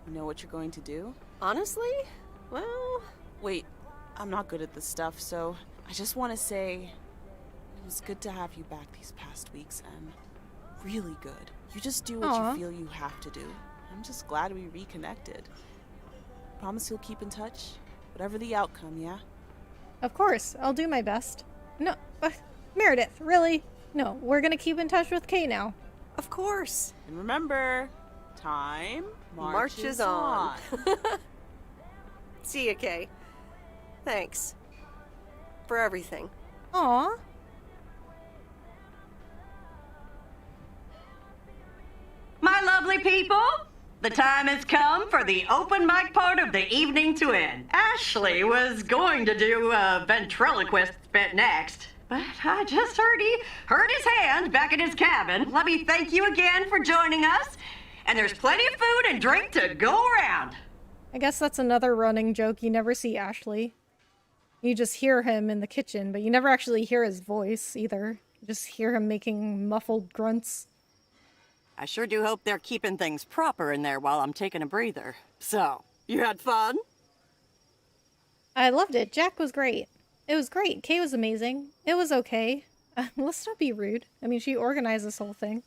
Speaker 2: You know what you're going to do?
Speaker 5: Honestly? Well...
Speaker 2: Wait, I'm not good at this stuff, so I just want to say it was good to have you back these past weeks, Em. Really good. You just do what you feel you have to do. I'm just glad we reconnected. Promise you'll keep in touch? Whatever the outcome, yeah?
Speaker 1: Of course, I'll do my best. No, Meredith, really? No, we're gonna keep in touch with Kay now.
Speaker 5: Of course.
Speaker 2: And remember, time marches
Speaker 5: on. See ya, Kay. Thanks. For everything.
Speaker 1: Aw.
Speaker 6: My lovely people, the time has come for the open mic part of the evening to end. Ashley was going to do a ventriloquist bit next, but I just heard he hurt his hand back in his cabin. Let me thank you again for joining us, and there's plenty of food and drink to go around.
Speaker 1: I guess that's another running joke. You never see Ashley. You just hear him in the kitchen, but you never actually hear his voice either. You just hear him making muffled grunts.
Speaker 6: I sure do hope they're keeping things proper in there while I'm taking a breather. So, you had fun?
Speaker 1: I loved it. Jack was great. It was great. Kay was amazing. It was okay. Let's not be rude. I mean, she organized this whole thing.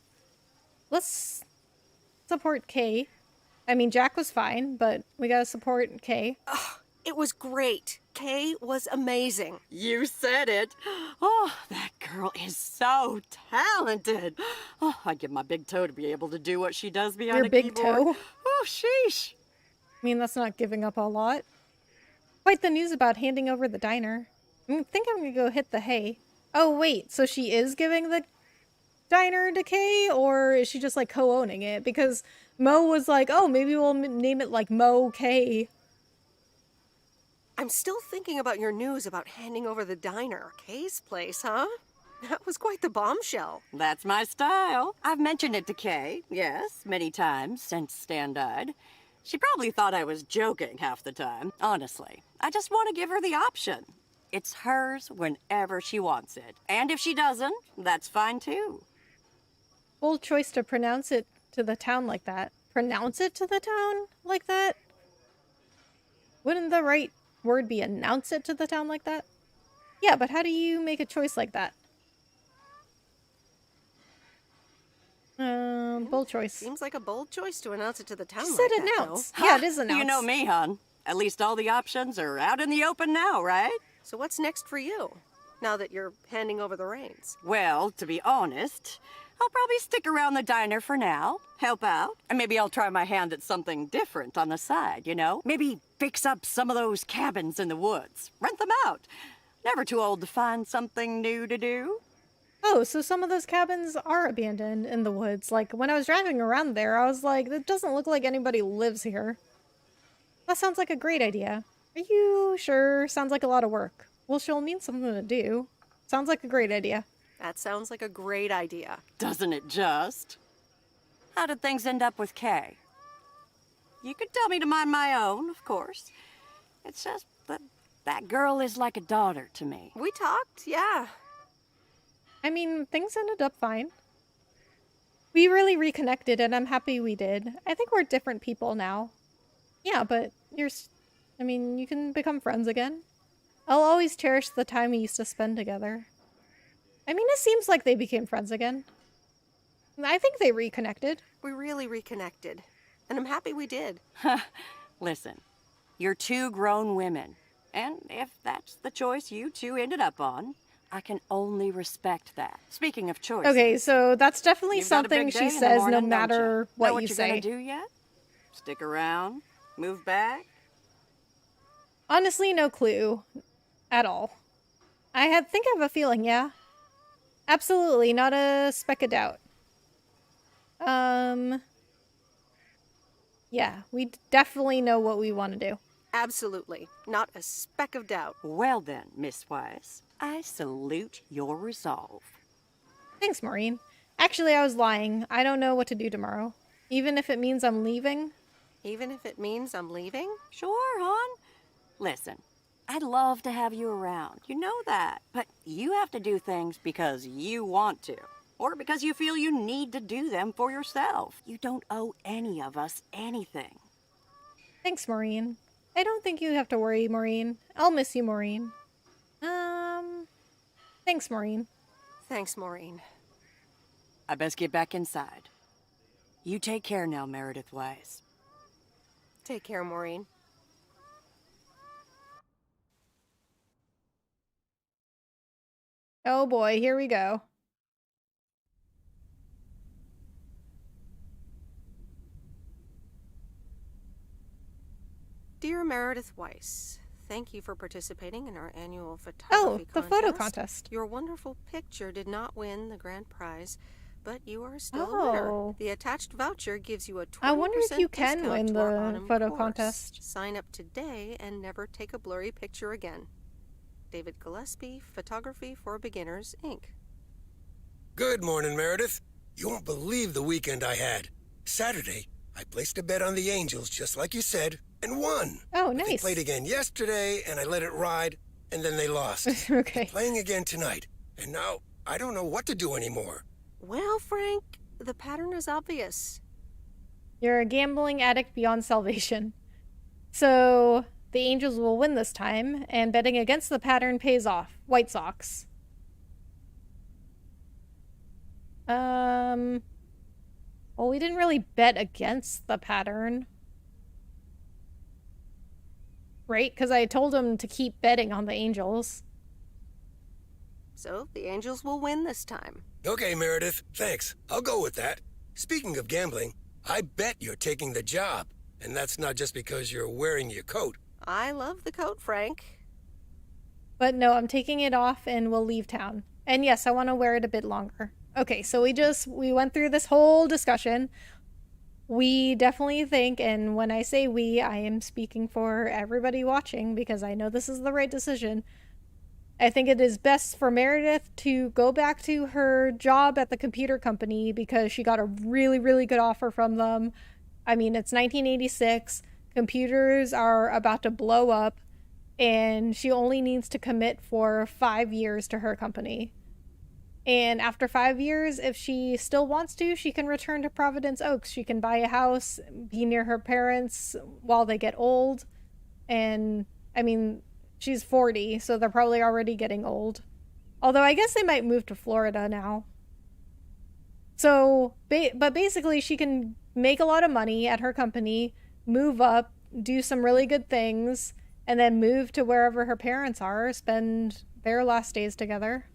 Speaker 1: Let's support Kay. I mean, Jack was fine, but we gotta support Kay.
Speaker 5: It was great. Kay was amazing.
Speaker 6: You said it. Oh, that girl is so talented. Oh, I'd give my big toe to be able to do what she does behind a keyboard.
Speaker 1: Your big toe?
Speaker 6: Oh, sheesh.
Speaker 1: I mean, that's not giving up a lot. Quite the news about handing over the diner. I think I'm gonna go hit the hay. Oh, wait, so she is giving the diner to Kay, or is she just, like, co-owning it? Because Mo was like, oh, maybe we'll name it, like, Mo Kay.
Speaker 5: I'm still thinking about your news about handing over the diner. Kay's Place, huh? That was quite the bombshell.
Speaker 6: That's my style. I've mentioned it to Kay, yes, many times since Stan died. She probably thought I was joking half the time, honestly. I just want to give her the option. It's hers whenever she wants it. And if she doesn't, that's fine too.
Speaker 1: Bold choice to pronounce it to the town like that. Pronounce it to the town like that? Wouldn't the right word be announce it to the town like that? Yeah, but how do you make a choice like that? Bold choice.
Speaker 5: Seems like a bold choice to announce it to the town
Speaker 1: She
Speaker 5: like
Speaker 1: said
Speaker 5: that,
Speaker 1: announce.
Speaker 5: though.
Speaker 1: Yeah, it is announce.
Speaker 6: You know me, hon. At least all the options are out in the open now, right?
Speaker 5: So what's next for you, now that you're handing over the reins?
Speaker 6: Well, to be honest, I'll probably stick around the diner for now, help out, and maybe I'll try my hand at something different on the side, you know? Maybe fix up some of those cabins in the woods, rent them out. Never too old to find something new to do.
Speaker 1: Oh, so some of those cabins are abandoned in the woods. Like, when I was driving around there, I was like, it doesn't look like anybody lives here. That sounds like a great idea. Are you sure? Sounds like a lot of work. Well, she'll need something to do. Sounds like a great idea.
Speaker 5: That sounds like a great idea.
Speaker 6: Doesn't it just? How did things end up with Kay? You could tell me to mind my own, of course. It's just that that girl is like a daughter to me.
Speaker 5: We talked, yeah.
Speaker 1: I mean, things ended up fine. We really reconnected, and I'm happy we did. I think we're different people now. Yeah, but you can become friends again. I'll always cherish the time we used to spend together. I mean, it seems like they became friends again. I think they reconnected.
Speaker 5: We really reconnected. And I'm happy we did.
Speaker 6: Listen, you're two grown women. And if that's the choice you two ended up on, I can only respect that. Speaking of choices...
Speaker 1: Okay, so that's definitely
Speaker 6: you've got a
Speaker 1: something
Speaker 6: big day
Speaker 1: she
Speaker 6: in the
Speaker 1: says
Speaker 6: morning,
Speaker 1: no matter
Speaker 6: don't you?
Speaker 1: what you say.
Speaker 6: Know what you're gonna do yet? Stick around? Move back?
Speaker 1: Honestly, no clue. At all. I think I have a feeling, yeah. Absolutely, not a speck of doubt. Yeah, we definitely know what we want to do.
Speaker 5: Absolutely. Not a speck of doubt.
Speaker 6: Well then, Miss Weiss, I salute your resolve.
Speaker 1: Thanks, Maureen. Actually, I was lying. I don't know what to do tomorrow. Even if it means I'm leaving.
Speaker 5: Even if it means I'm leaving?
Speaker 6: Sure, hon. Listen, I'd love to have you around. You know that. But you have to do things because you want to. Or because you feel you need to do them for yourself. You don't owe any of us anything.
Speaker 1: Thanks, Maureen. I don't think you have to worry, Maureen. I'll miss you, Maureen. Thanks, Maureen.
Speaker 5: Thanks, Maureen.
Speaker 6: I best get back inside. You take care now, Meredith Weiss.
Speaker 5: Take care, Maureen.
Speaker 1: Oh boy, here we go.
Speaker 5: Dear Meredith Weiss, thank you for participating in our annual photography contest.
Speaker 1: The photo contest.
Speaker 5: Your wonderful picture did not win the grand prize, but you are still a winner. The attached voucher gives you a 20%
Speaker 1: I wonder if you can
Speaker 5: discount
Speaker 1: win
Speaker 5: to our
Speaker 1: the
Speaker 5: autumn
Speaker 1: photo
Speaker 5: course.
Speaker 1: contest.
Speaker 5: Sign up today and never take a blurry picture again. David Gillespie, Photography for Beginners, Inc.
Speaker 9: Good morning, Meredith. You won't believe the weekend I had. Saturday, I placed a bet on the Angels, just like you said, and won.
Speaker 1: Oh,
Speaker 9: But
Speaker 1: nice.
Speaker 9: they played again yesterday, and I let it ride, and then they lost.
Speaker 1: Okay.
Speaker 9: They're playing again tonight, and now I don't know what to do anymore.
Speaker 5: Well, Frank, the pattern is obvious.
Speaker 1: You're a gambling addict beyond salvation. So, the Angels will win this time, and betting against the pattern pays off. White Sox. Well, we didn't really bet against the pattern. Right? Because I told him to keep betting on the Angels.
Speaker 5: So, the Angels will win this time.
Speaker 9: Okay, Meredith, thanks. I'll go with that. Speaking of gambling, I bet you're taking the job. And that's not just because you're wearing your coat.
Speaker 5: I love the coat, Frank.
Speaker 1: But no, I'm taking it off and we'll leave town. And yes, I want to wear it a bit longer. Okay, so we went through this whole discussion. We definitely think, and when I say we, I am speaking for everybody watching because I know this is the right decision. I think it is best for Meredith to go back to her job at the computer company because she got a really, really good offer from them. I mean, it's 1986. Computers are about to blow up, and she only needs to commit for 5 years to her company. And after 5 years, if she still wants to, she can return to Providence Oaks. She can buy a house, be near her parents while they get old. And, I mean, she's 40, so they're probably already getting old. Although I guess they might move to Florida now. So, but basically she can make a lot of money at her company, move up, do some really good things, and then move to wherever her parents are, spend their last days together.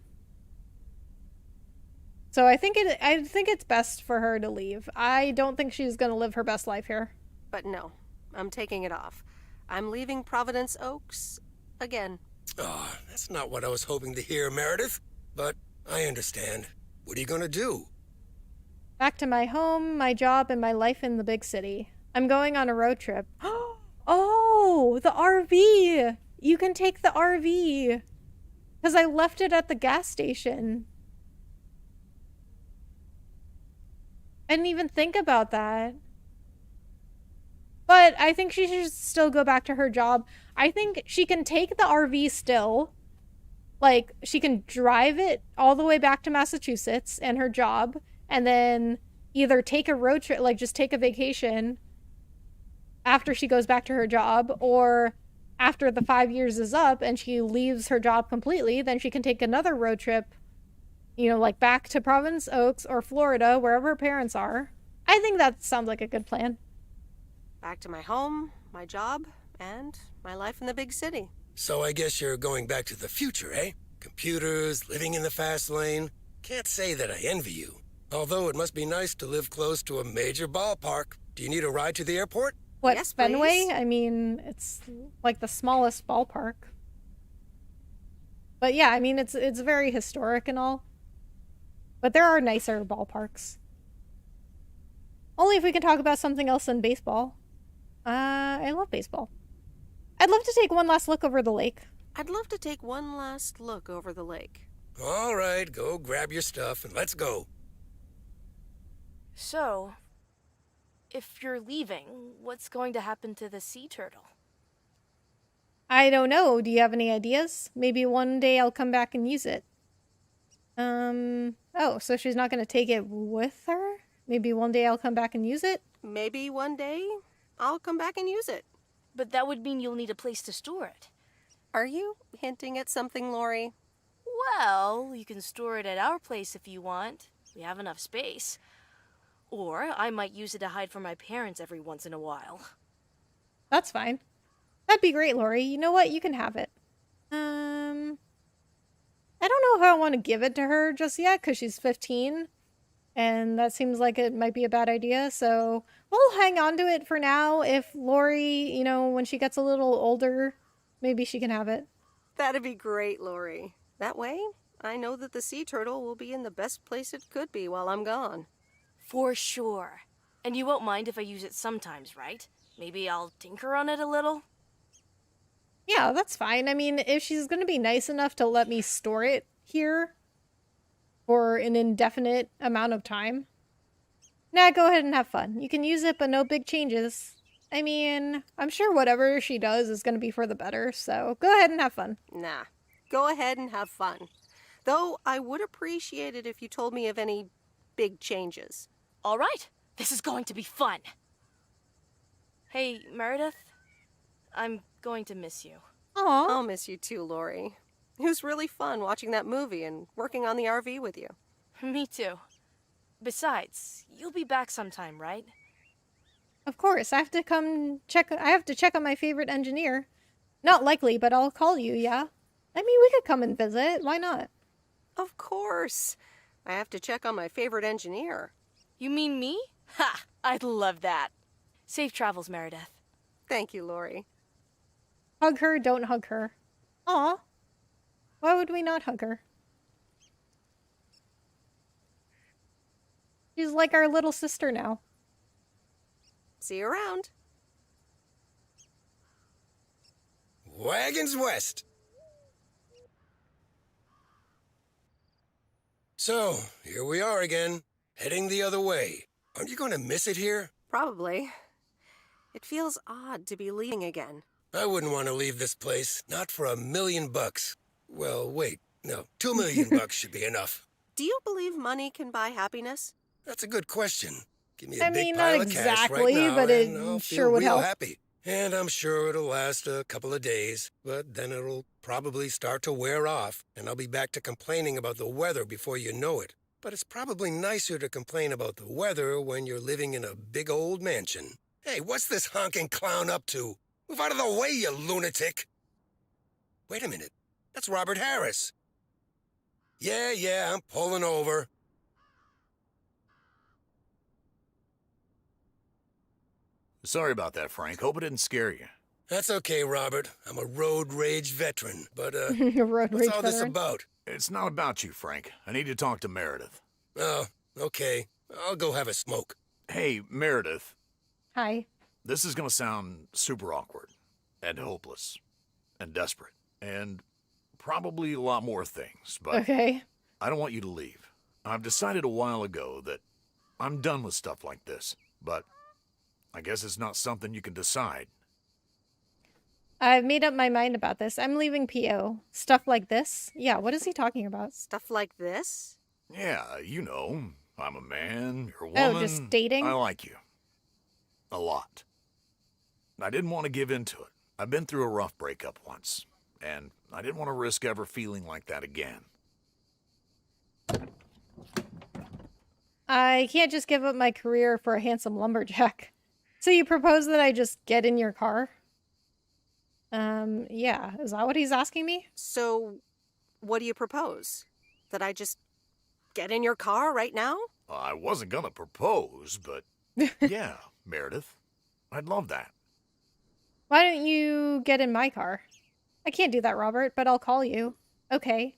Speaker 1: So I think it's best for her to leave. I don't think she's going to live her best life here.
Speaker 5: But no, I'm taking it off. I'm leaving Providence Oaks again.
Speaker 9: Oh, that's not what I was hoping to hear, Meredith. But I understand. What are you gonna do?
Speaker 1: Back to my home, my job, and my life in the big city. I'm going on a road trip. Oh, the RV! You can take the RV. Because I left it at the gas station. I didn't even think about that. But I think she should still go back to her job. I think she can take the RV still. Like, she can drive it all the way back to Massachusetts and her job. And then either take a road trip, like just take a vacation after she goes back to her job. Or after the 5 years is up and she leaves her job completely, then she can take another road trip, you know, like back to Providence Oaks or Florida, wherever her parents are. I think that sounds like a good plan.
Speaker 5: Back to my home, my job, and my life in the big city.
Speaker 9: So I guess you're going back to the future, eh? Computers, living in the fast lane. Can't say that I envy you. Although it must be nice to live close to a major ballpark. Do you need a ride to the airport?
Speaker 1: What,
Speaker 5: Yes,
Speaker 1: Fenway?
Speaker 5: please.
Speaker 1: I mean, it's like the smallest ballpark. But yeah, I mean, it's very historic and all. But there are nicer ballparks. Only if we can talk about something else than baseball. I love baseball. I'd love to take one last look over the lake.
Speaker 5: I'd love to take one last look over the lake.
Speaker 9: All right, go grab your stuff and let's go.
Speaker 4: So, if you're leaving, what's going to happen to the sea turtle?
Speaker 1: I don't know. Do you have any ideas? Maybe one day I'll come back and use it. Oh, so she's not going to take it with her? Maybe one day I'll come back and use it?
Speaker 5: Maybe one day I'll come back and use it.
Speaker 4: But that would mean you'll need a place to store it.
Speaker 5: Are you hinting at something, Lori?
Speaker 4: Well, you can store it at our place if you want. We have enough space. Or I might use it to hide from my parents every once in a while.
Speaker 1: That's fine. That'd be great, Lori. You know what? You can have it. I don't know if I want to give it to her just yet, because she's 15. And that seems like it might be a bad idea, so we'll hang on to it for now. If Lori, you know, when she gets a little older, maybe she can have it.
Speaker 5: That'd be great, Lori. That way, I know that the sea turtle will be in the best place it could be while I'm gone.
Speaker 4: For sure. And you won't mind if I use it sometimes, right? Maybe I'll tinker on it a little?
Speaker 1: Yeah, that's fine. I mean, if she's going to be nice enough to let me store it here for an indefinite amount of time, nah, go ahead and have fun. You can use it, but no big changes. I mean, I'm sure whatever she does is going to be for the better, so go ahead and have fun.
Speaker 5: Nah, go ahead and have fun. Though I would appreciate it if you told me of any big changes.
Speaker 4: All right, this is going to be fun. Hey, Meredith, I'm going to miss you.
Speaker 1: Aw.
Speaker 5: I'll miss you too, Lori. It was really fun watching that movie and working on the RV with you.
Speaker 4: Me too. Besides, you'll be back sometime, right?
Speaker 1: Of course, I have to check on my favorite engineer. Not likely, but I'll call you, yeah? I mean, we could come and visit. Why not?
Speaker 5: Of course. I have to check on my favorite engineer.
Speaker 4: You mean me? Ha! I'd love that. Safe travels, Meredith.
Speaker 5: Thank you, Lori.
Speaker 1: Hug her, don't hug her. Aw. Why would we not hug her? She's like our little sister now.
Speaker 5: See you around.
Speaker 9: Wagons west. So, here we are again, heading the other way. Aren't you going to miss it here?
Speaker 5: Probably. It feels odd to be leaving again.
Speaker 9: I wouldn't want to leave this place, not for $1 million. Well, wait, no, $2 million should be enough.
Speaker 5: Do you believe money can buy happiness?
Speaker 9: That's a good question. Give me a
Speaker 1: I
Speaker 9: big
Speaker 1: mean,
Speaker 9: pile
Speaker 1: not
Speaker 9: of cash right
Speaker 1: exactly,
Speaker 9: now,
Speaker 1: but
Speaker 9: and
Speaker 1: it
Speaker 9: I'll
Speaker 1: sure
Speaker 9: feel
Speaker 1: would
Speaker 9: real
Speaker 1: help.
Speaker 9: happy. And I'm sure it'll last a couple of days, but then it'll probably start to wear off, and I'll be back to complaining about the weather before you know it. But it's probably nicer to complain about the weather when you're living in a big old mansion. Hey, what's this honking clown up to? Move out of the way, you lunatic! Wait a minute. That's Robert Harris. Yeah, I'm pulling over.
Speaker 15: Sorry about that, Frank. Hope it didn't scare you.
Speaker 9: That's okay, Robert. I'm a road rage veteran, but,
Speaker 1: road
Speaker 9: what's
Speaker 1: rage
Speaker 9: all this
Speaker 1: veteran.
Speaker 9: about?
Speaker 15: It's not about you, Frank. I need to talk to Meredith.
Speaker 9: Oh, okay. I'll go have a smoke.
Speaker 15: Hey, Meredith.
Speaker 1: Hi.
Speaker 15: This is gonna sound super awkward, and hopeless, and desperate, and probably a lot more things, but
Speaker 1: Okay.
Speaker 15: I don't want you to leave. I've decided a while ago that I'm done with stuff like this, but I guess it's not something you can decide.
Speaker 1: I've made up my mind about this. I'm leaving PO. Stuff like this? Yeah, what is he talking about?
Speaker 5: Stuff like this?
Speaker 15: Yeah, you know, I'm a man, you're a
Speaker 1: Oh,
Speaker 15: woman.
Speaker 1: just dating?
Speaker 15: I like you. A lot. I didn't want to give in to it. I've been through a rough breakup once, and I didn't want to risk ever feeling like that again.
Speaker 1: I can't just give up my career for a handsome lumberjack. So you propose that I just get in your car? Yeah. Is that what he's asking me?
Speaker 5: So, what do you propose? That I just get in your car right now?
Speaker 15: I wasn't gonna propose, but yeah, Meredith, I'd love that.
Speaker 1: Why don't you get in my car? I can't do that, Robert, but I'll call you. Okay.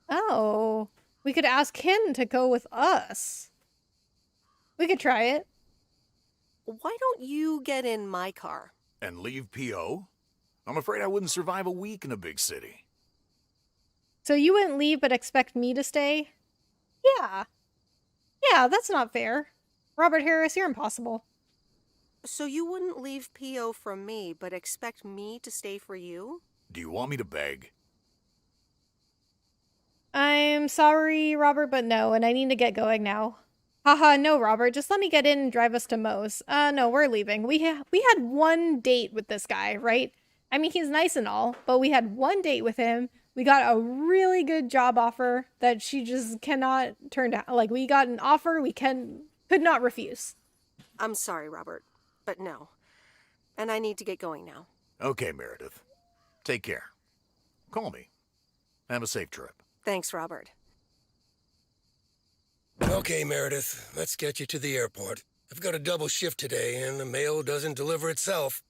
Speaker 1: Oh, we could ask him to go with us. We could try it.
Speaker 5: Why don't you get in my car?
Speaker 15: And leave P.O.? I'm afraid I wouldn't survive a week in a big city.
Speaker 1: So you wouldn't leave but expect me to stay? Yeah. Yeah, that's not fair. Robert Harris, you're impossible.
Speaker 5: So you wouldn't leave P.O. from me, but expect me to stay for you?
Speaker 15: Do you want me to beg?
Speaker 1: I'm sorry, Robert, but no, and I need to get going now. Haha, no, Robert, just let me get in and drive us to Moe's. No, we're leaving. We had one date with this guy, right? I mean, he's nice and all, but we had one date with him. We got a really good job offer that she just cannot turn down. Like, we got an offer we could not refuse.
Speaker 5: I'm sorry, Robert, but no. And I need to get going now.
Speaker 15: Okay, Meredith. Take care. Call me. Have a safe trip.
Speaker 5: Thanks, Robert.
Speaker 9: Okay, Meredith, let's get you to the airport. I've got a double shift today, and the mail doesn't deliver itself.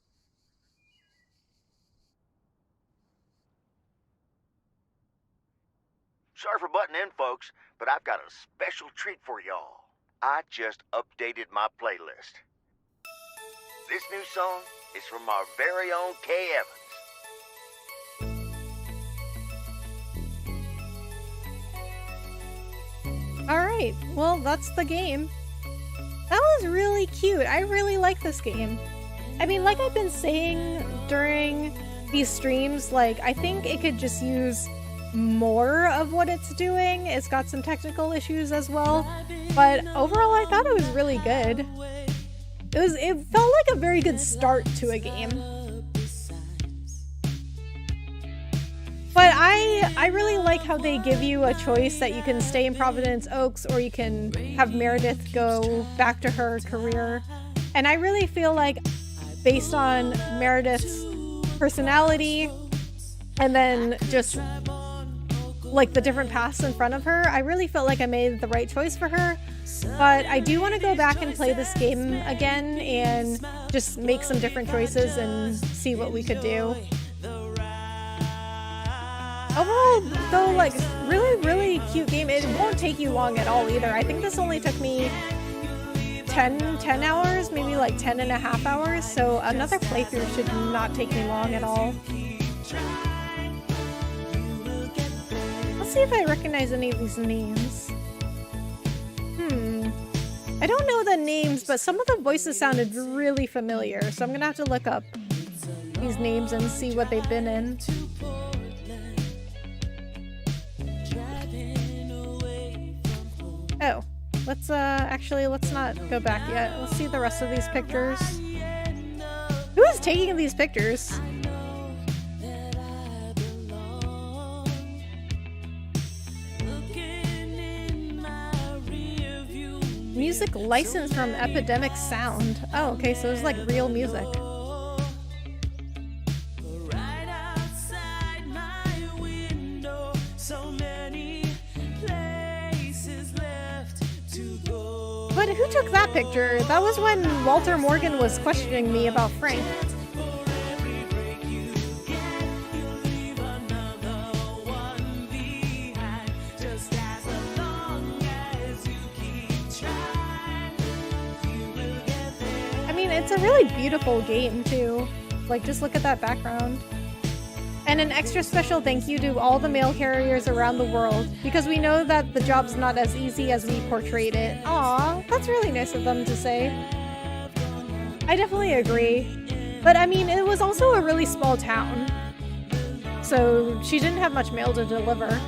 Speaker 3: Sorry for butting in, folks, but I've got a special treat for y'all. I just updated my playlist. This new song is from our very own Kay Evans.
Speaker 1: Alright, well, that's the game. That was really cute. I really like this game. I mean, like I've been saying during these streams, like, I think it could just use more of what it's doing. It's got some technical issues as well, but overall I thought it was really good. It felt like a very good start to a game. But I really like how they give you a choice that you can stay in Providence Oaks or you can have Meredith go back to her career. And I really feel like based on Meredith's personality and then just like the different paths in front of her, I really felt like I made the right choice for her. But I do want to go back and play this game again and just make some different choices and see what we could do. Overall, though, like, really cute game. It won't take you long at all either. I think this only took me 10 hours, maybe like 10 and a half hours. So another playthrough should not take me long at all. Let's see if I recognize any of these names. I don't know the names, but some of the voices sounded really familiar. So I'm gonna have to look up these names and see what they've been in. Oh, let's not go back yet. Let's see the rest of these pictures. Who is taking these pictures? Music licensed from Epidemic Sound. Oh, okay, so it's like real music. But who took that picture? That was when Walter Morgan was questioning me about Frank. mean, it's a really beautiful game, too. Like, just look at that background. And an extra special thank you to all the mail carriers around the world, because we know that the job's not as easy as we portrayed it. Aw, that's really nice of them to say. I definitely agree. But I mean, it was also a really small town, so she didn't have much mail to deliver.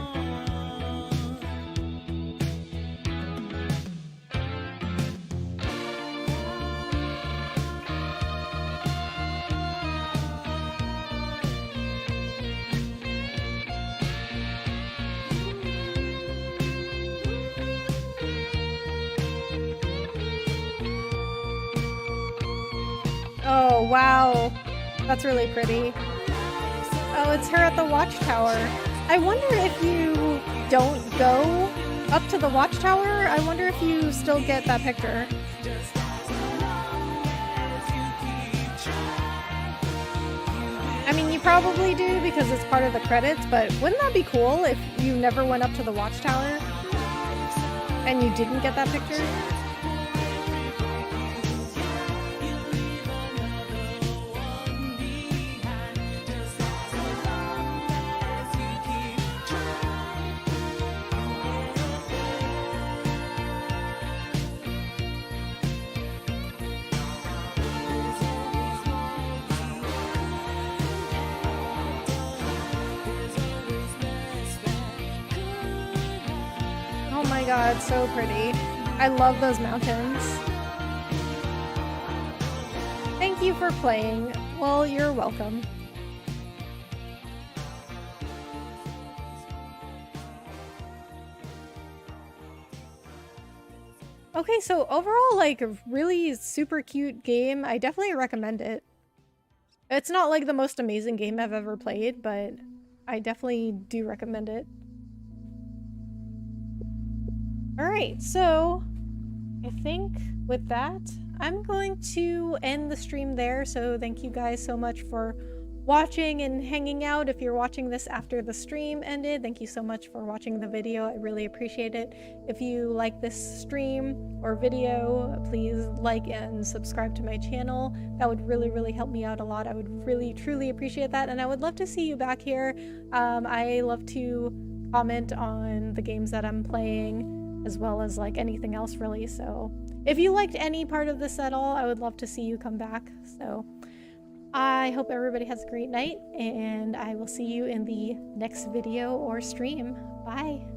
Speaker 1: Oh, wow. That's really pretty. Oh, it's her at the watchtower. I wonder if you don't go up to the watchtower, I wonder if you still get that picture. I mean, you probably do because it's part of the credits, but wouldn't that be cool if you never went up to the watchtower and you didn't get that picture? Oh my god, so pretty. I love those mountains. Thank you for playing. Well, you're welcome. Okay, so overall, like, a really super cute game. I definitely recommend it. It's not like the most amazing game I've ever played, but I definitely do recommend it. Alright, so I think with that, I'm going to end the stream there. So thank you guys so much for watching and hanging out. If you're watching this after the stream ended, thank you so much for watching the video. I really appreciate it. If you like this stream or video, please like and subscribe to my channel. That would really, really help me out a lot. I would really, truly appreciate that. And I would love to see you back here. I love to comment on the games that I'm playing, as well as like anything else really. So if you liked any part of this at all, I would love to see you come back. So I hope everybody has a great night, and I will see you in the next video or stream. Bye.